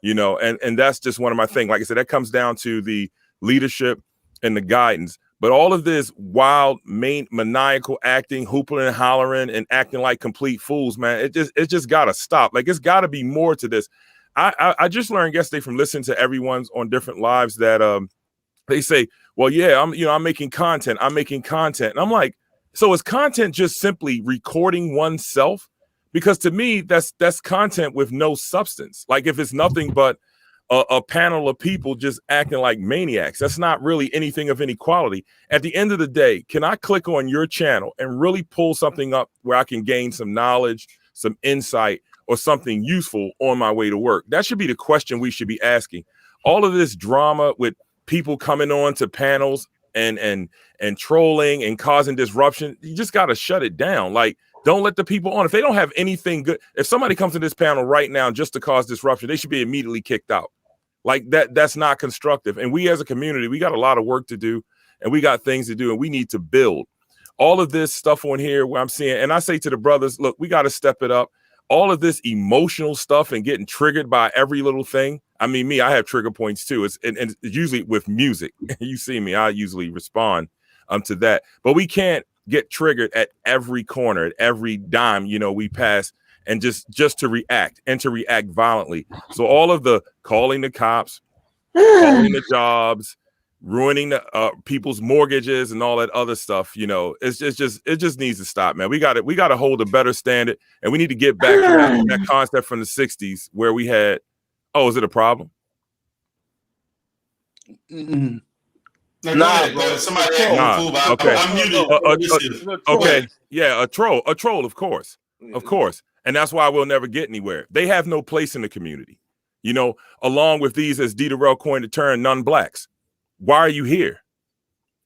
And that's just one of my things. Like I said, that comes down to the leadership and the guidance. But all of this wild, maniacal acting, hooping and hollering and acting like complete fools, man, it just got to stop. Like, it's got to be more to this. I just learned yesterday from listening to everyone's on different lives that they say, well, yeah, I'm making content. And I'm like, so is content just simply recording oneself? Because to me, that's content with no substance. Like, if it's nothing but a panel of people just acting like maniacs, that's not really anything of any quality. At the end of the day, can I click on your channel and really pull something up where I can gain some knowledge, some insight, or something useful on my way to work? That should be the question we should be asking. All of this drama with people coming on to panels and trolling and causing disruption, you just got to shut it down. Like, don't let the people on. If they don't have anything good, if somebody comes to this panel right now just to cause disruption, they should be immediately kicked out. Like, that's not constructive. And we as a community, we got a lot of work to do, and we got things to do, and we need to build. All of this stuff on here where I'm seeing, and I say to the brothers, look, we got to step it up. All of this emotional stuff and getting triggered by every little thing. I mean, me, I have trigger points too. It's usually with music. You see me, I usually respond to that. But we can't get triggered at every corner, at every dime, we pass, and just to react and to react violently. So all of the calling the cops, calling the jobs, ruining the people's mortgages and all that other stuff, it just needs to stop, man. We got to hold a better standard, and we need to get back to that concept from the 60s where we had, is it a problem? Mm-hmm. Nah, bro. Somebody okay. I'm muted. Okay. Yeah, a troll, of course. Of course. And that's why we'll never get anywhere. They have no place in the community. Along with these, as D. Terrell coined the term, non-blacks. Why are you here?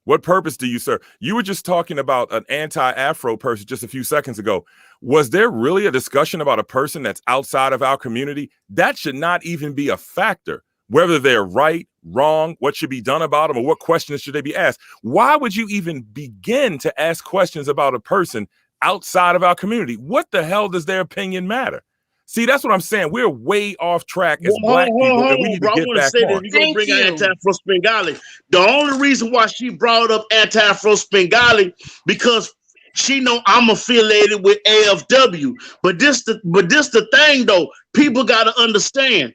What purpose do you serve? You were just talking about an anti-Afro person just a few seconds ago. Was there really a discussion about a person that's outside of our community? That should not even be a factor. Whether they're right, wrong, what should be done about them, or what questions should they be asked. Why would you even begin to ask questions about a person outside of our community? What the hell does their opinion matter? See, that's what I'm saying. We're way off track as black people, and we need to get back on. You're going to bring anti-Afro Spengali. The only reason why she brought up anti-Afro Spengali, because she know I'm affiliated with AFW. But this the thing, though. People got to understand.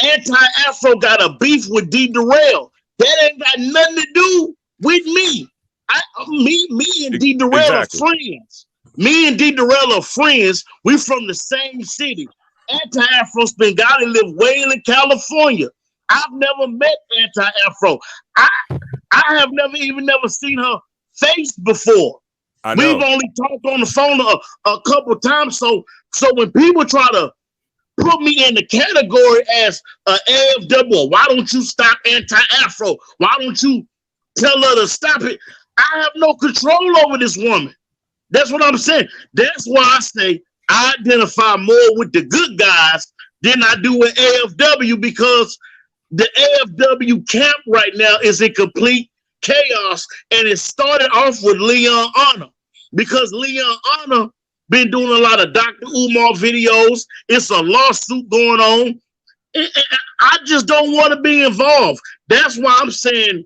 Anti-Afro got a beef with D. Terrell. That ain't got nothing to do with me. Me and D. Terrell are friends. Me and D. Terrell are friends. We from the same city. Anti-Afro Spengali live way in California. I've never met Anti-Afro. I have never seen her face before. We've only talked on the phone a couple times. So when people try to put me in the category as an AFW, why don't you stop Anti-Afro? Why don't you tell her to stop it? I have no control over this woman. That's what I'm saying. That's why I say I identify more with the good guys than I do with AFW, because the AFW camp right now is in complete chaos, and it started off with Leon Honor, because Leon Honor been doing a lot of Dr. Umar videos. It's a lawsuit going on. I just don't want to be involved. That's why I'm saying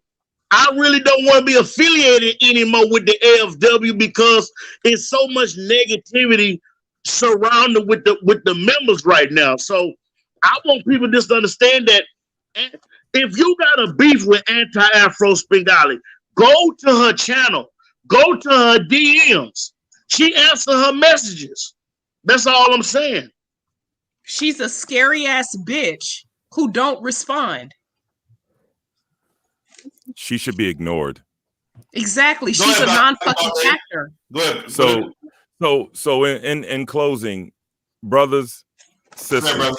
I really don't want to be affiliated anymore with the AFW, because it's so much negativity surrounded with the members right now. So I want people just to understand that if you got a beef with Anti-Afro Spengali, go to her channel, go to her DMs. She answers her messages. That's all I'm saying. She's a scary ass bitch who don't respond. – she should be ignored. Exactly. She's a non-fucking actor. Go ahead. So in closing, brothers, sisters,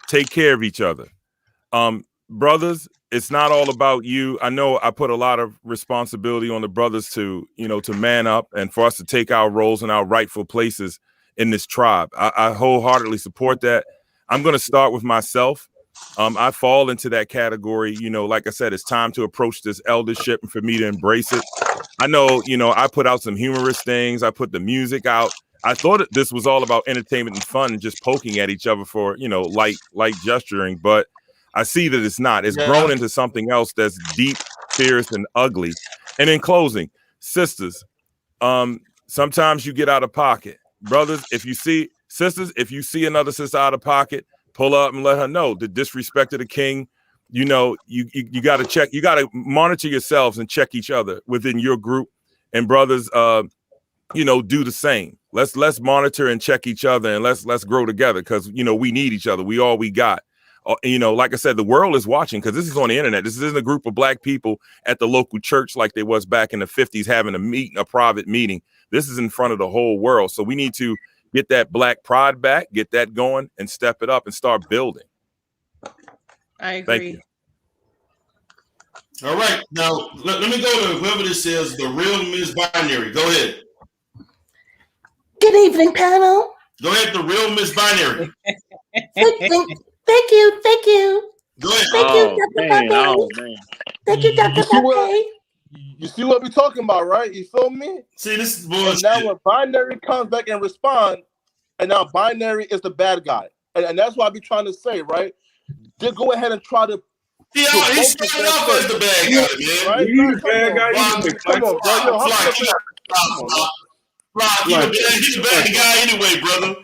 take care of each other. Brothers, it's not all about you. I know I put a lot of responsibility on the brothers to man up and for us to take our roles and our rightful places in this tribe. I wholeheartedly support that. I'm going to start with myself. I fall into that category. Like I said, it's time to approach this eldership and for me to embrace it. I know, I put out some humorous things. I put the music out. I thought this was all about entertainment and fun and just poking at each other for, light gesturing. But I see that it's not. It's grown into something else that's deep, fierce, and ugly. And in closing, sisters, sometimes you get out of pocket. Brothers, if you see another sister out of pocket, pull up and let her know the disrespect of the king. You got to check. You got to monitor yourselves and check each other within your group. And brothers, do the same. Let's monitor and check each other, and let's grow together because we need each other. We all we got. Like I said, the world is watching because this is on the internet. This isn't a group of black people at the local church like they was back in the 50s having a private meeting. This is in front of the whole world. So we need to get that black pride back, get that going, and step it up and start building. I agree. Thank you. All right. Now, let me go to whoever this is, the real Miss Binary. Go ahead. Good evening, panel. Go ahead, the real Miss Binary. Thank you. Go ahead. Thank you, Dr. Poppy. Thank you, Dr. Poppy. You see what we're talking about, right? You feel me? See, this is bullshit. And now when Binary comes back and respond, and now Binary is the bad guy. And that's what I be trying to say, right? Just go ahead and try to... He started off as the bad guy, man. Right? He's the bad guy. Come on, bro. He's the bad guy anyway, brother.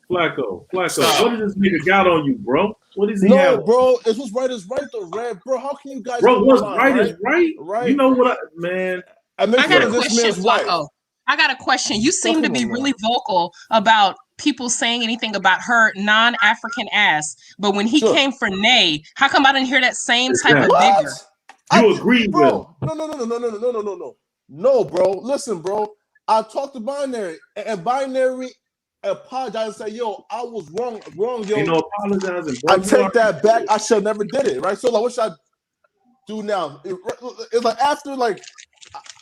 Flacco. What does this nigga got on you, bro? What is he No, bro. It's what's right is right, though, Red. Bro, how can you guys... Bro, what's right is right? Right. You know what, man? I got a question, Flacco. I got a question. You seem to be really vocal about people saying anything about her non-African ass, but when he came for Nay, how come I didn't hear that same type of vigor? You agree, bro? No, bro. Listen, bro. I talked to Binary, and Binary apologized and said, "Yo, I was wrong, yo." Ain't no apologizing. I take that back. I should never did it, right? So, like, what should I do now? It's like after, like,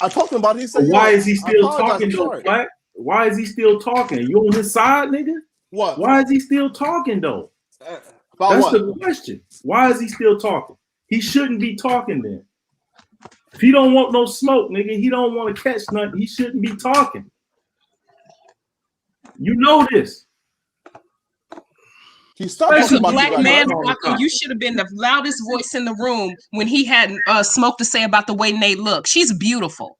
I talked to him about it. He said, "Why is he still talking, though, Black? Why is he still talking? You on his side, nigga? What? Why is he still talking, though? That's the question. Why is he still talking? He shouldn't be talking then. If he don't want no smoke, nigga, he don't want to catch nothing. He shouldn't be talking. You know this. As a black man, you should have been the loudest voice in the room when he had smoke to say about the way Nate looks. She's beautiful.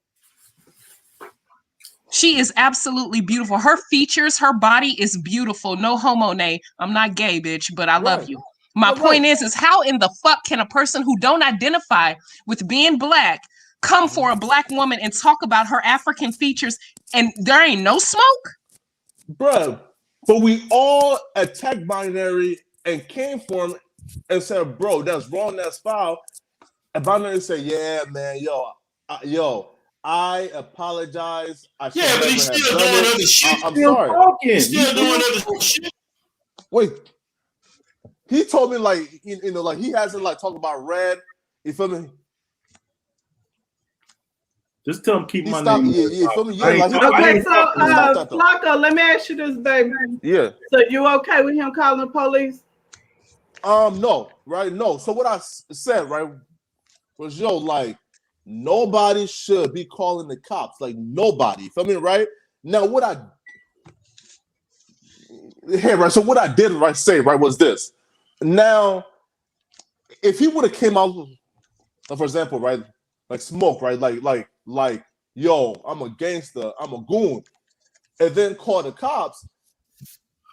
She is absolutely beautiful. Her features, her body is beautiful. No homo, Nate. I'm not gay, bitch, but I love you. My point is how in the fuck can a person who don't identify with being black come for a black woman and talk about her African features and there ain't no smoke? Bruh, but we all attacked Binary and came for him and said, bro, that's wrong, that's foul. And Binary said, yeah, man, yo, I apologize. But he's still doing other shit. I'm sorry. He's still doing other shit. Wait. He told me, like, like he hasn't, like, talked about Red. You feel me? Just tell him keep my name. Yeah, feel me? Okay, so Flacco, let me ask you this, baby. Yeah. So you okay with him calling the police? No, right? No. So what I said, right, was like nobody should be calling the cops. Like nobody. Feel me, right? Now what so what I did say was this. Now, if he would have came out, for example, right, like Smoke, right, like, yo, I'm a gangster, I'm a goon, and then call the cops,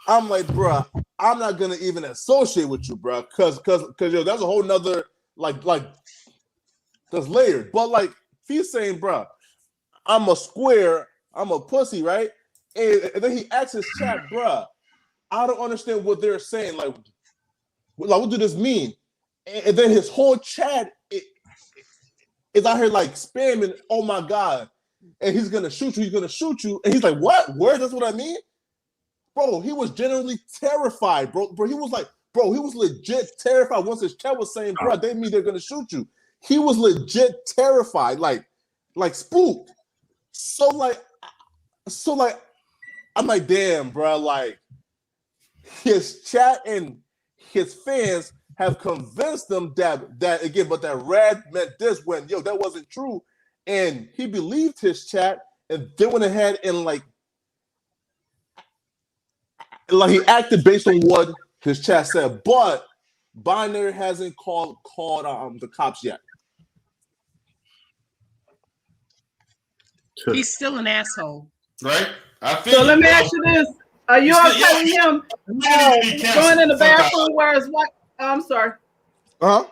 I'm like, bruh, I'm not gonna even associate with you, bruh, cause yo, that's a whole nother like that's layered. But like, if he's saying, bruh, I'm a square, I'm a pussy, right? And then he asks his chat, bruh, I don't understand what they're saying. Like what do this mean? And then his whole chat is out here like spamming, oh my God. And he's gonna shoot you, he's gonna shoot you. And he's like, what? Where? That's what I mean? Bro, he was genuinely terrified, bro. He was like, bro, he was legit terrified once his chat was saying, bro, they mean they're gonna shoot you. He was legit terrified, like spooked. So like, I'm like, damn, bro, like his chat and his fans have convinced them that again, but that Red meant this when that wasn't true. And he believed his chat and then went ahead and like he acted based on what his chat said, but Binary hasn't called the cops yet. He's still an asshole, right? So let me ask you this: are you okay with him going in the bathroom where his wife? I'm sorry. Yeah.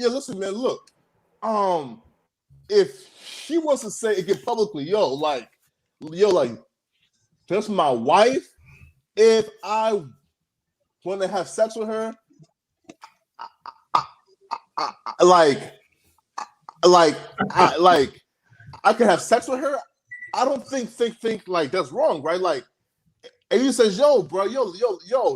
Listen, man. Look, if she wants to say again publicly, like, that's my wife. If I want to have sex with her, I can have sex with her. I don't think like that's wrong, right? Like, and he says, yo, bro,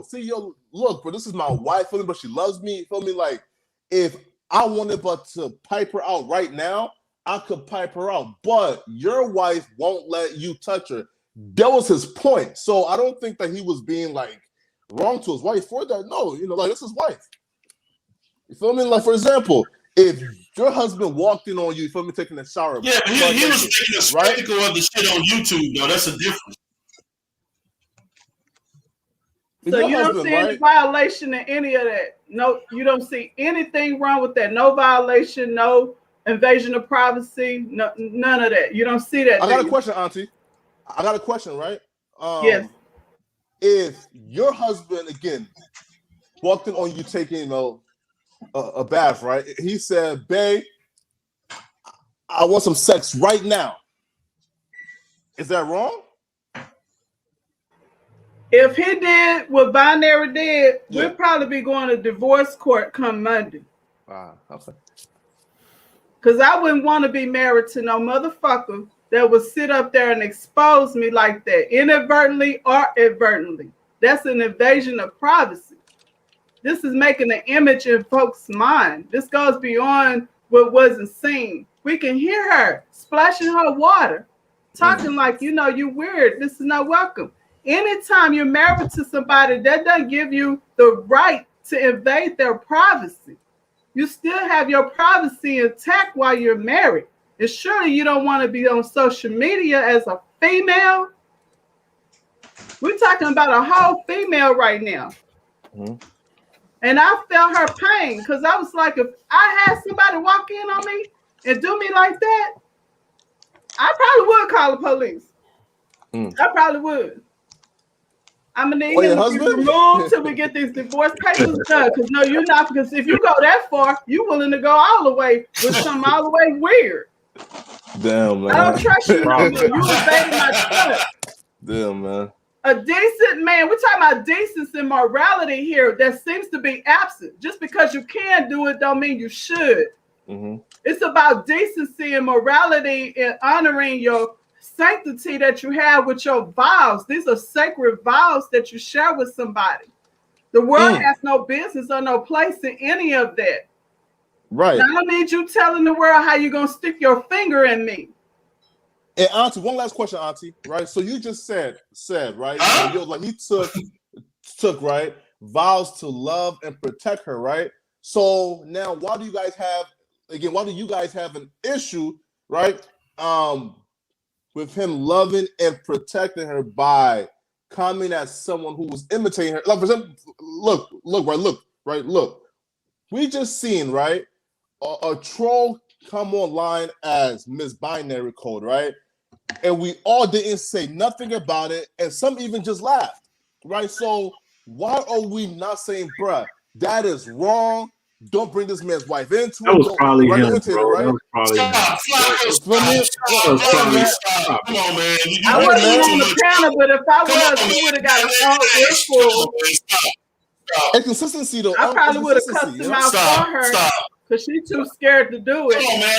see, look, bro, this is my wife, feel me, but she loves me, feel me? Like, if I wanted but to pipe her out right now, I could pipe her out, but your wife won't let you touch her. That was his point. So I don't think that he was being like wrong to his wife for that. No, like that's his wife. You feel me? Like, for example, if your husband walked in on you feel me, taking a shower. Yeah, he was taking a spectacle of the shit on YouTube, though. That's a difference. So you don't see any violation in any of that. No, you don't see anything wrong with that. No violation, no invasion of privacy, no, none of that. You don't see that. I got a question, Auntie. I got a question, right? Yes. If your husband again walked in on you taking a bath, right? He said, "Babe, I want some sex right now." Is that wrong? If he did what Binary did, we'd probably be going to divorce court come Monday. Wow. Okay. Because I wouldn't want to be married to no motherfucker that would sit up there and expose me like that, inadvertently or advertently. That's an invasion of privacy. This is making an image in folks' mind. This goes beyond what wasn't seen. We can hear her splashing her water, talking like, you weird. This is not welcome. Anytime you're married to somebody, that doesn't give you the right to invade their privacy. You still have your privacy intact while you're married. And surely you don't want to be on social media as a female. We're talking about a whole female right now. Mm-hmm. And I felt her pain because I was like, if I had somebody walk in on me and do me like that, I probably would call the police. I probably would. I'm gonna need him to be removed till we get these divorce papers done. Because no, you're not. Because if you go that far, you're willing to go all the way with something all the way weird. Damn, man. I don't trust you no more. You invaded my trust. Damn, man. A decent man. We're talking about decency and morality here. That seems to be absent. Just because you can do it, don't mean you should. Mm-hmm. It's about decency and morality and honoring your sanctity that you have with your vows. These are sacred vows that you share with somebody. The world has no business or no place in any of that. Right. Now, I don't need you telling the world how you're going to stick your finger in me. And Auntie, one last question, Auntie, right? So you just said, right? Like he took, right, vows to love and protect her, right? So now why do you guys have an issue, right? With him loving and protecting her by coming at someone who was imitating her. Like, for example, look. We just seen, right, a troll come online as Miss Binary Code, right? And we all didn't say nothing about it, and some even just laughed, right? So why are we not saying, bruh, that is wrong? Don't bring this man's wife into That it. was Don't probably run him, into it, bro. right? That was probably him. Stop. Come on, man. I wasn't on the panel, but if I was, he would have got a whole earful. And consistency, though. I probably would have cussed him out for her because she's too scared to do it. Come on, man.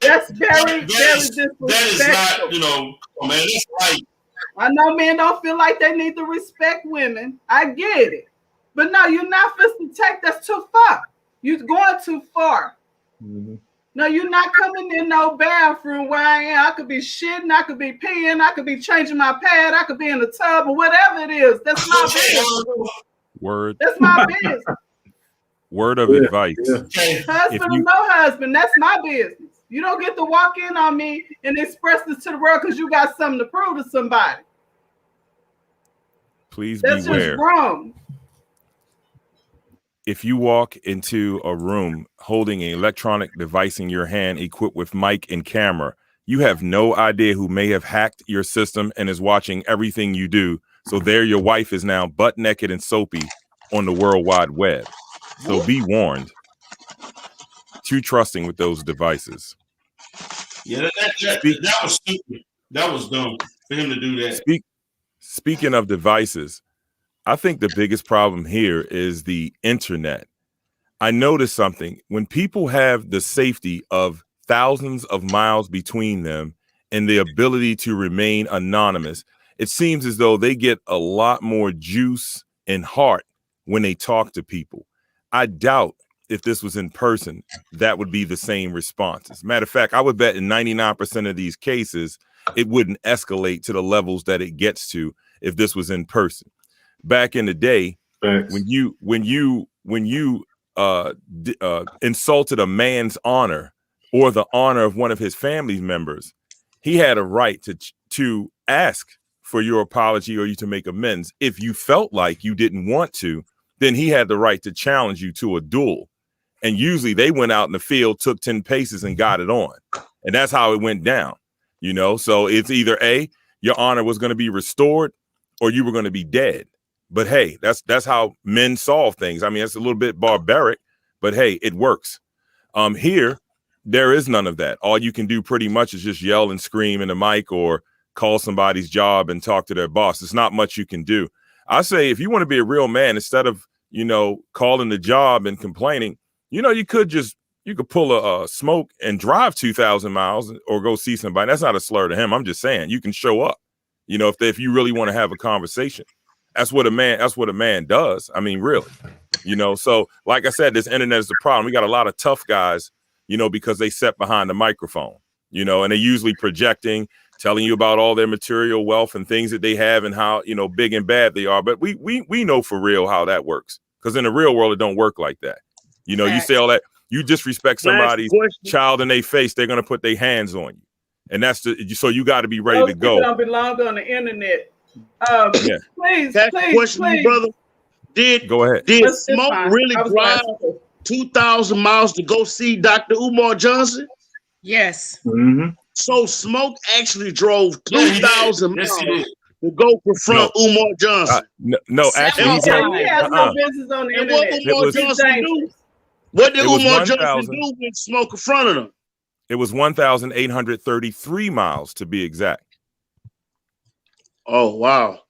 That's very disrespectful. That is not, come on, man. That's right. I know men don't feel like they need to respect women. I get it. But no, you're not supposed to take that's too far. You're going too far. Mm-hmm. No, you're not coming in no bathroom where I am. I could be shitting, I could be peeing, I could be changing my pad, I could be in the tub or whatever it is. That's my business. Word. That's my business. Word of advice. Husband or no husband, that's my business. You don't get to walk in on me and express this to the world because you got something to prove to somebody. Please that's beware. Just wrong. If you walk into a room holding an electronic device in your hand equipped with mic and camera, you have no idea who may have hacked your system and is watching everything you do. So there your wife is now butt naked and soapy on the World Wide Web. So be warned. Too trusting with those devices. Yeah, that was stupid. That was dumb for him to do that. Speaking of devices, I think the biggest problem here is the internet. I noticed something. When people have the safety of thousands of miles between them and the ability to remain anonymous, it seems as though they get a lot more juice and heart when they talk to people. I doubt if this was in person, that would be the same response. As a matter of fact, I would bet in 99% of these cases, it wouldn't escalate to the levels that it gets to if this was in person. Back in the day, when you insulted a man's honor or the honor of one of his family members, he had a right to ask for your apology or you to make amends. If you felt like you didn't want to, then he had the right to challenge you to a duel. And usually they went out in the field, took 10 paces and got it on. And that's how it went down, So it's either A, your honor was going to be restored or you were going to be dead. But hey, that's how men solve things. I mean, it's a little bit barbaric, but hey, it works. Here, there is none of that. All you can do pretty much is just yell and scream in the mic or call somebody's job and talk to their boss. There's not much you can do. I say if you want to be a real man, instead of, calling the job and complaining, you could pull a smoke and drive 2,000 miles or go see somebody. That's not a slur to him. I'm just saying you can show up, if you really want to have a conversation. That's what a man does. I mean, really, so like I said, this internet is the problem. We got a lot of tough guys, because they sit behind the microphone, and they're usually projecting, telling you about all their material wealth and things that they have and how, big and bad they are. But we know for real how that works, because in the real world, it don't work like that. You say all that, you disrespect somebody's child in their face, they're going to put their hands on you. And so you got to be ready to go. Don't belong on the internet. Yeah. Please, brother. Go ahead. Did Smoke really drive 2,000 miles to go see Dr. Umar Johnson? Yes. Mm-hmm. So Smoke actually drove 2,000 miles to go confront Umar Johnson. No, actually, he has no business on the internet. What did Umar Johnson do when Smoke confronted him? It was 1,833 miles to be exact. Oh, wow.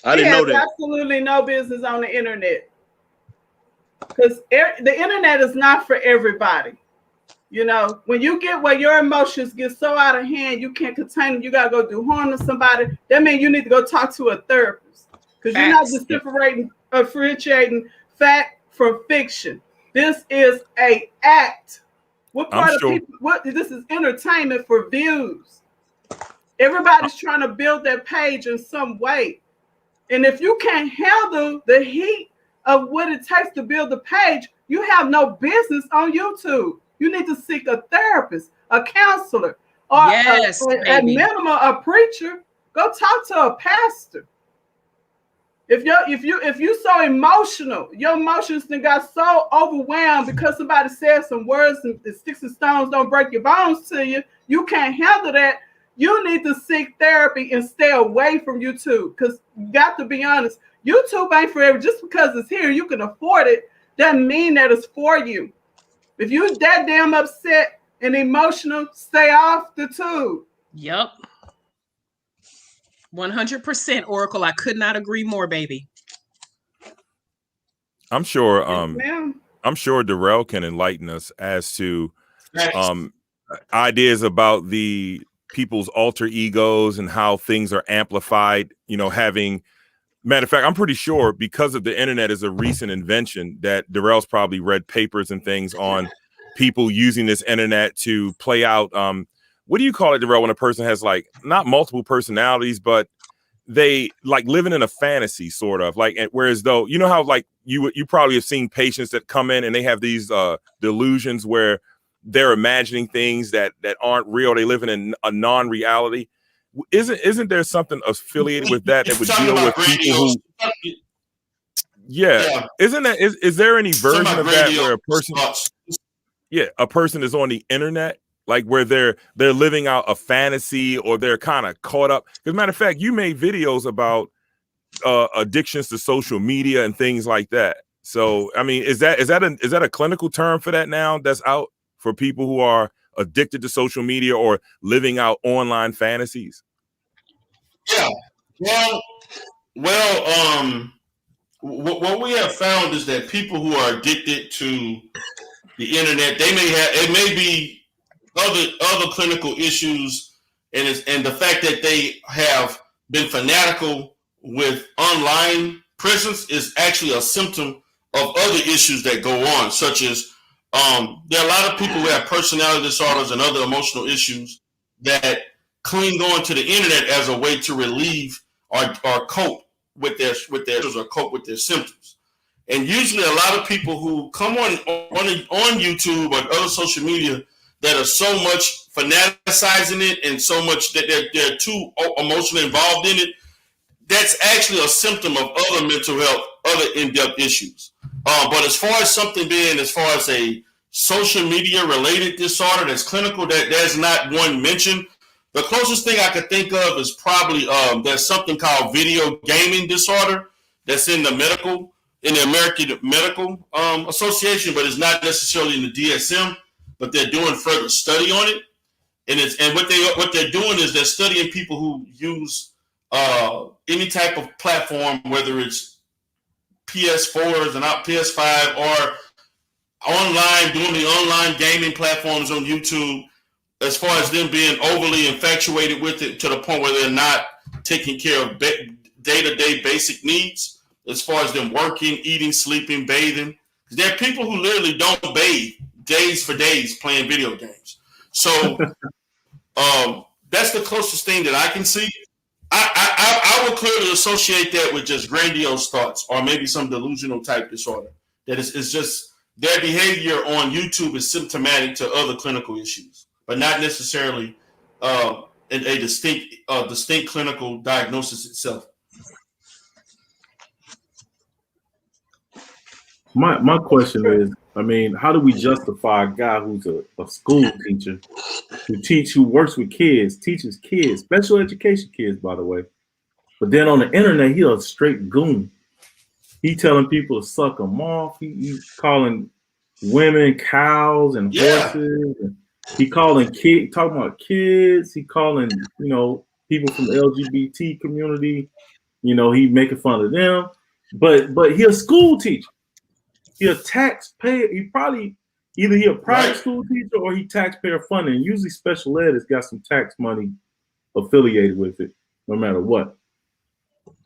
I didn't know that. Absolutely no business on the internet. Because the internet is not for everybody. When you get where your emotions get so out of hand, you can't contain them, you got to go do harm to somebody, that means you need to go talk to a therapist. Because you're not differentiating fact from fiction. This is an act. What part of people? This is entertainment for views. Everybody's trying to build their page in some way. And if you can't handle the heat of what it takes to build a page, you have no business on YouTube. You need to seek a therapist, a counselor, or at minimum a preacher. Go talk to a pastor. If you so emotional, your emotions then got so overwhelmed because somebody said some words and the sticks and stones don't break your bones to you, you can't handle that. You need to seek therapy and stay away from YouTube, because you got to be honest, YouTube ain't forever. Just because it's here, you can afford it, doesn't mean that it's for you. If you're that damn upset and emotional, stay off the tube. Yep. 100% Oracle. I could not agree more, baby. I'm sure Darrell can enlighten us as to ideas about the people's alter egos and how things are amplified, having matter of fact, I'm pretty sure because of the internet is a recent invention that Darrell's probably read papers and things on people using this internet to play out. What do you call it, Darrell, when a person has like not multiple personalities, but they like living in a fantasy sort of like, whereas though, you know how like you probably have seen patients that come in and they have these delusions where they're imagining things that aren't real. They live in a non-reality. Isn't there something affiliated with that would deal with people who? Yeah. Isn't that is there any version of that where a person is on the internet, like where they're living out a fantasy or they're kind of caught up? As a matter of fact, you made videos about addictions to social media and things like that. So I mean, is that a clinical term for that now that's out for people who are addicted to social media or living out online fantasies? Yeah. What we have found is that people who are addicted to the internet, it may be other clinical issues, and the fact that they have been fanatical with online presence is actually a symptom of other issues that go on, such as there are a lot of people who have personality disorders and other emotional issues that cling on to the internet as a way to relieve or cope with their or cope with their symptoms. And usually a lot of people who come on YouTube or other social media that are so much fanaticizing it and so much that they're too emotionally involved in it, that's actually a symptom of other mental health, other in-depth issues. But as far as something being as far as a social media related disorder that's clinical, that there's not one mentioned. The closest thing I could think of is probably there's something called video gaming disorder that's in the American Medical Association, but it's not necessarily in the DSM. But they're doing further study on it, and what they're doing is they're studying people who use any type of platform, whether it's PS4s and not PS5 or online, doing the online gaming platforms on YouTube, as far as them being overly infatuated with it to the point where they're not taking care of day-to-day basic needs, as far as them working, eating, sleeping, bathing. There are people who literally don't bathe days for days playing video games. So that's the closest thing that I can see. I would clearly associate that with just grandiose thoughts or maybe some delusional type disorder. That is just their behavior on YouTube is symptomatic to other clinical issues, but not necessarily a distinct clinical diagnosis itself. My question is, I mean, how do we justify a guy who's a school teacher who works with kids, teaches kids, special education kids, by the way, but then on the internet, he's a straight goon. He telling people to suck them off. He's calling women cows and horses. And he talking about kids. He calling, people from the LGBT community, he making fun of them. But he a school teacher. He a taxpayer. He probably either he a private school teacher or he taxpayer funded. And usually special ed has got some tax money affiliated with it, no matter what.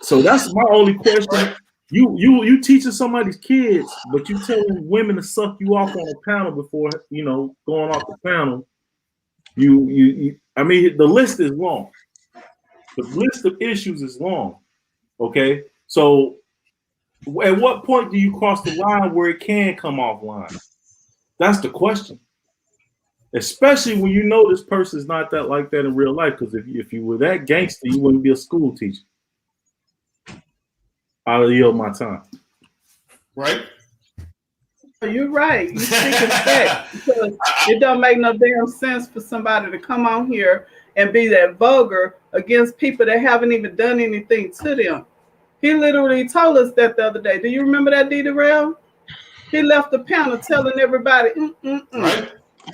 So that's my only question. You teaching somebody's kids, but you telling women to suck you off on a panel before going off the panel. I mean, the list is long. The list of issues is long. Okay, so at what point do you cross the line where it can come offline? That's the question. Especially when you know this person's not that like that in real life. Because if you were that gangster, you wouldn't be a school teacher. I'll yield my time. Right? You're right. You speak of that because it don't make no damn sense for somebody to come on here and be that vulgar against people that haven't even done anything to them. He literally told us that the other day. Do you remember that, D. Darrell? He left the panel telling everybody, Right.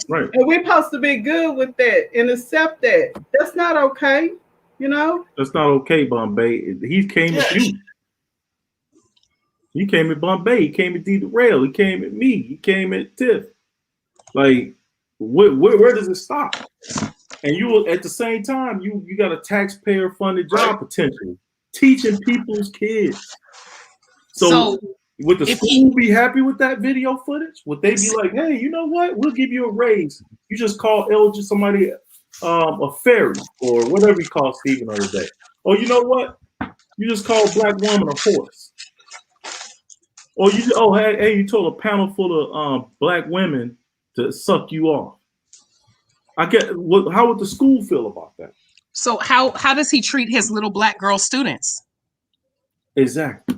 Right. And we're supposed to be good with that and accept that. That's not okay, you know? That's not okay, Bombay. He came at you. He came at Bombay. He came at D Rail. He came at me. He came at Tiff. Like, where does it stop? And you, at the same time, you got a taxpayer-funded job potential, teaching people's kids. So would the school be happy with that video footage? Would they be like, hey, you know what? We'll give you a raise. You just call somebody a fairy or whatever you call Stephen the other day. Or you know what? You just call a black woman a horse. Or hey, you told a panel full of black women to suck you off. How would the school feel about that? So how does he treat his little black girl students? Exactly.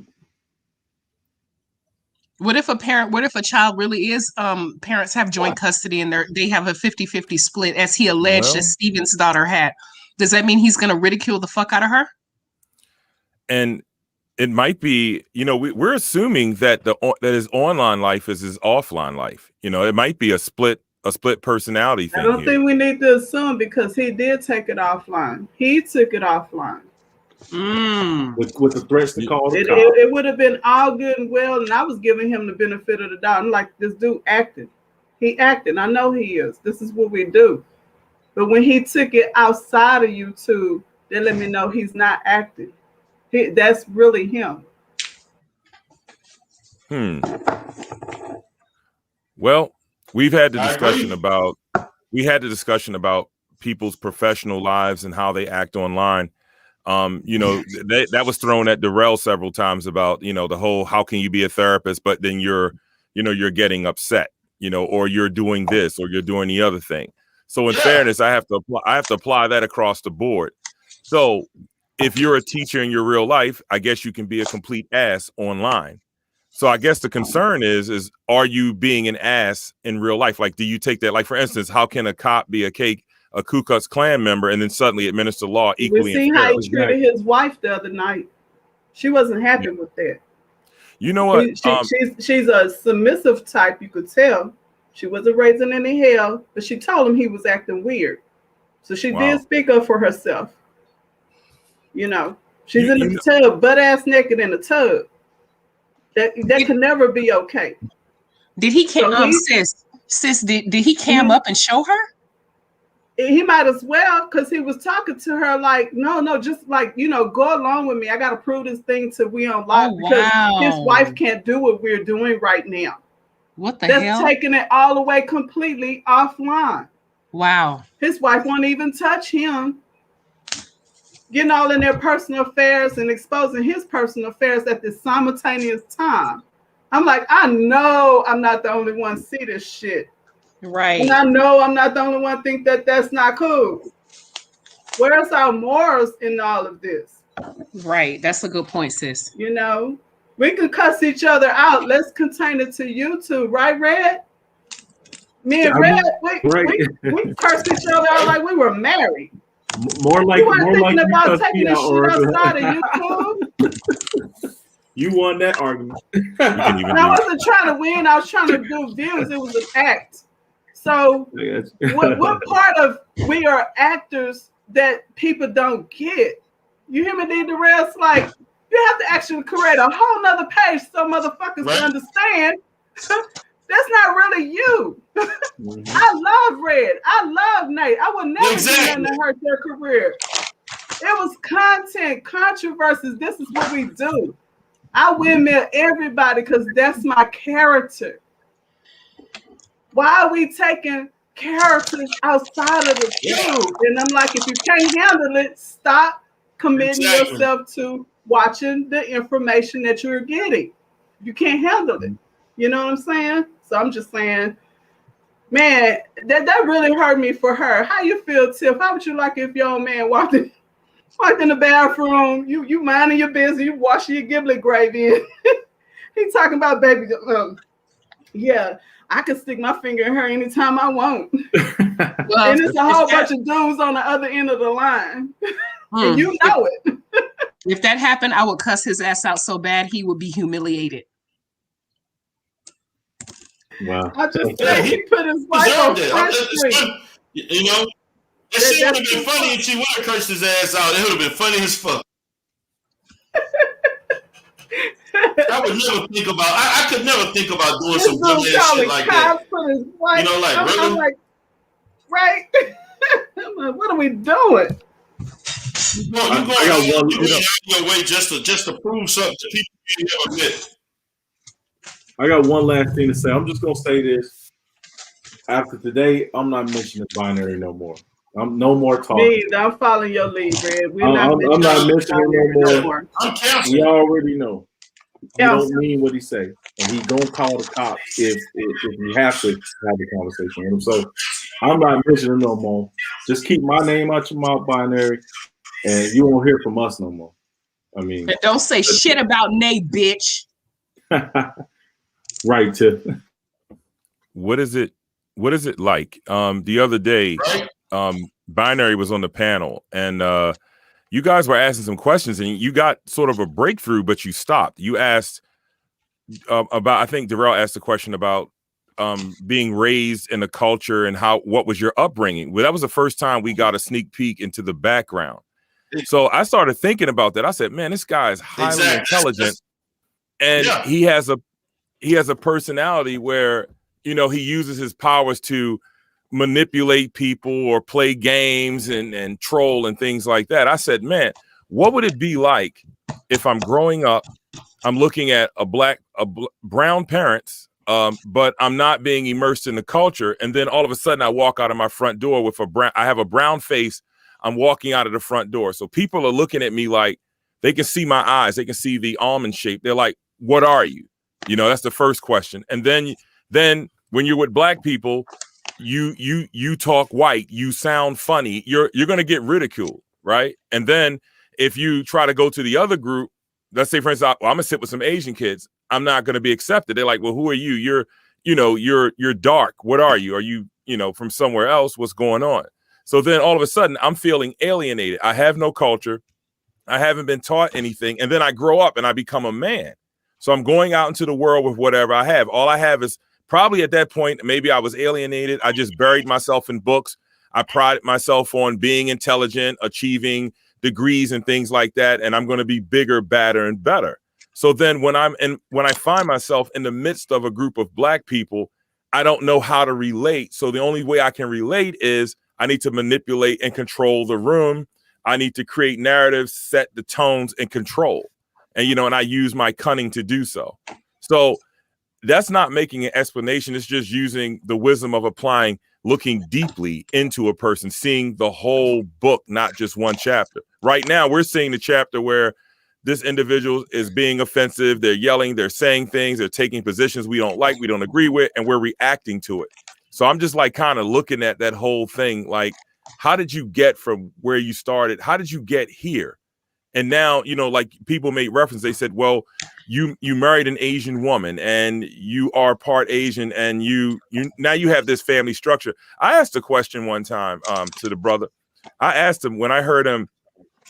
What if a child really is parents have joint custody and they have a 50-50 split, as he alleged that Stephen's daughter had? Does that mean he's going to ridicule the fuck out of her? And it might be, we're assuming that that his online life is his offline life. It might be a split personality thing. I don't think we need to assume, because he did take it offline. He took it offline. With the threats to call the cops. It would have been all good and well, and I was giving him the benefit of the doubt. I'm like, this dude acted. He acted. I know he is. This is what we do. But when he took it outside of YouTube, they let me know he's not acting. That's really him. Well, we had the discussion about people's professional lives and how they act online. That was thrown at Darrell several times about, the whole, how can you be a therapist, but then you're getting upset, or you're doing this or you're doing the other thing. So in fairness, I have to apply that across the board. So if you're a teacher in your real life, I guess you can be a complete ass online. So I guess the concern is are you being an ass in real life? Like, do you take that? Like, for instance, how can a cop be a Ku Klux Klan member and then suddenly administer law equally? We see how he treated his wife the other night. She wasn't happy with that. You know what? She's a submissive type, you could tell. She wasn't raising any hell, but she told him he was acting weird. So she did speak up for herself. She's in the tub, butt ass naked in the tub. That can never be okay. Did he cam sis? Did he cam up and show her? He might as well, because he was talking to her like, no, just like, go along with me. I got to prove this thing till we unlock, because his wife can't do what we're doing right now. What the hell? That's taking it all the way completely offline. Wow. His wife won't even touch him. Getting all in their personal affairs and exposing his personal affairs at the simultaneous time. I'm like, I know I'm not the only one see this shit. Right. And I know I'm not the only one think that that's not cool. Where's our morals in all of this? Right. That's a good point, sis. We can cuss each other out. Let's contain it to YouTube. Right, Red? Me and Red, we cursed each other out like we were married. More like you weren't thinking about taking this shit outside of YouTube. You won that argument. And I wasn't trying to win. I was trying to do views. It was an act. So what part of we are actors that people don't get? You hear me, D? The rest, like, you have to actually create a whole nother page so motherfuckers can understand. That's not really you. I love Red. I love Nate. I would never do nothing to hurt their career. It was content, controversies. This is what we do. I windmill everybody because that's my character. Why are we taking characters outside of the truth? And I'm like, if you can't handle it, stop committing yourself to watching the information that you're getting. You can't handle it. You know what I'm saying? So I'm just saying, man, that really hurt me for her. How you feel, Tiff? How would you like if your old man walked in the bathroom, you minding your business, you washing your giblet gravy in. He talking about baby. Yeah, I can stick my finger in her anytime I want. And it's a whole bunch of dudes on the other end of the line. And you know it. If that happened, I would cuss his ass out so bad he would be humiliated. Wow. I just said he put his wife on Front Street. You know, if she would have been funny and she would have cursed his ass out, it would have been funny as fuck. I would never think about. I could never think about doing some dumb ass shit like that. You know, like really. I'm like, right? I'm like, what are we doing? You going out your way just to prove something to people you never met. I got one last thing to say. I'm just gonna say this. After today, I'm not mentioning binary no more. I'm no more talking. Me, I'm following your lead, Red. I'm not mentioning no more. I'm counseling. We already know. He don't mean what he say, and he don't call the cops if you have to have the conversation with him. So I'm not mentioning no more. Just keep my name out your mouth, binary, and you won't hear from us no more. I mean, and don't say shit about Nate, bitch. Right, Tiff. What is it like? The other day, Binary was on the panel, and you guys were asking some questions, and you got sort of a breakthrough, but you stopped. You asked about, I think Darrell asked a question about being raised in a culture and what was your upbringing. Well, that was the first time we got a sneak peek into the background. So I started thinking about that. I said, man, this guy is highly intelligent, and he has a personality where, you know, he uses his powers to manipulate people or play games and troll and things like that. I said, man, what would it be like if I'm growing up, I'm looking at brown parents, but I'm not being immersed in the culture, and then all of a sudden I walk out of my front door with I have a brown face. I'm walking out of the front door, so people are looking at me like they can see my eyes, they can see the almond shape. They're like, "What are you?" You know, that's the first question. And then when you're with black people, you talk white, you sound funny, you're going to get ridiculed, right? And then if you try to go to the other group, let's say, for instance, I'm gonna sit with some Asian kids, I'm not going to be accepted. They're like, well, who are you? You're dark. What are you? Are you, from somewhere else? What's going on? So then all of a sudden I'm feeling alienated. I have no culture. I haven't been taught anything. And then I grow up and I become a man. So I'm going out into the world with whatever I have. All I have is probably at that point, maybe I was alienated. I just buried myself in books. I prided myself on being intelligent, achieving degrees and things like that. And I'm going to be bigger, badder, and better. So then when I find myself in the midst of a group of black people, I don't know how to relate. So the only way I can relate is I need to manipulate and control the room. I need to create narratives, set the tones, and control. And, and I use my cunning to do so. So that's not making an explanation. It's just using the wisdom of looking deeply into a person, seeing the whole book, not just one chapter. Right now, we're seeing the chapter where this individual is being offensive. They're yelling, they're saying things, they're taking positions we don't like, we don't agree with, and we're reacting to it. So I'm just like kind of looking at that whole thing. Like, how did you get from where you started? How did you get here? And now, like people made reference, they said, well, you married an Asian woman and you are part Asian and you now you have this family structure. I asked a question one time to the brother. I asked him when I heard him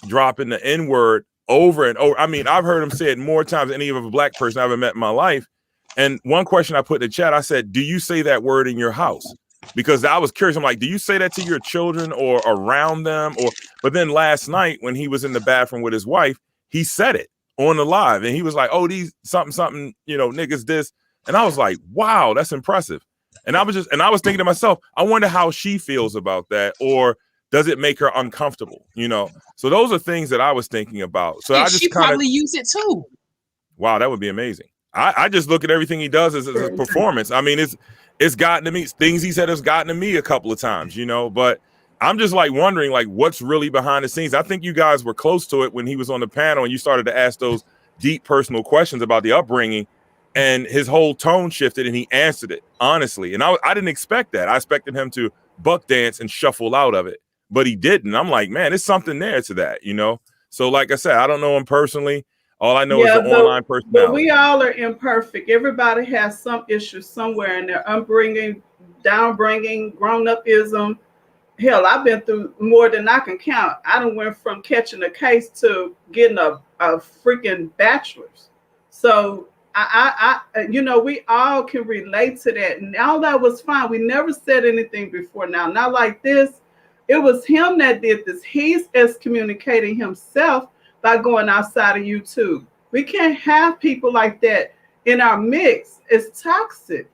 dropping the N-word over and over. I mean, I've heard him say it more times than any of a black person I ever met in my life. And one question I put in the chat, I said, do you say that word in your house? Because I was curious. I'm like, do you say that to your children or around them? But then last night when he was in the bathroom with his wife, he said it on the live. And he was like, oh, these something, niggas this. And I was like, wow, that's impressive. And I was thinking to myself, I wonder how she feels about that. Or does it make her uncomfortable? So those are things that I was thinking about. So and I just she probably use it too. Wow, that would be amazing. I just look at everything he does as a performance. I mean, it's gotten to me. Things he said has gotten to me a couple of times, but I'm just like wondering like what's really behind the scenes. I think you guys were close to it when he was on the panel and you started to ask those deep personal questions about the upbringing, and his whole tone shifted and he answered it honestly. And I didn't expect that. I expected him to buck dance and shuffle out of it, but he didn't. I'm like, man, there's something there to that, So like I said, I don't know him personally. All I know is the online personality. But we all are imperfect. Everybody has some issues somewhere in their upbringing, downbringing, grown-upism. Hell, I've been through more than I can count. I done went from catching a case to getting a freaking bachelor's. So you know, we all can relate to that. And all that was fine. We never said anything before now. Not like this. It was him that did this. He's excommunicating himself by going outside of YouTube. We can't have people like that in our mix. It's toxic.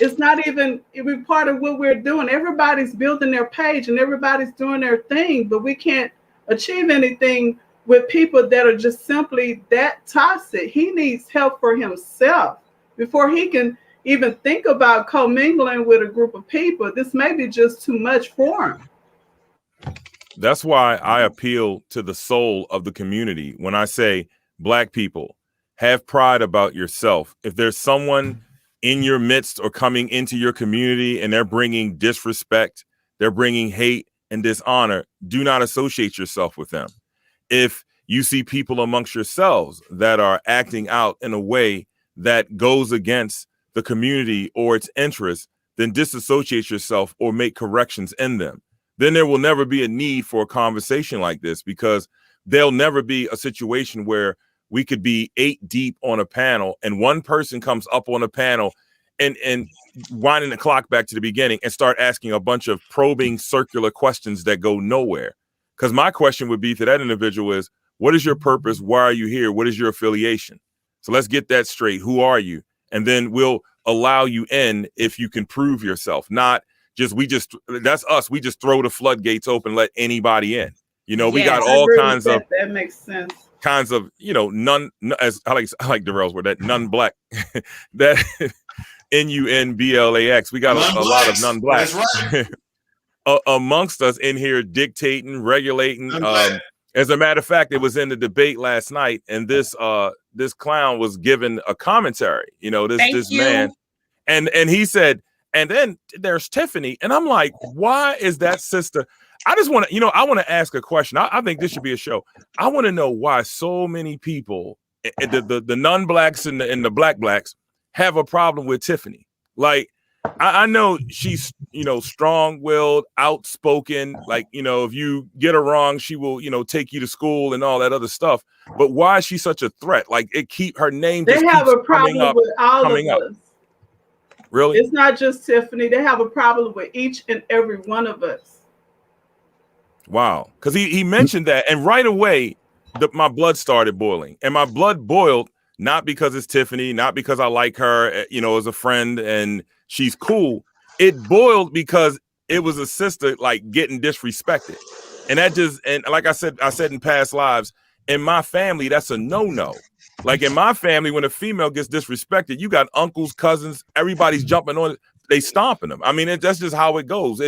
It's not even part of what we're doing. Everybody's building their page and everybody's doing their thing, but we can't achieve anything with people that are just simply that toxic. He needs help for himself before he can even think about commingling with a group of people. This may be just too much for him. That's why I appeal to the soul of the community when I say, Black people, have pride about yourself. If there's someone in your midst or coming into your community and they're bringing disrespect, they're bringing hate and dishonor, do not associate yourself with them. If you see people amongst yourselves that are acting out in a way that goes against the community or its interests, then disassociate yourself or make corrections in them. Then there will never be a need for a conversation like this, because there'll never be a situation where we could be 8 deep on a panel and one person comes up on a panel and winding the clock back to the beginning and start asking a bunch of probing circular questions that go nowhere. Because my question would be to that individual is, what is your purpose? Why are you here? What is your affiliation? So let's get that straight. Who are you? And then we'll allow you in if you can prove yourself. Not just, that's us. We just throw the floodgates open, let anybody in. You know, we got all kinds of, that makes sense. Kinds of, you know, none, as I like Darrell's word, that non-black, that NUNBLAX. We got a lot of non-black amongst us in here dictating, regulating. As a matter of fact, it was in the debate last night, and this clown was given a commentary. You know, this man, and he said, and then there's Tiffany, and I'm like, why is that sister? I just want to, you know, I want to ask a question. I think this should be a show. I want to know why so many people, the non-blacks and the black blacks, have a problem with Tiffany. Like, I know she's, you know, strong-willed, outspoken. Like, you know, if you get her wrong, she will, you know, take you to school and all that other stuff. But why is she such a threat? Like, her name. They have a problem with all of us. Really? It's not just Tiffany. They have a problem with each and every one of us. Wow. Because he mentioned that, and right away, my blood started boiling. And my blood boiled not because it's Tiffany, not because I like her, you know, as a friend and she's cool. It boiled because it was a sister like getting disrespected. And that just, and like I said in past lives, in my family, that's a no-no. Like in my family, when a female gets disrespected, you got uncles, cousins, everybody's jumping on it. They stomping them. I mean, that's just how it goes.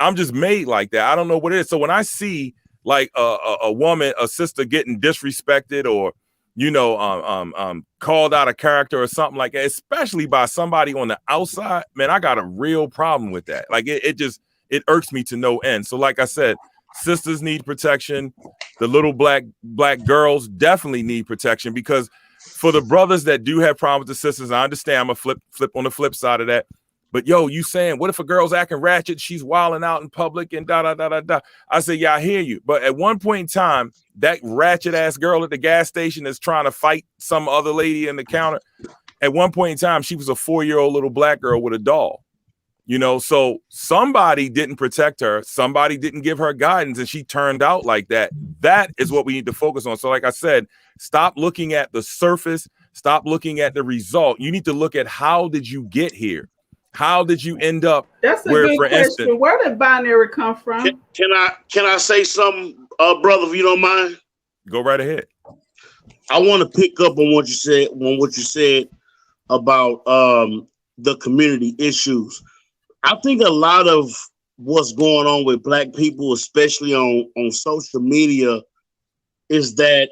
I'm just made like that. I don't know what it is. So when I see like a woman, a sister getting disrespected or, you know, called out of character or something like that, especially by somebody on the outside, man, I got a real problem with that. Like it irks me to no end. So like I said, sisters need protection. The little black girls definitely need protection, because for the brothers that do have problems with the sisters, I understand. I'm gonna flip on the flip side of that. But yo, you saying, what if a girl's acting ratchet? She's wilding out in public and da da da da da. I say, yeah, I hear you. But at one point in time, that ratchet ass girl at the gas station is trying to fight some other lady in the counter. At one point in time, she was a 4-year-old little black girl with a doll. You know, so somebody didn't protect her. Somebody didn't give her guidance, and she turned out like that. That is what we need to focus on. So like I said, stop looking at the surface. Stop looking at the result. You need to look at, how did you get here? How did you end up? That's a good question. Where did binary come from? Can I say something, brother, if you don't mind? Go right ahead. I want to pick up on what you said about the community issues. I think a lot of what's going on with black people, especially on social media, is that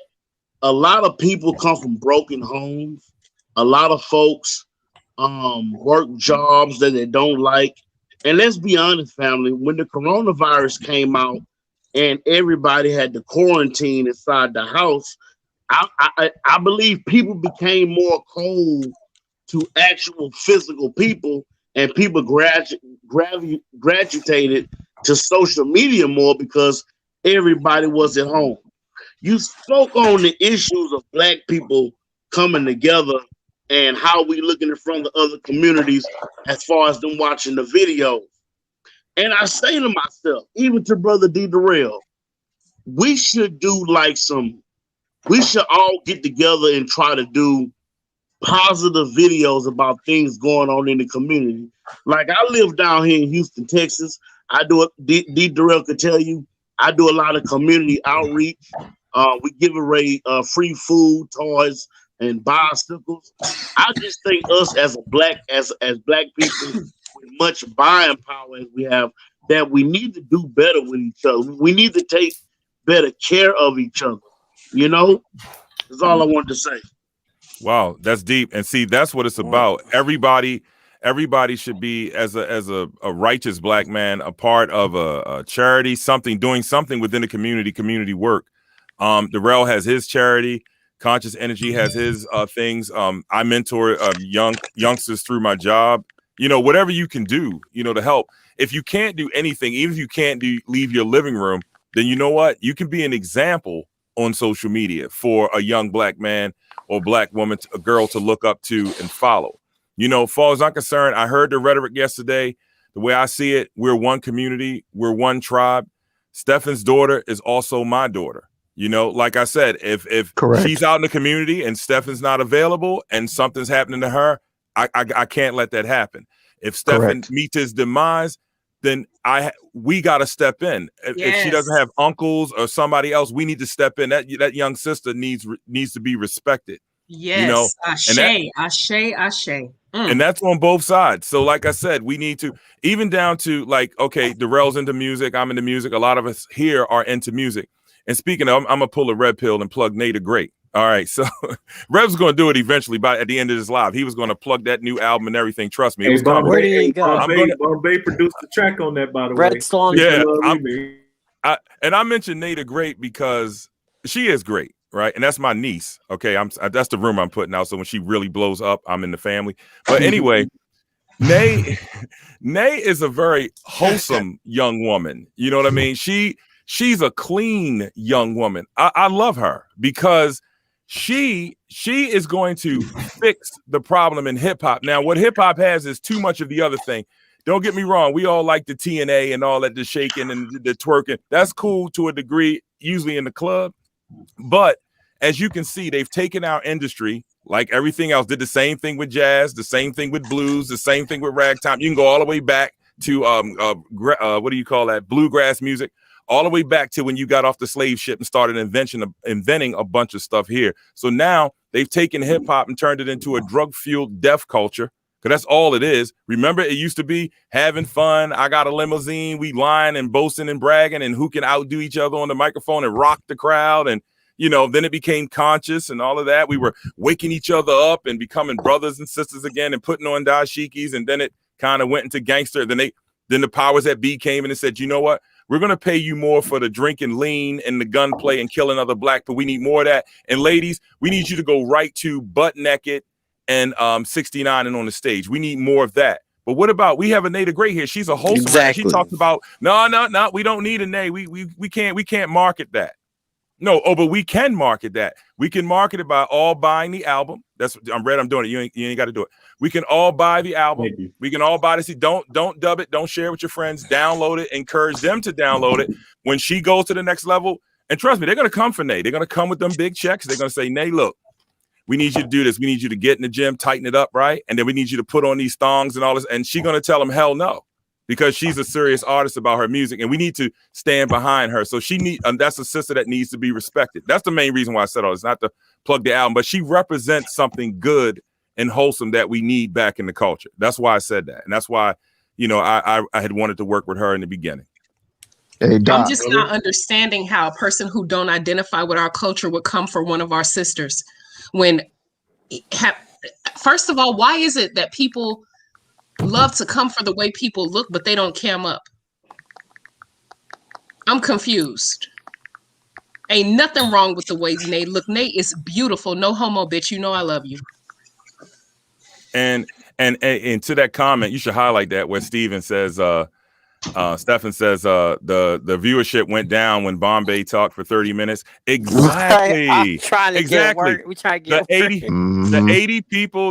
a lot of people come from broken homes. A lot of folks work jobs that they don't like. And let's be honest, family, when the coronavirus came out and everybody had to quarantine inside the house, I believe people became more cold to actual physical people, and people gravitated to social media more because everybody was at home. You spoke on the issues of black people coming together and how we looking in front of the other communities as far as them watching the videos. And I say to myself, even to Brother D. Terrell, we should do like we should all get together and try to do positive videos about things going on in the community. Like I live down here in Houston, Texas. I do it. D. Terrell could tell you, I do a lot of community outreach. We give away free food, toys, and bicycles. I just think us as black people with much buying power as we have, that we need to do better with each other. We need to take better care of each other. You know, that's all I wanted to say. Wow, that's deep. And see, that's what it's about. Everybody should be, as a righteous black man, a part of a charity, doing something within the community work. Terrell has his charity. Conscious Energy has his things. I mentor youngsters through my job. You know, whatever you can do, you know, to help. If you can't do anything, even if you can't leave your living room, then you know what? You can be an example on social media for a young black man or black woman, a girl to look up to and follow. You know, as far as I'm concerned, I heard the rhetoric yesterday. The way I see it, we're one community, we're one tribe. Stefan's daughter is also my daughter. You know, like I said, if she's out in the community and Stefan's not available and something's happening to her, I can't let that happen. If Stefan meets his demise, then we got to step in. If she doesn't have uncles or somebody else, we need to step in. That young sister needs to be respected. Yes, you know? ashe. And that's on both sides. So like I said, we need to, even down to like, okay, Darrell's into music, I'm into music. A lot of us here are into music. And speaking of, I'm going to pull a red pill and plug Nate the Great. All right, so Rev's going to do it eventually. At the end of this live, he was going to plug that new album and everything. Trust me, it was coming. Where did he go? Bombay produced the track on that, by the way. Yeah, and I mentioned Nate the Great because she is great, right? And that's my niece. Okay, that's the rumor I'm putting out. So when she really blows up, I'm in the family. But anyway, Nay is a very wholesome young woman. You know what I mean? She's a clean young woman. I love her because she is going to fix the problem in hip hop. Now, what hip hop has is too much of the other thing. Don't get me wrong. We all like the TNA and all that, the shaking and the twerking. That's cool to a degree, usually in the club. But as you can see, they've taken our industry, like everything else, did the same thing with jazz, the same thing with blues, the same thing with ragtime. You can go all the way back to what do you call that? Bluegrass music. All the way back to when you got off the slave ship and started inventing a bunch of stuff here. So now they've taken hip hop and turned it into a drug-fueled deaf culture, because that's all it is. Remember, it used to be having fun. I got a limousine. We lying and boasting and bragging and who can outdo each other on the microphone and rock the crowd. And, you know, then it became conscious and all of that. We were waking each other up and becoming brothers and sisters again and putting on dashikis. And then it kind of went into gangster. Then the powers that be came in and said, you know what? We're going to pay you more for the drinking lean and the gunplay and killing other black, but we need more of that. And ladies, we need you to go right to butt naked and 69 and on the stage. We need more of that. But what about, we have a Nay the Great here. She's a wholesome. Exactly. She talks about, no, we don't need a Nay. We can't market that. No, but we can market that. We can market it by all buying the album. I'm doing it. You ain't got to do it. We can all buy the album. We can all buy the CD. Don't dub it. Don't share it with your friends. Download it. Encourage them to download it. When she goes to the next level, and trust me, they're going to come for Nay. They're going to come with them big checks. They're going to say, Nay, look, we need you to do this. We need you to get in the gym, tighten it up, right? And then we need you to put on these thongs and all this. And she's going to tell them, hell no, because she's a serious artist about her music, and we need to stand behind her. So that's a sister that needs to be respected. That's the main reason why I said all this, not to plug the album, but she represents something good and wholesome that we need back in the culture. That's why I said that. And that's why, you know, I had wanted to work with her in the beginning. Hey, Doc, I'm just not understanding how a person who don't identify with our culture would come for one of our sisters. First of all, why is it that people love to come for the way people look, but they don't cam up? I'm confused. Ain't nothing wrong with the way Nate look. Nate is beautiful. No homo, bitch. You know I love you. And to that comment, you should highlight that where Steven says, Stefan says the viewership went down when Bombay talked for 30 minutes. Exactly. I'm trying to exactly. get work. We trying to get the 80 Mm-hmm.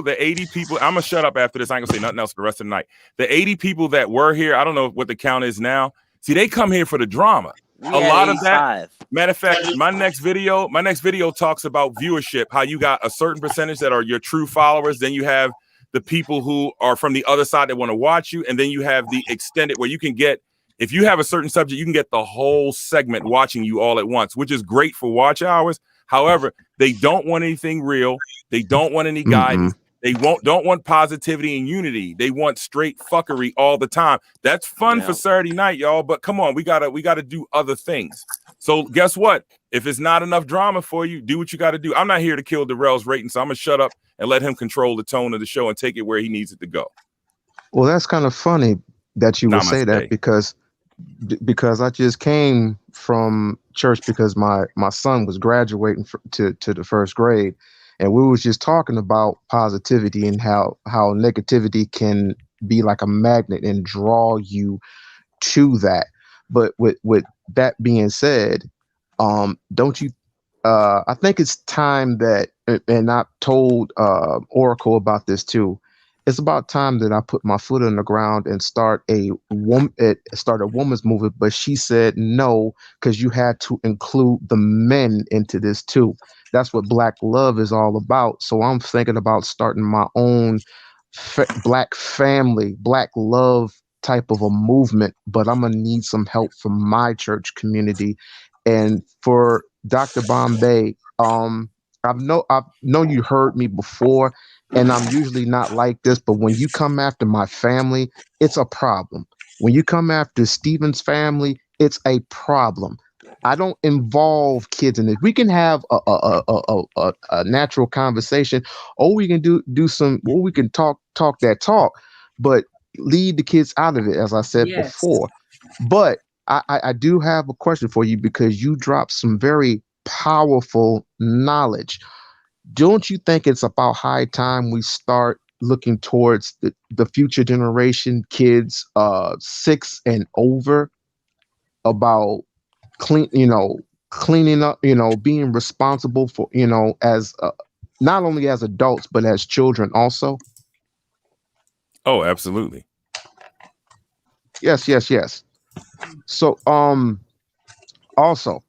the 80 people, I'm gonna shut up after this. I ain't gonna say nothing else for the rest of the night. The 80 people that were here, I don't know what the count is now. See, they come here for the drama. We A had lot 85. of that. Matter of fact, my next video talks about viewership, how you got a certain percentage that are your true followers, then you have the people who are from the other side that want to watch you, and then you have the extended where you can get, if you have a certain subject, you can get the whole segment watching you all at once, which is great for watch hours. However, they don't want anything real. They don't want any guidance. They don't want positivity and unity. They want straight fuckery all the time. That's fun for Saturday night, y'all. But come on, we gotta do other things. So guess what? If it's not enough drama for you, do what you got to do. I'm not here to kill Darrell's rating, so I'm gonna shut up and let him control the tone of the show and take it where he needs it to go. Well, that's kind of funny that you would say that because I just came from church because my son was graduating to the first grade, and we was just talking about positivity and how negativity can be like a magnet and draw you to that. But with that being said, don't you? I think it's time that, and I told Oracle about this too. It's about time that I put my foot on the ground and start a woman's movement. But she said no, because you had to include the men into this too. That's what Black love is all about. So I'm thinking about starting my own Black family, Black love type of a movement. But I'm gonna need some help from my church community. And for Dr. Bombay, I've known you heard me before. And I'm usually not like this, but when you come after my family, it's a problem. When you come after Stephen's family, it's a problem. I don't involve kids in it. We can have a natural conversation, or we can do some, or we can talk that talk, but leave the kids out of it, as I said before. But I do have a question for you, because you dropped some very powerful knowledge. Don't you think it's about high time we start looking towards the future generation, kids 6 and over, about cleaning up, being responsible for, as not only as adults but as children also? Oh, absolutely. Yes. So also,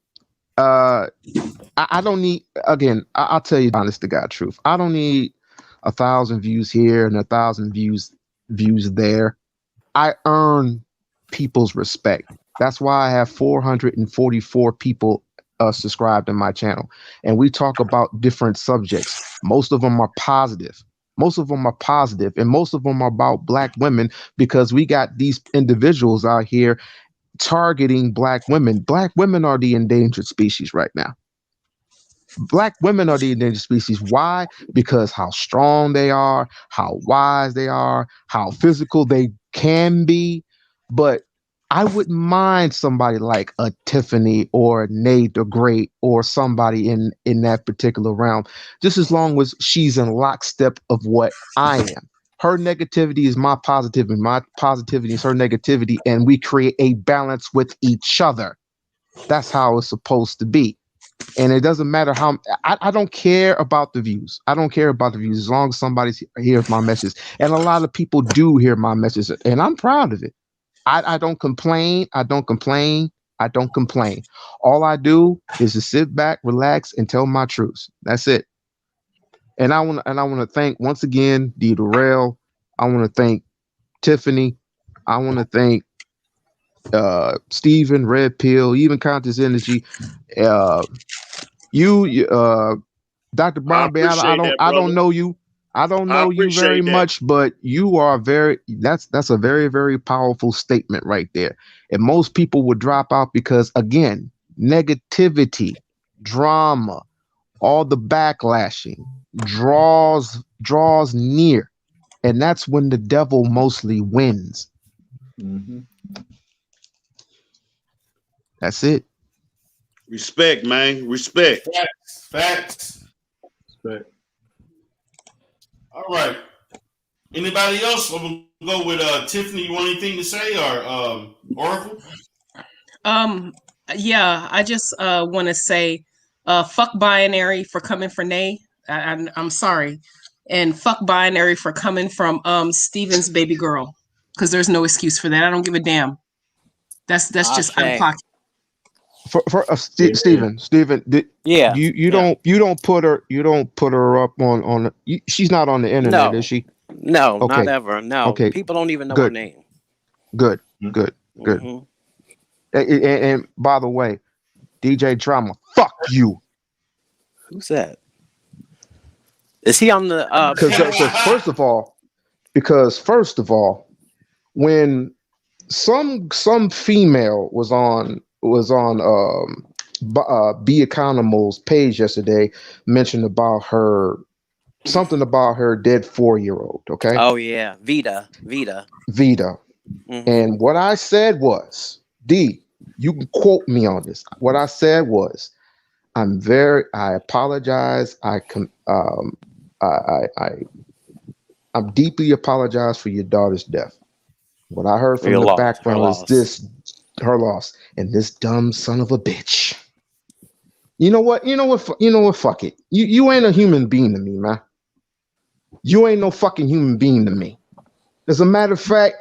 I don't need, again, I'll tell you honest to God truth. I don't need 1,000 views here and 1,000 views there. I earn people's respect. That's why I have 444 people subscribed to my channel. And we talk about different subjects. Most of them are positive. And most of them are about Black women, because we got these individuals out here targeting Black women. Black women are the endangered species right now. Black women are the endangered species. Why? Because how strong they are, how wise they are, how physical they can be. But I wouldn't mind somebody like a Tiffany or a Nate the Great, or somebody in that particular realm, just as long as she's in lockstep of what I am. Her negativity is my positivity, my positivity is her negativity, and we create a balance with each other. That's how it's supposed to be. And it doesn't matter how, I don't care about the views. I don't care about the views as long as somebody hears my message. And a lot of people do hear my message, and I'm proud of it. I don't complain. I don't complain. All I do is to sit back, relax, and tell my truths. That's it. And I want to thank once again Darrell. I want to thank Tiffany. I want to thank Stephen, Red Pill, even Conscious Energy. Dr. Bombay, I don't know you. I don't know you very much, but you are that's a very, very powerful statement right there. And most people would drop out because, again, negativity, drama, all the backlashing draws near. And that's when the devil mostly wins. Mm-hmm. That's it. Respect, man. Respect. Facts. All right. Anybody else? I'm gonna go with Tiffany. You want anything to say, or Oracle? Yeah, I just want to say, fuck binary for coming for Nay. I'm sorry, and fuck binary for coming from Steven's baby girl, because there's no excuse for that. I don't give a damn. That's just out of pocket. Steven, yeah, you don't put her up on she's not on the internet, no, is she? no, Okay. not ever. No, Okay. people don't even know Good. her name. Good. Mm-hmm. And by the way, DJ Drama, fuck you. Who's that? Is he on the? Because first of all, when some female was on Be Economist's page yesterday, mentioned about something about her dead 4-year-old. Okay. Oh yeah, Vita. Mm-hmm. And what I said was, D, you can quote me on this. What I said was, I apologize. I'm deeply apologize for your daughter's death. What I heard from the background is her loss, and this dumb son of a bitch. You know what? Fuck it. You ain't a human being to me, man. You ain't no fucking human being to me. As a matter of fact,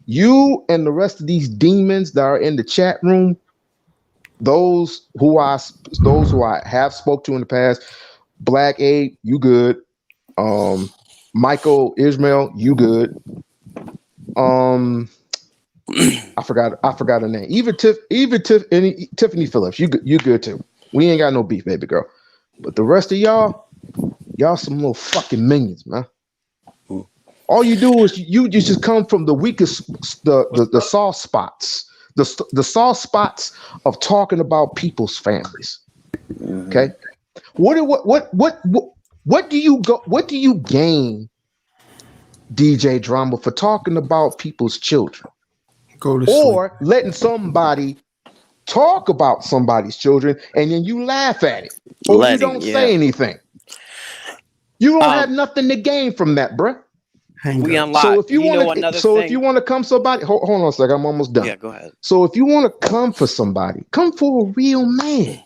you and the rest of these demons that are in the chat room, those who I have spoke to in the past, Black Abe, you good. Michael Ishmael, you good. I forgot her name. Even Tiffany Phillips, you good too. We ain't got no beef, baby girl. But the rest of y'all some little fucking minions, man. All you do is you just come from the weakest, the soft spots, the soft spots of talking about people's families. Okay, what do you gain, DJ Drama, for talking about people's children, or letting somebody talk about somebody's children and then you laugh at it, or you don't say anything? You don't have nothing to gain from that, bruh. So if you want to come somebody, hold on a second, I'm almost done. Yeah, go ahead. So if you want to come for somebody, come for a real man.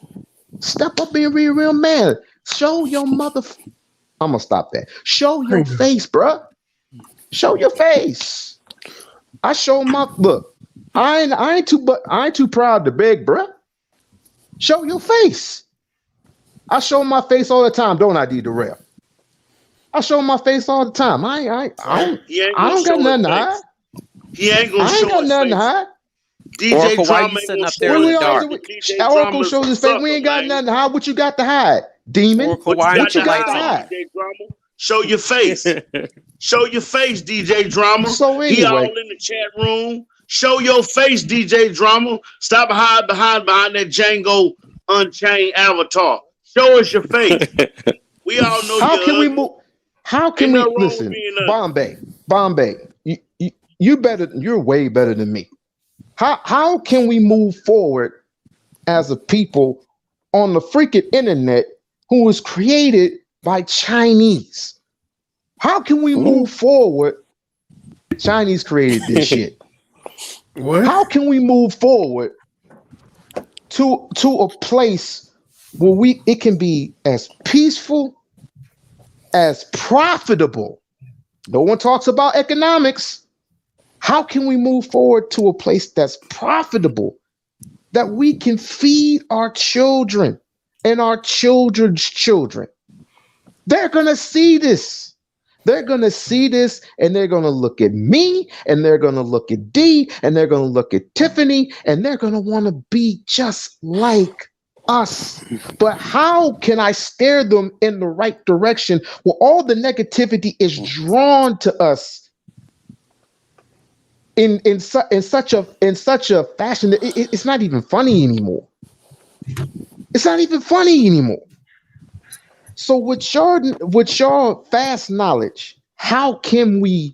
Step up and be a real man. Show your mother. I'm gonna stop that. Show your face, bruh. Show your face. I show my look. I ain't too proud to beg, bruh. Show your face. I show my face all the time, don't I, D. Darrell? I show my face all the time. I don't got nothing to hide. He ain't gonna show his face. I ain't got nothing to hide. DJ Drama sitting up there in the dark. Oracle shows his face. We ain't got nothing to hide. What you got to hide, demon? Oracle, what you got to hide? DJ Drama? Show your face. Show your face, DJ Drama. So anyway, he all in the chat room. Show your face, DJ Drama. Stop hiding behind that Django Unchained avatar. Show us your face. We all know. How can we move? How can we listen, Bombay? You're better. You're way better than me. How can we move forward as a people on the freaking internet who was created by Chinese? How can we move forward? Chinese created this shit. What? How can we move forward to a place where it can be as peaceful, as profitable? No one talks about economics. How can we move forward to a place that's profitable, that we can feed our children and our children's children? They're going to see this. They're going to see this, and they're going to look at me, and they're going to look at D, and they're going to look at Tiffany, and they're going to want to be just like us. But how can I steer them in the right direction where all the negativity is drawn to us in such a fashion that it's not even funny anymore? It's not even funny anymore. So with your fast knowledge, how can we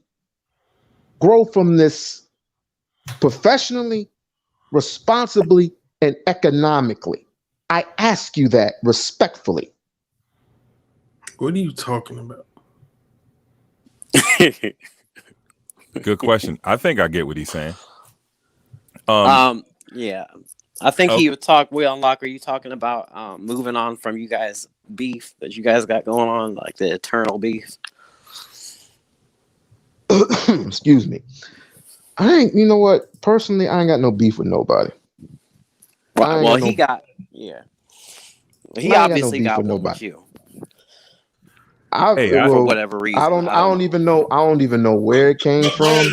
grow from this professionally, responsibly, and economically? I ask you that respectfully. What are you talking about? Good question. I think I get what he's saying. Yeah. I think he would talk. We unlock. Are you talking about moving on from you guys beef that you guys got going on, like the eternal beef? Excuse me. I ain't. You know what? Personally, I ain't got no beef with nobody. Right. Well, he obviously got one with you. For whatever reason. I don't even know. I don't even know where it came from.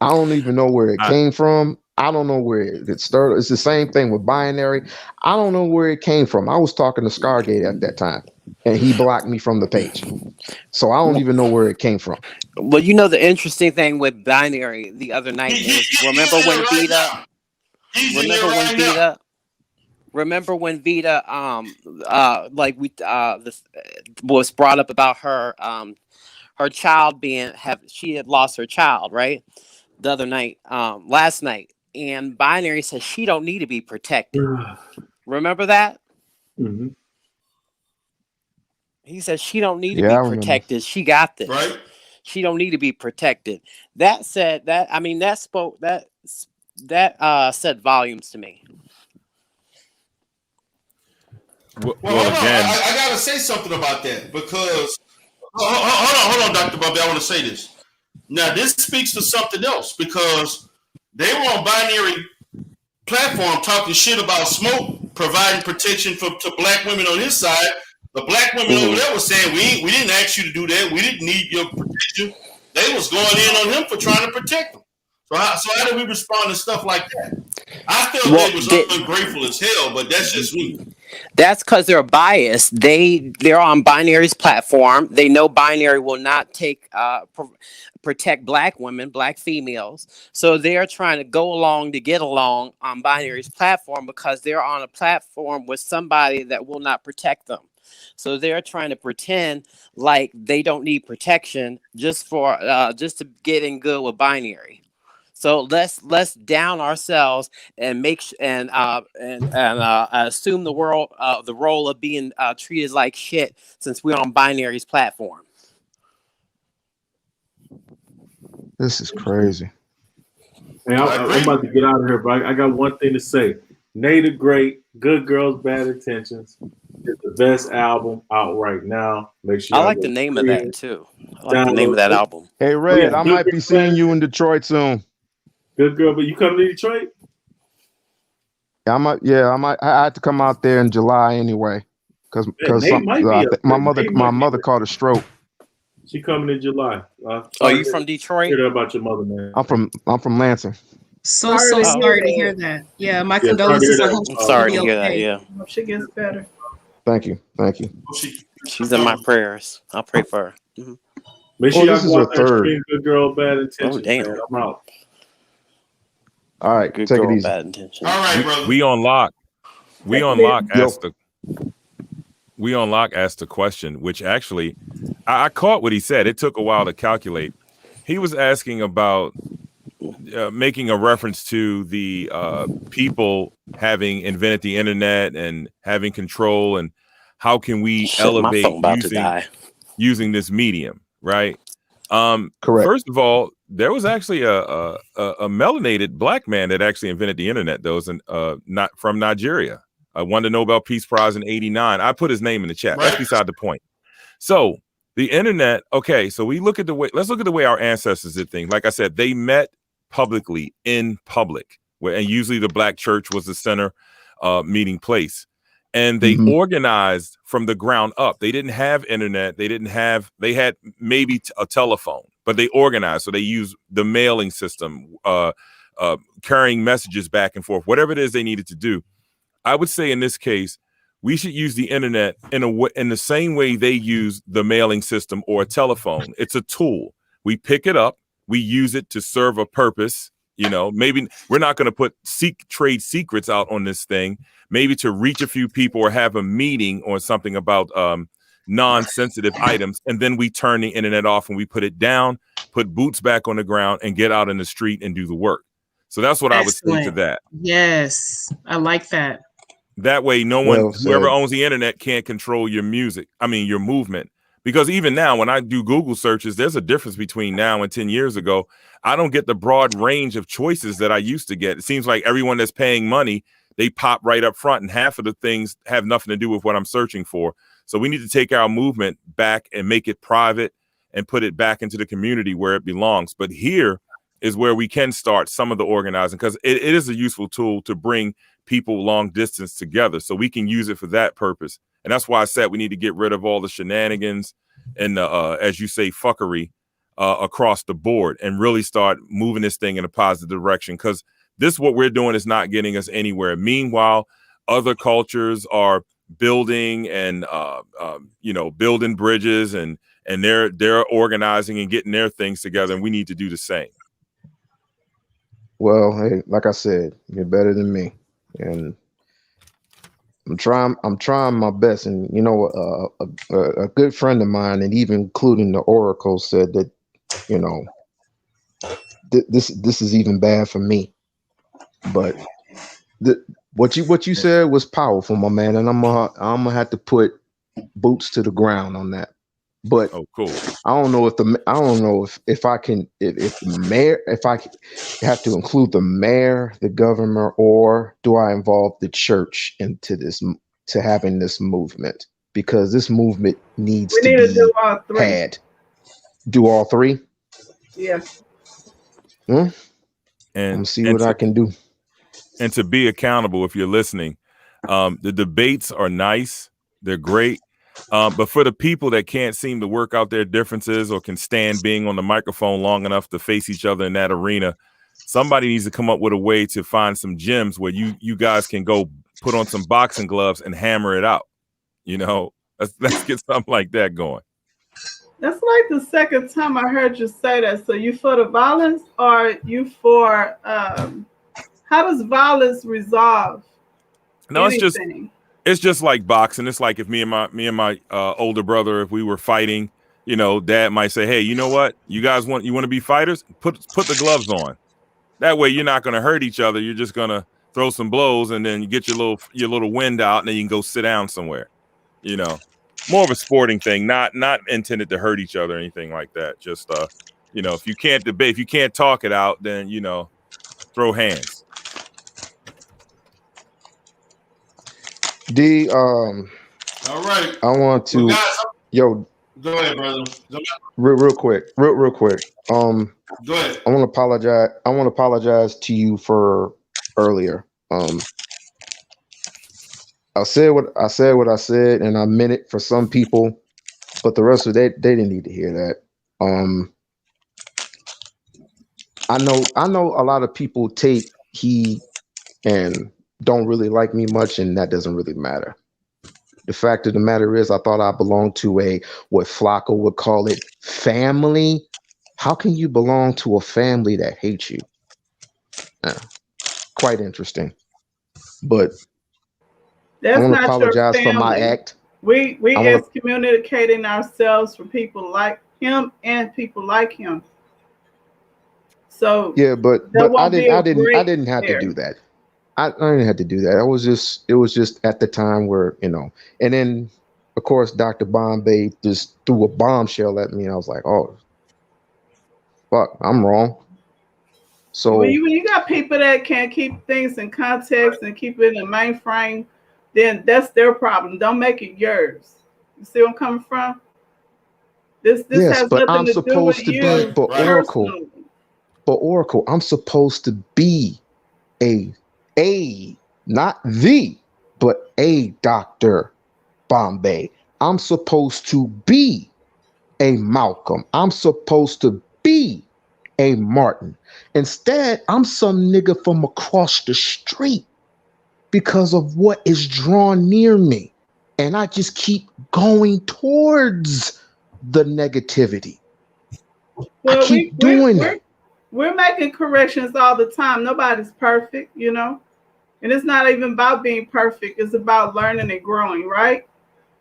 I don't even know where it came from. I don't know where it started. It's the same thing with binary. I don't know where it came from. I was talking to Scargate at that time, and he blocked me from the page. So I don't even know where it came from. Well, you know the interesting thing with binary the other night is remember when Vita this was brought up about her her child she had lost her child, right? The other night, last night, and binary says she don't need to be protected. Remember that? Mm-hmm. He says she don't need to be protected. She got this. Right. She don't need to be protected. That said said volumes to me. Well, again, I gotta say something about that because hold on, Dr. Bobby. I want to say this. Now, this speaks to something else because they were on binary platform talking shit about Smoke providing protection to black women on his side. The black women over there were saying we didn't ask you to do that. We didn't need your protection. They was going in on him for trying to protect him. So how do we respond to stuff like that? I feel they was ungrateful as hell, but that's just me. That's because they're biased. They're on binary's platform. They know binary will not protect black women, black females. So they're trying to go along to get along on binary's platform because they're on a platform with somebody that will not protect them. So they're trying to pretend like they don't need protection just to get in good with binary. So let's down ourselves and assume the role of being treated like shit since we're on binary's platform. This is crazy. Hey, I'm about to get out of here, but I got one thing to say. Native Great, Good Girls, Bad Intentions. It's the best album out right now. Make sure I like the name of that too. I like the name of that album. Hey, Red, I might be seeing you in Detroit soon. Good girl, but you coming to Detroit? I might. I had to come out there in July anyway, because my mother caught a stroke. She coming in July. Are you from Detroit? Hear that about your mother, man. I'm from Lansing. So sorry to hear that. Yeah, my condolences. I hope I'm sorry to hear that. Yeah. Hope she gets better. Thank you. She's in my prayers. I'll pray for her. Mm-hmm. Make sure y'all go out there and stream Good Girl, Bad Intentions. Oh, damn. Man. I'm out. All right, Good take girl, it easy. Bad Intentions. All right, brother. We on lock. Asked the question, which actually I caught what he said. It took a while to calculate. He was asking about making a reference to the people having invented the internet and having control, and how can we elevate using this medium, right? Correct. First of all, there was actually a melanated black man that actually invented the internet. Those not from Nigeria. Won the Nobel Peace Prize in '89. I put his name in the chat. That's beside the point. So the internet. Okay, so let's look at the way our ancestors did things. Like I said, they met publicly in public, and usually the black church was the center meeting place. And they organized from the ground up. They didn't have internet. They had maybe a telephone, but they organized. So they used the mailing system, carrying messages back and forth, whatever it is they needed to do. I would say in this case, we should use the internet in the same way they use the mailing system or a telephone. It's a tool. We pick it up. We use it to serve a purpose. You know, maybe we're not going to put trade secrets out on this thing, maybe to reach a few people or have a meeting on something about non-sensitive items. And then we turn the internet off and we put it down, put boots back on the ground and get out in the street and do the work. So that's what I would say to that. Yes, I like that. That way, whoever owns the internet can't control your music. I mean, your movement. Because even now, when I do Google searches, there's a difference between now and 10 years ago. I don't get the broad range of choices that I used to get. It seems like everyone that's paying money, they pop right up front, and half of the things have nothing to do with what I'm searching for. So we need to take our movement back and make it private and put it back into the community where it belongs. But here is where we can start some of the organizing, because it is a useful tool to bring people long distance together. So we can use it for that purpose. And that's why I said we need to get rid of all the shenanigans and the, as you say, fuckery across the board and really start moving this thing in a positive direction, because this, what we're doing, is not getting us anywhere. Meanwhile, other cultures are building and, building bridges, and they're organizing and getting their things together. And we need to do the same. Well, hey, like I said, you're better than me. And I'm trying my best, and a good friend of mine, and even including the Oracle, said that this is even bad for me. But what you said was powerful, my man, and I'm gonna have to put boots to the ground on that. But cool. I don't know if I can, if the mayor, if I have to include the mayor, the governor, or do I involve the church into this, to having this movement? Because this movement needs to be do all three. had. Do all three? Yeah. And see what I can do. And to be accountable, if you're listening, the debates are nice. They're great. But for the people that can't seem to work out their differences or can stand being on the microphone long enough to face each other in that arena, somebody needs to come up with a way to find some gyms where you guys can go put on some boxing gloves and hammer it out. Let's get something like that going. That's like the second time I heard you say that. So you for the violence, or you for how does violence resolve? No, anything? It's just like boxing. It's like if me and my older brother, if we were fighting, Dad might say, "Hey, you know what? You guys want to be fighters? Put the gloves on. That way, you're not going to hurt each other. You're just going to throw some blows, and then you get your little wind out, and then you can go sit down somewhere. More of a sporting thing, not intended to hurt each other or anything like that. Just if you can't debate, if you can't talk it out, then throw hands." All right. I want to, well, guys, yo. Go ahead, brother. Real quick. Go ahead. I want to apologize to you for earlier. I said what I said, and I meant it for some people, but the rest of they didn't need to hear that. I know a lot of people take heed and don't really like me much, and that doesn't really matter. The fact of the matter is, I thought I belonged to what Flacco would call it, family. How can you belong to a family that hates you? Quite interesting. But that's I want to not apologize your for my act. We excommunicating ourselves from people like him and people like him. So yeah, but I didn't have to do that. I didn't have to do that. It was just at the time where, and then of course Dr. Bombay just threw a bombshell at me, and I was like, oh fuck, I'm wrong. So when you got people that can't keep things in context and keep it in the mainframe, then that's their problem. Don't make it yours. You see where I'm coming from? This yes, has but nothing I'm to supposed do to with be, you but Oracle, I'm supposed to be not the, but a Dr. Bombay. I'm supposed to be a Malcolm. I'm supposed to be a Martin. Instead, I'm some nigga from across the street because of what is drawn near me. And I just keep going towards the negativity. Well, I keep doing that. We're making corrections all the time. Nobody's perfect, And it's not even about being perfect. It's about learning and growing, right?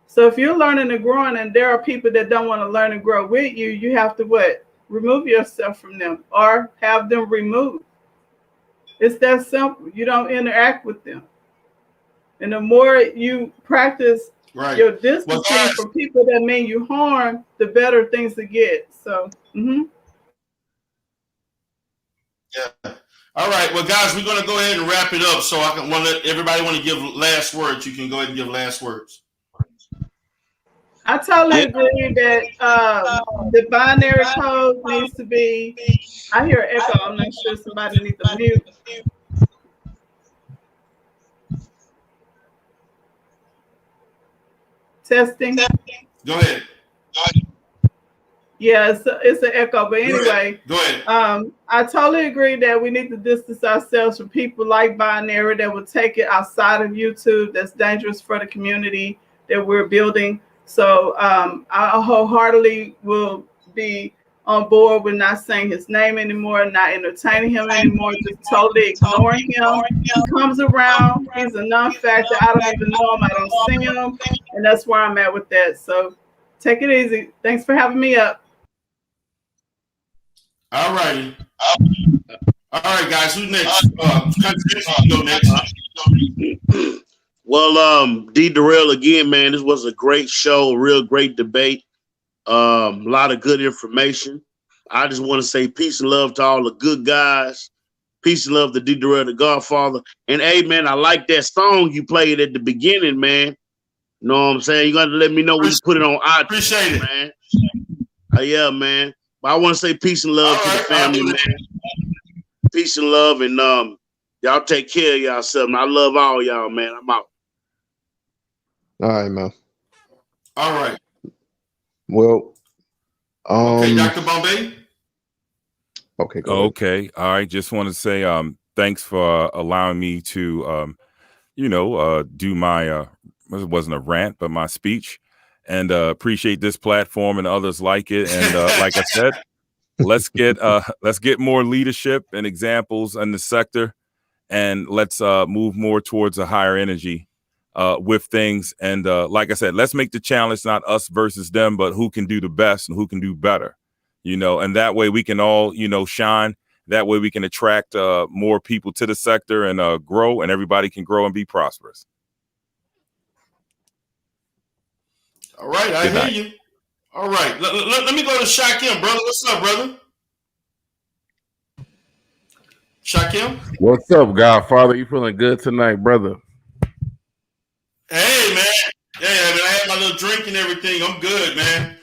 So if you're learning and growing and there are people that don't want to learn and grow with you, you have to what? Remove yourself from them or have them removed. It's that simple. You don't interact with them. And the more you practice Right. your distancing from people that mean you harm, the better things to get. So, Yeah. All right. Well, guys, we're going to go ahead and wrap it up. So I can want to everybody want to give last words. You can go ahead and give last words. I totally agree that the binary code needs to be. I hear echo. I'm not sure somebody needs to mute. Testing. Go ahead. Yeah, it's an echo. But anyway, go ahead. I totally agree that we need to distance ourselves from people like binary that will take it outside of YouTube. That's dangerous for the community that we're building. So I wholeheartedly will be on board with not saying his name anymore, not entertaining him anymore, just totally ignoring him. He comes around, he's a non-factor. I don't even know him, I don't see him, and that's where I'm at with that. So take it easy. Thanks for having me up. All righty. All right, guys. Who's next? Go next. Well, D. Terrell again, man. This was a great show, real great debate. A lot of good information. I just want to say peace and love to all the good guys. Peace and love to D. Terrell, the Godfather. And hey, man, I like that song you played at the beginning, man. You know what I'm saying? You're gonna let me know when you put it on iTunes, appreciate it, man. Yeah, man. But I want to say peace and love to the family, man. Peace and love, and y'all take care of yourself. And I love all y'all, man. I'm out. All right, man. All right. Well, okay, Dr. Bombay. Okay, go okay. All right. Just want to say thanks for allowing me to do my it wasn't a rant, but my speech, and appreciate this platform and others like it. And like I said, let's get more leadership and examples in the sector, and let's move more towards a higher energy with things. And like I said, let's make the challenge not us versus them, but who can do the best and who can do better, and that way we can all, shine. That way we can attract more people to the sector and grow, and everybody can grow and be prosperous. All right, I hear you. All right, let me go to Shakim, brother. What's up, brother? Shakim? What's up, Godfather? You feeling good tonight, brother? Hey, man. Yeah, man, I had my little drink and everything. I'm good, man.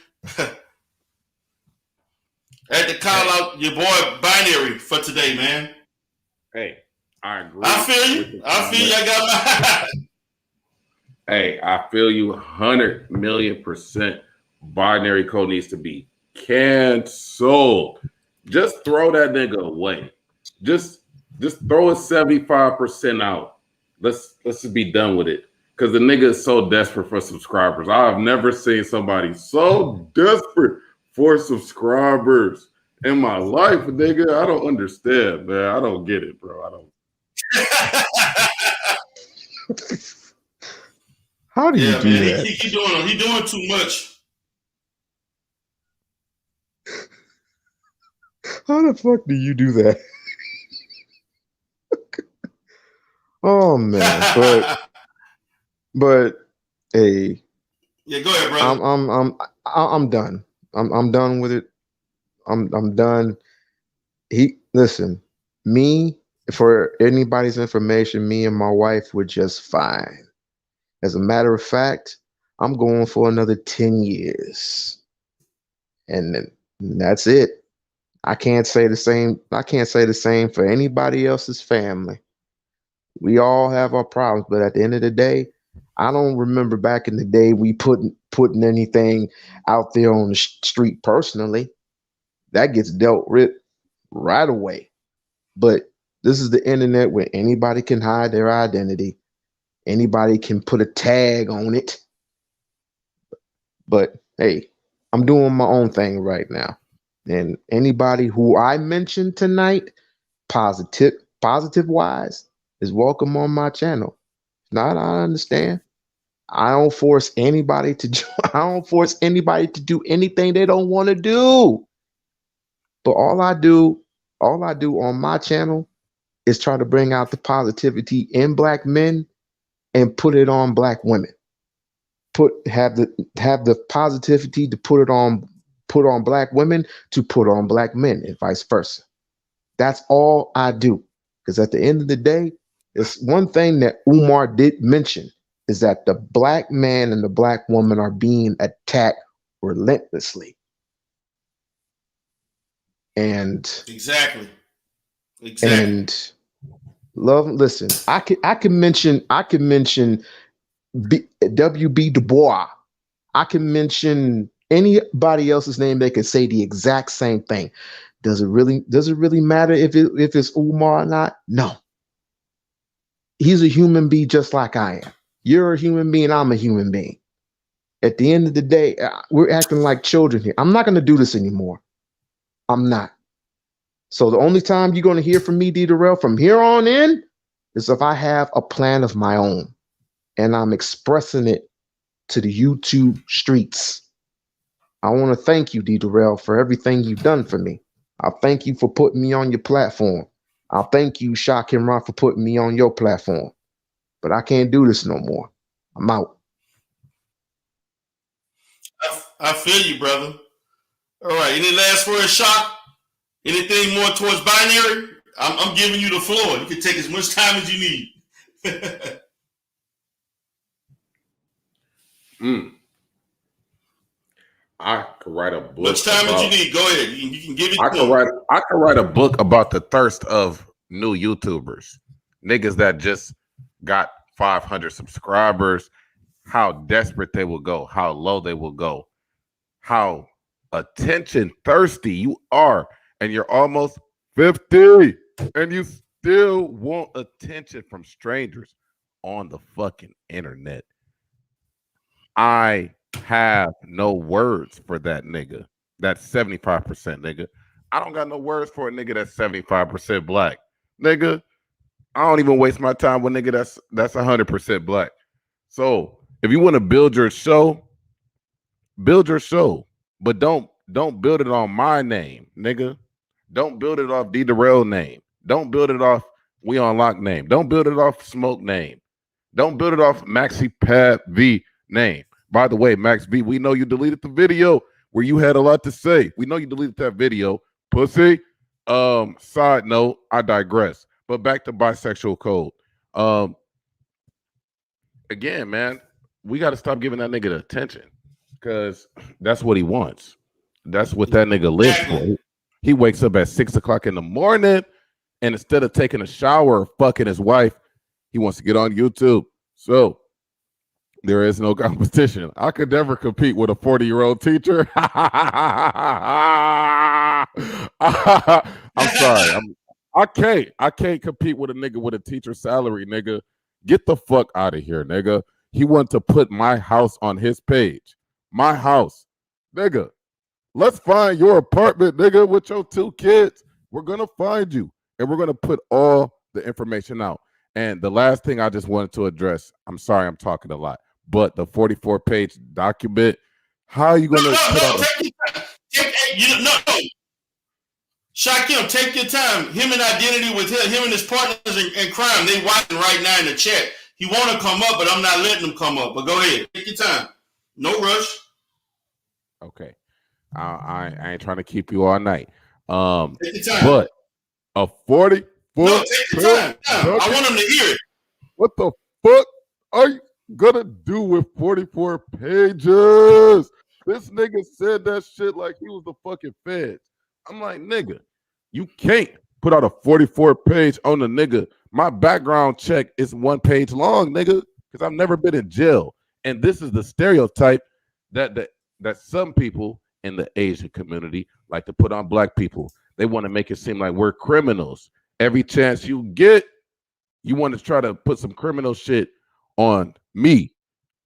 I had to call out your boy Binary for today, man. Hey, I agree. I feel you. I feel you. I got my... Hey, I feel you 100,000,000%. Binary code needs to be canceled. Just throw that nigga away. Just throw it 75% out. Let's just be done with it. Because the nigga is so desperate for subscribers. I have never seen somebody so desperate for subscribers in my life, nigga. I don't understand, man. I don't get it, bro. I don't. How do you do that? He doing too much. How the fuck do you do that? Oh man, but hey, yeah, go ahead, brother. I'm done. I'm done with it. I'm done. Listen, me, for anybody's information, me and my wife were just fine. As a matter of fact, I'm going for another 10 years. And that's it. I can't say the same. I can't say the same for anybody else's family. We all have our problems, but at the end of the day, I don't remember back in the day we putting anything out there on the street personally. That gets dealt with right away. But this is the internet where anybody can hide their identity. Anybody can put a tag on it. But hey, I'm doing my own thing right now. And anybody who I mentioned tonight, positive wise, is welcome on my channel. If not, I understand. I don't force anybody to do anything they don't want to do. But all I do on my channel is try to bring out the positivity in Black men and put it on black women. Have the positivity to put on black women, to put on black men, and vice versa. That's all I do. Because at the end of the day, it's one thing that Umar did mention is that the black man and the black woman are being attacked relentlessly. And exactly. And listen, I can mention W.B. Du Bois. I can mention anybody else's name. They could say the exact same thing. Does it really matter if it's Umar or not? No. He's a human being just like I am. You're a human being. I'm a human being. At the end of the day, we're acting like children here. I'm not going to do this anymore. I'm not. So the only time you're going to hear from me, D. Terrell, from here on in, is if I have a plan of my own and I'm expressing it to the YouTube streets. I want to thank you, D. Terrell, for everything you've done for me. I thank you for putting me on your platform. I thank you, Shaq and Ron, for putting me on your platform. But I can't do this no more. I'm out. I feel you, brother. All right. Any last words, Shaq? Anything more towards binary? I'm giving you the floor. You can take as much time as you need. I could write a book. Much time as you need. Go ahead. You can give it. I could write a book about the thirst of new YouTubers, niggas that just got 500 subscribers, how desperate they will go, how low they will go, how attention thirsty you are, and you're almost 50, and you still want attention from strangers on the fucking internet. I have no words for that nigga. That's 75% nigga. I don't got no words for a nigga that's 75% black. Nigga, I don't even waste my time with nigga that's 100% black. So if you want to build your show, but don't build it on my name, nigga. Don't build it off D. Terrell name. Don't build it off We On Lock name. Don't build it off Smoke name. Don't build it off Maxi Pad V name. By the way, Max B, we know you deleted the video where you had a lot to say. We know you deleted that video, pussy. Side note, I digress. But back to bisexual code. Again, man, we got to stop giving that nigga the attention because that's what he wants. That's what that nigga lives for. He wakes up at 6 o'clock in the morning, and instead of taking a shower or fucking his wife, he wants to get on YouTube. So there is no competition. I could never compete with a 40-year-old teacher. I'm sorry. I can't compete with a nigga with a teacher salary, nigga. Get the fuck out of here, nigga. He wanted to put my house on his page. My house. Nigga, let's find your apartment, nigga, with your 2 kids. We're going to find you, and we're going to put all the information out. And the last thing I just wanted to address, I'm sorry I'm talking a lot, but the 44-page document, how are you going to put out Shaquem, take your time. Him and Identity with him and his partners in crime, they watching right now in the chat. He want to come up, but I'm not letting him come up. But go ahead. Take your time. No rush. Okay. I ain't trying to keep you all night. Take your time. But a 40 No, take your time. I want him to hear it. What the fuck are you gonna do with 44 pages? This nigga said that shit like he was the fucking feds. I'm like, nigga, you can't put out a 44-page on the nigga. My background check is 1 page long, nigga, because I've never been in jail. And this is the stereotype that some people in the Asian community like to put on black people. They want to make it seem like we're criminals. Every chance you get, you want to try to put some criminal shit on me.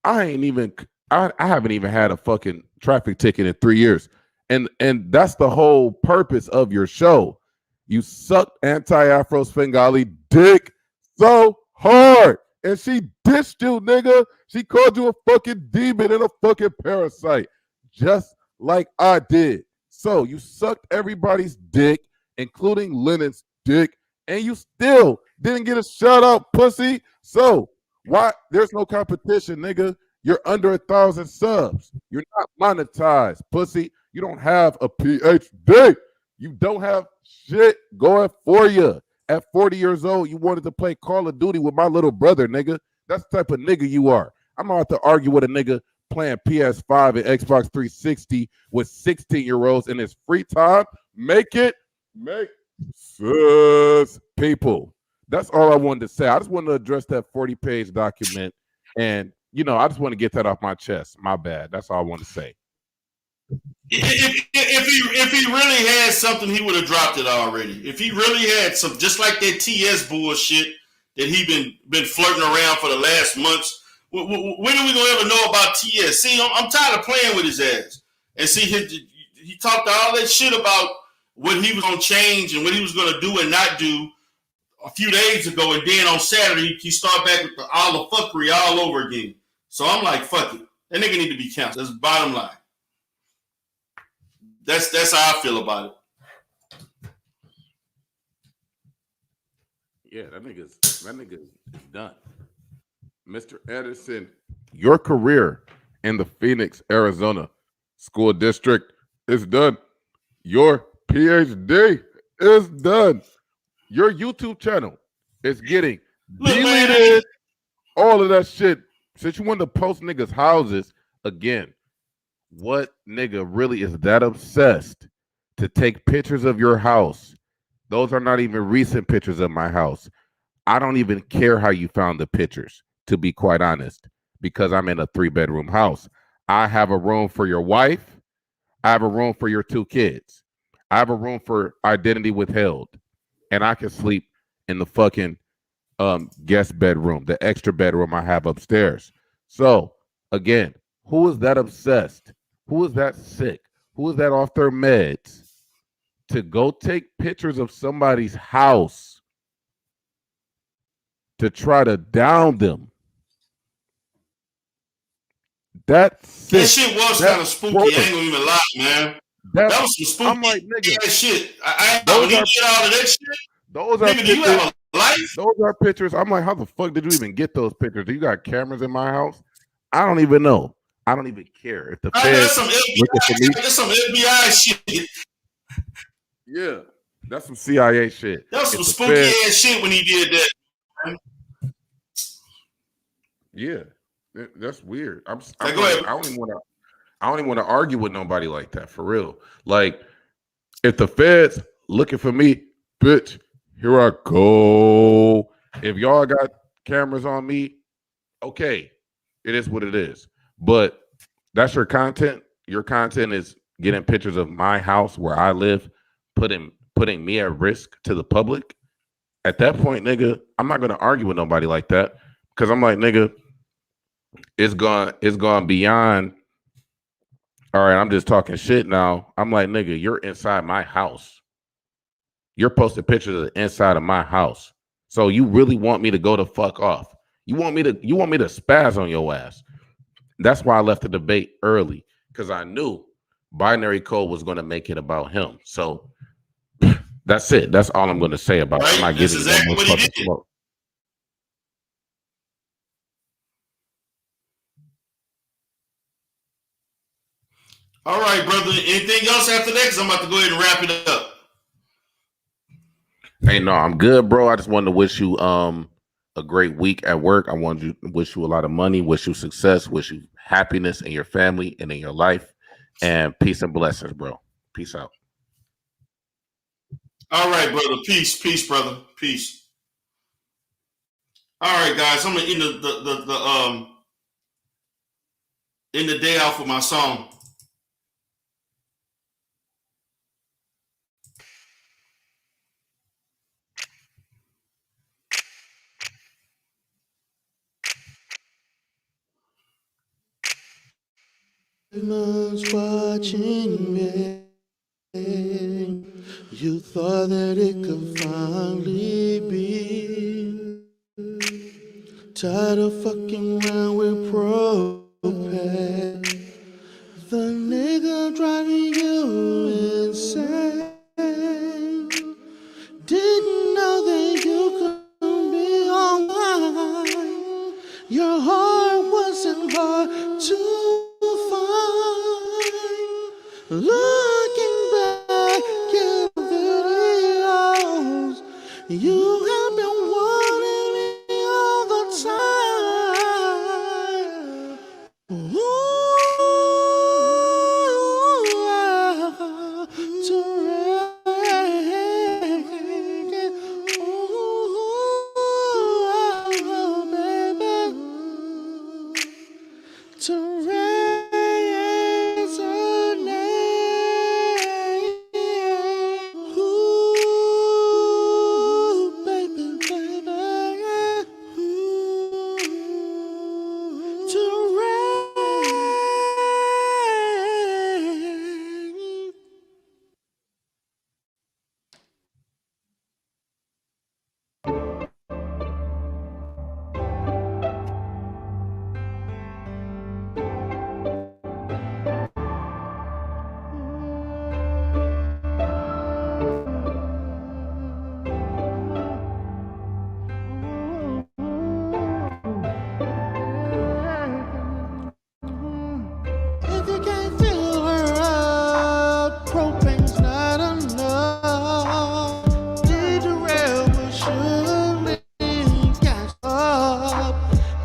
I haven't even had a fucking traffic ticket in 3 years. And that's the whole purpose of your show. You sucked anti-Afro Svengali dick so hard. And she dissed you, nigga. She called you a fucking demon and a fucking parasite. Just like I did. So you sucked everybody's dick, including Lennon's dick, and you still didn't get a shout out, pussy. So Why? There's no competition, nigga. You're under 1,000 subs. You're not monetized, pussy. You don't have a PhD. You don't have shit going for you. At 40 years old, you wanted to play Call of Duty with my little brother, nigga. That's the type of nigga you are. I'm not to argue with a nigga playing PS5 and Xbox 360 with 16-year-olds in his free time. Make sense, people. That's all I wanted to say. I just wanted to address that 40-page document, and I just want to get that off my chest. My bad. That's all I want to say. If he really had something, he would have dropped it already. If he really had some, just like that TS bullshit that he been flirting around for the last months. When are we gonna ever know about TS? See, I'm tired of playing with his ass. And see, he talked all that shit about what he was gonna change and what he was gonna do and not do a few days ago, and then on Saturday he started back with all the fuckery all over again. So I'm like, fuck it. That nigga need to be canceled. That's the bottom line. That's how I feel about it. Yeah, that nigga's done. Mr. Edison, your career in the Phoenix, Arizona school district is done. Your PhD is done. Your YouTube channel is getting deleted. All of that shit. Since you want to post niggas' houses again, what nigga really is that obsessed to take pictures of your house? Those are not even recent pictures of my house. I don't even care how you found the pictures, to be quite honest, because I'm in a 3-bedroom house. I have a room for your wife. I have a room for your 2 kids. I have a room for identity withheld. And I can sleep in the fucking guest bedroom, the extra bedroom I have upstairs. So, again, who is that obsessed? Who is that sick? Who is that off their meds to go take pictures of somebody's house to try to down them? That shit was kind of spooky. I ain't gonna even lie, man. That was some spooky shit. When he did all of that shit, those are nigga, pictures, do you have a life? Those are pictures. I'm like, how the fuck did you even get those pictures? Do you got cameras in my house? I don't even know. I don't even care if the feds looking for me. That's some FBI shit. Yeah, that's some CIA shit. That was some spooky ass shit when he did that. Yeah, that's weird. I don't even want to argue with nobody like that, for real. Like, if the feds looking for me, bitch, here I go. If y'all got cameras on me, okay, it is what it is. But that's your content. Your content is getting pictures of my house where I live, putting me at risk to the public. At that point, nigga, I'm not gonna argue with nobody like that, because I'm like, nigga, it's gone beyond. All right, I'm just talking shit now. I'm like, nigga, you're inside my house. You're posting pictures of the inside of my house. So you really want me to go the fuck off? You want me to spaz on your ass? That's why I left the debate early, because I knew Binary Code was going to make it about him. So that's it. That's all I'm going to say about it. I'm not giving you no more fucking smoke. All right, brother. Anything else after that? Because I'm about to go ahead and wrap it up. Hey, no, I'm good, bro. I just wanted to wish you a great week at work. I want to wish you a lot of money, wish you success, wish you happiness in your family and in your life, and peace and blessings, bro. Peace out. All right, brother. Peace, brother. Peace. All right, guys. I'm gonna end the day off with my song. Demons watching me. You thought that it could finally be. Tired of fucking around with propane. The nigga driving you insane. Didn't know that you could be online. You have been wanting me all the time. Ooh, Terray is her name. Ooh, baby, baby. Ooh, Terray. If you can't fill her up, propane's not enough. Terray will surely gas up.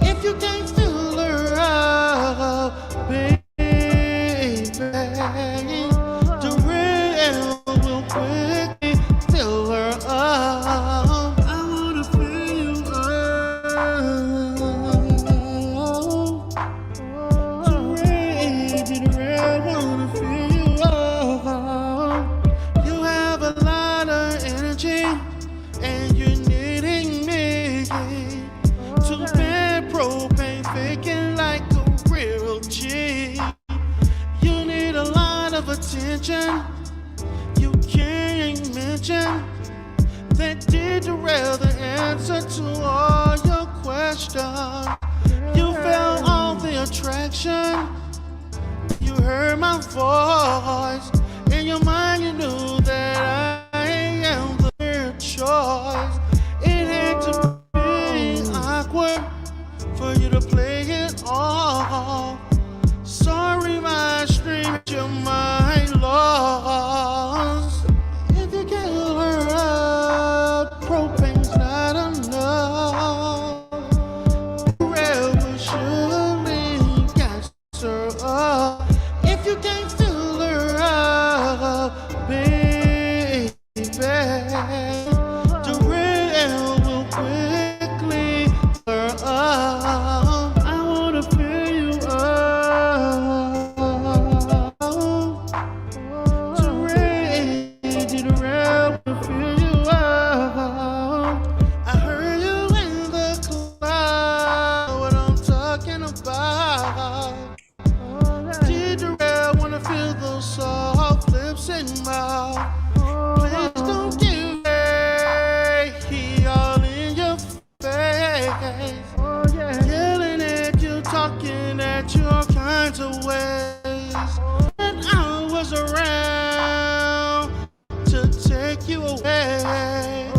If you can't fill her up, baby, Terray will quickly fill her up. I wanna fill you up. Terray, wanna feel you up. You have a lot of energy, and you're needing me. Too bad propane faking like a real G. You need a lot of attention. You can't mention that Terray the answer to all your questions. You felt all the attraction. You heard my voice. In your mind you knew that I am the weird choice. It had to be awkward for you to play it off. Sorry my stream, you're my loss. If you can't fill her up, propane's not enough. Terray will surely gas her up. If you can't fill her up, baby, Terray will quickly fill her up. I wanna fill you up. Terray will fill you up. I heard you in the cloud. What I'm talking about. Terray wanna feel those soft lips and mouth. Please don't give way. He all in your face. Yelling at you, talking at you all kinds of ways. And I was around to take you away.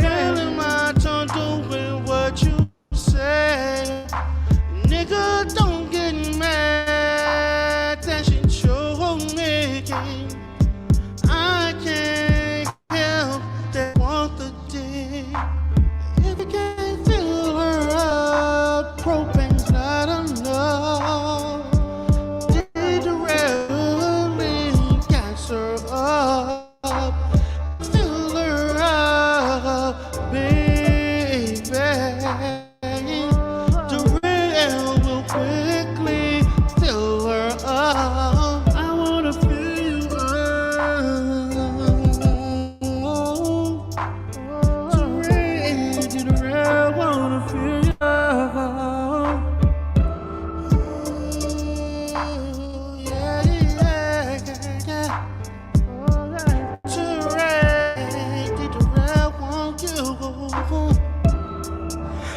Feeling my tongue doing what you say. Nigga, don't get mad that she chose me. I can't help that want the dick. If you can't fill her up, propane's not enough. Terray really gas her up. Fill her up, baby. Terray will quickly fill her up. I wanna fill you up. Terray wanna fill you up. Ooh, yeah, yeah, yeah. Terray want you.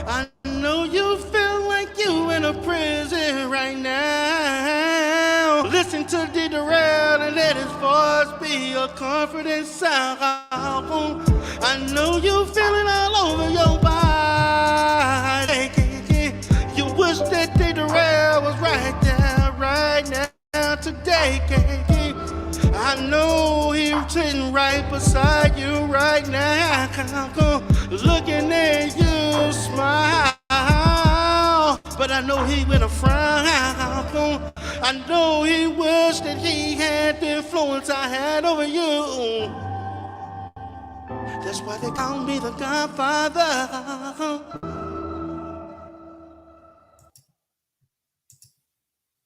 I know you feel like you in a prison right now. Listen to Terray and let his voice be a comforting sound. I know you feeling all over your body. You wish that Terray was right there, right now, today. I I know he's sitting right beside you right now, looking at you smile. But I know he with a frown. I know he wished that he had the influence I had over you. That's why they call me the Godfather.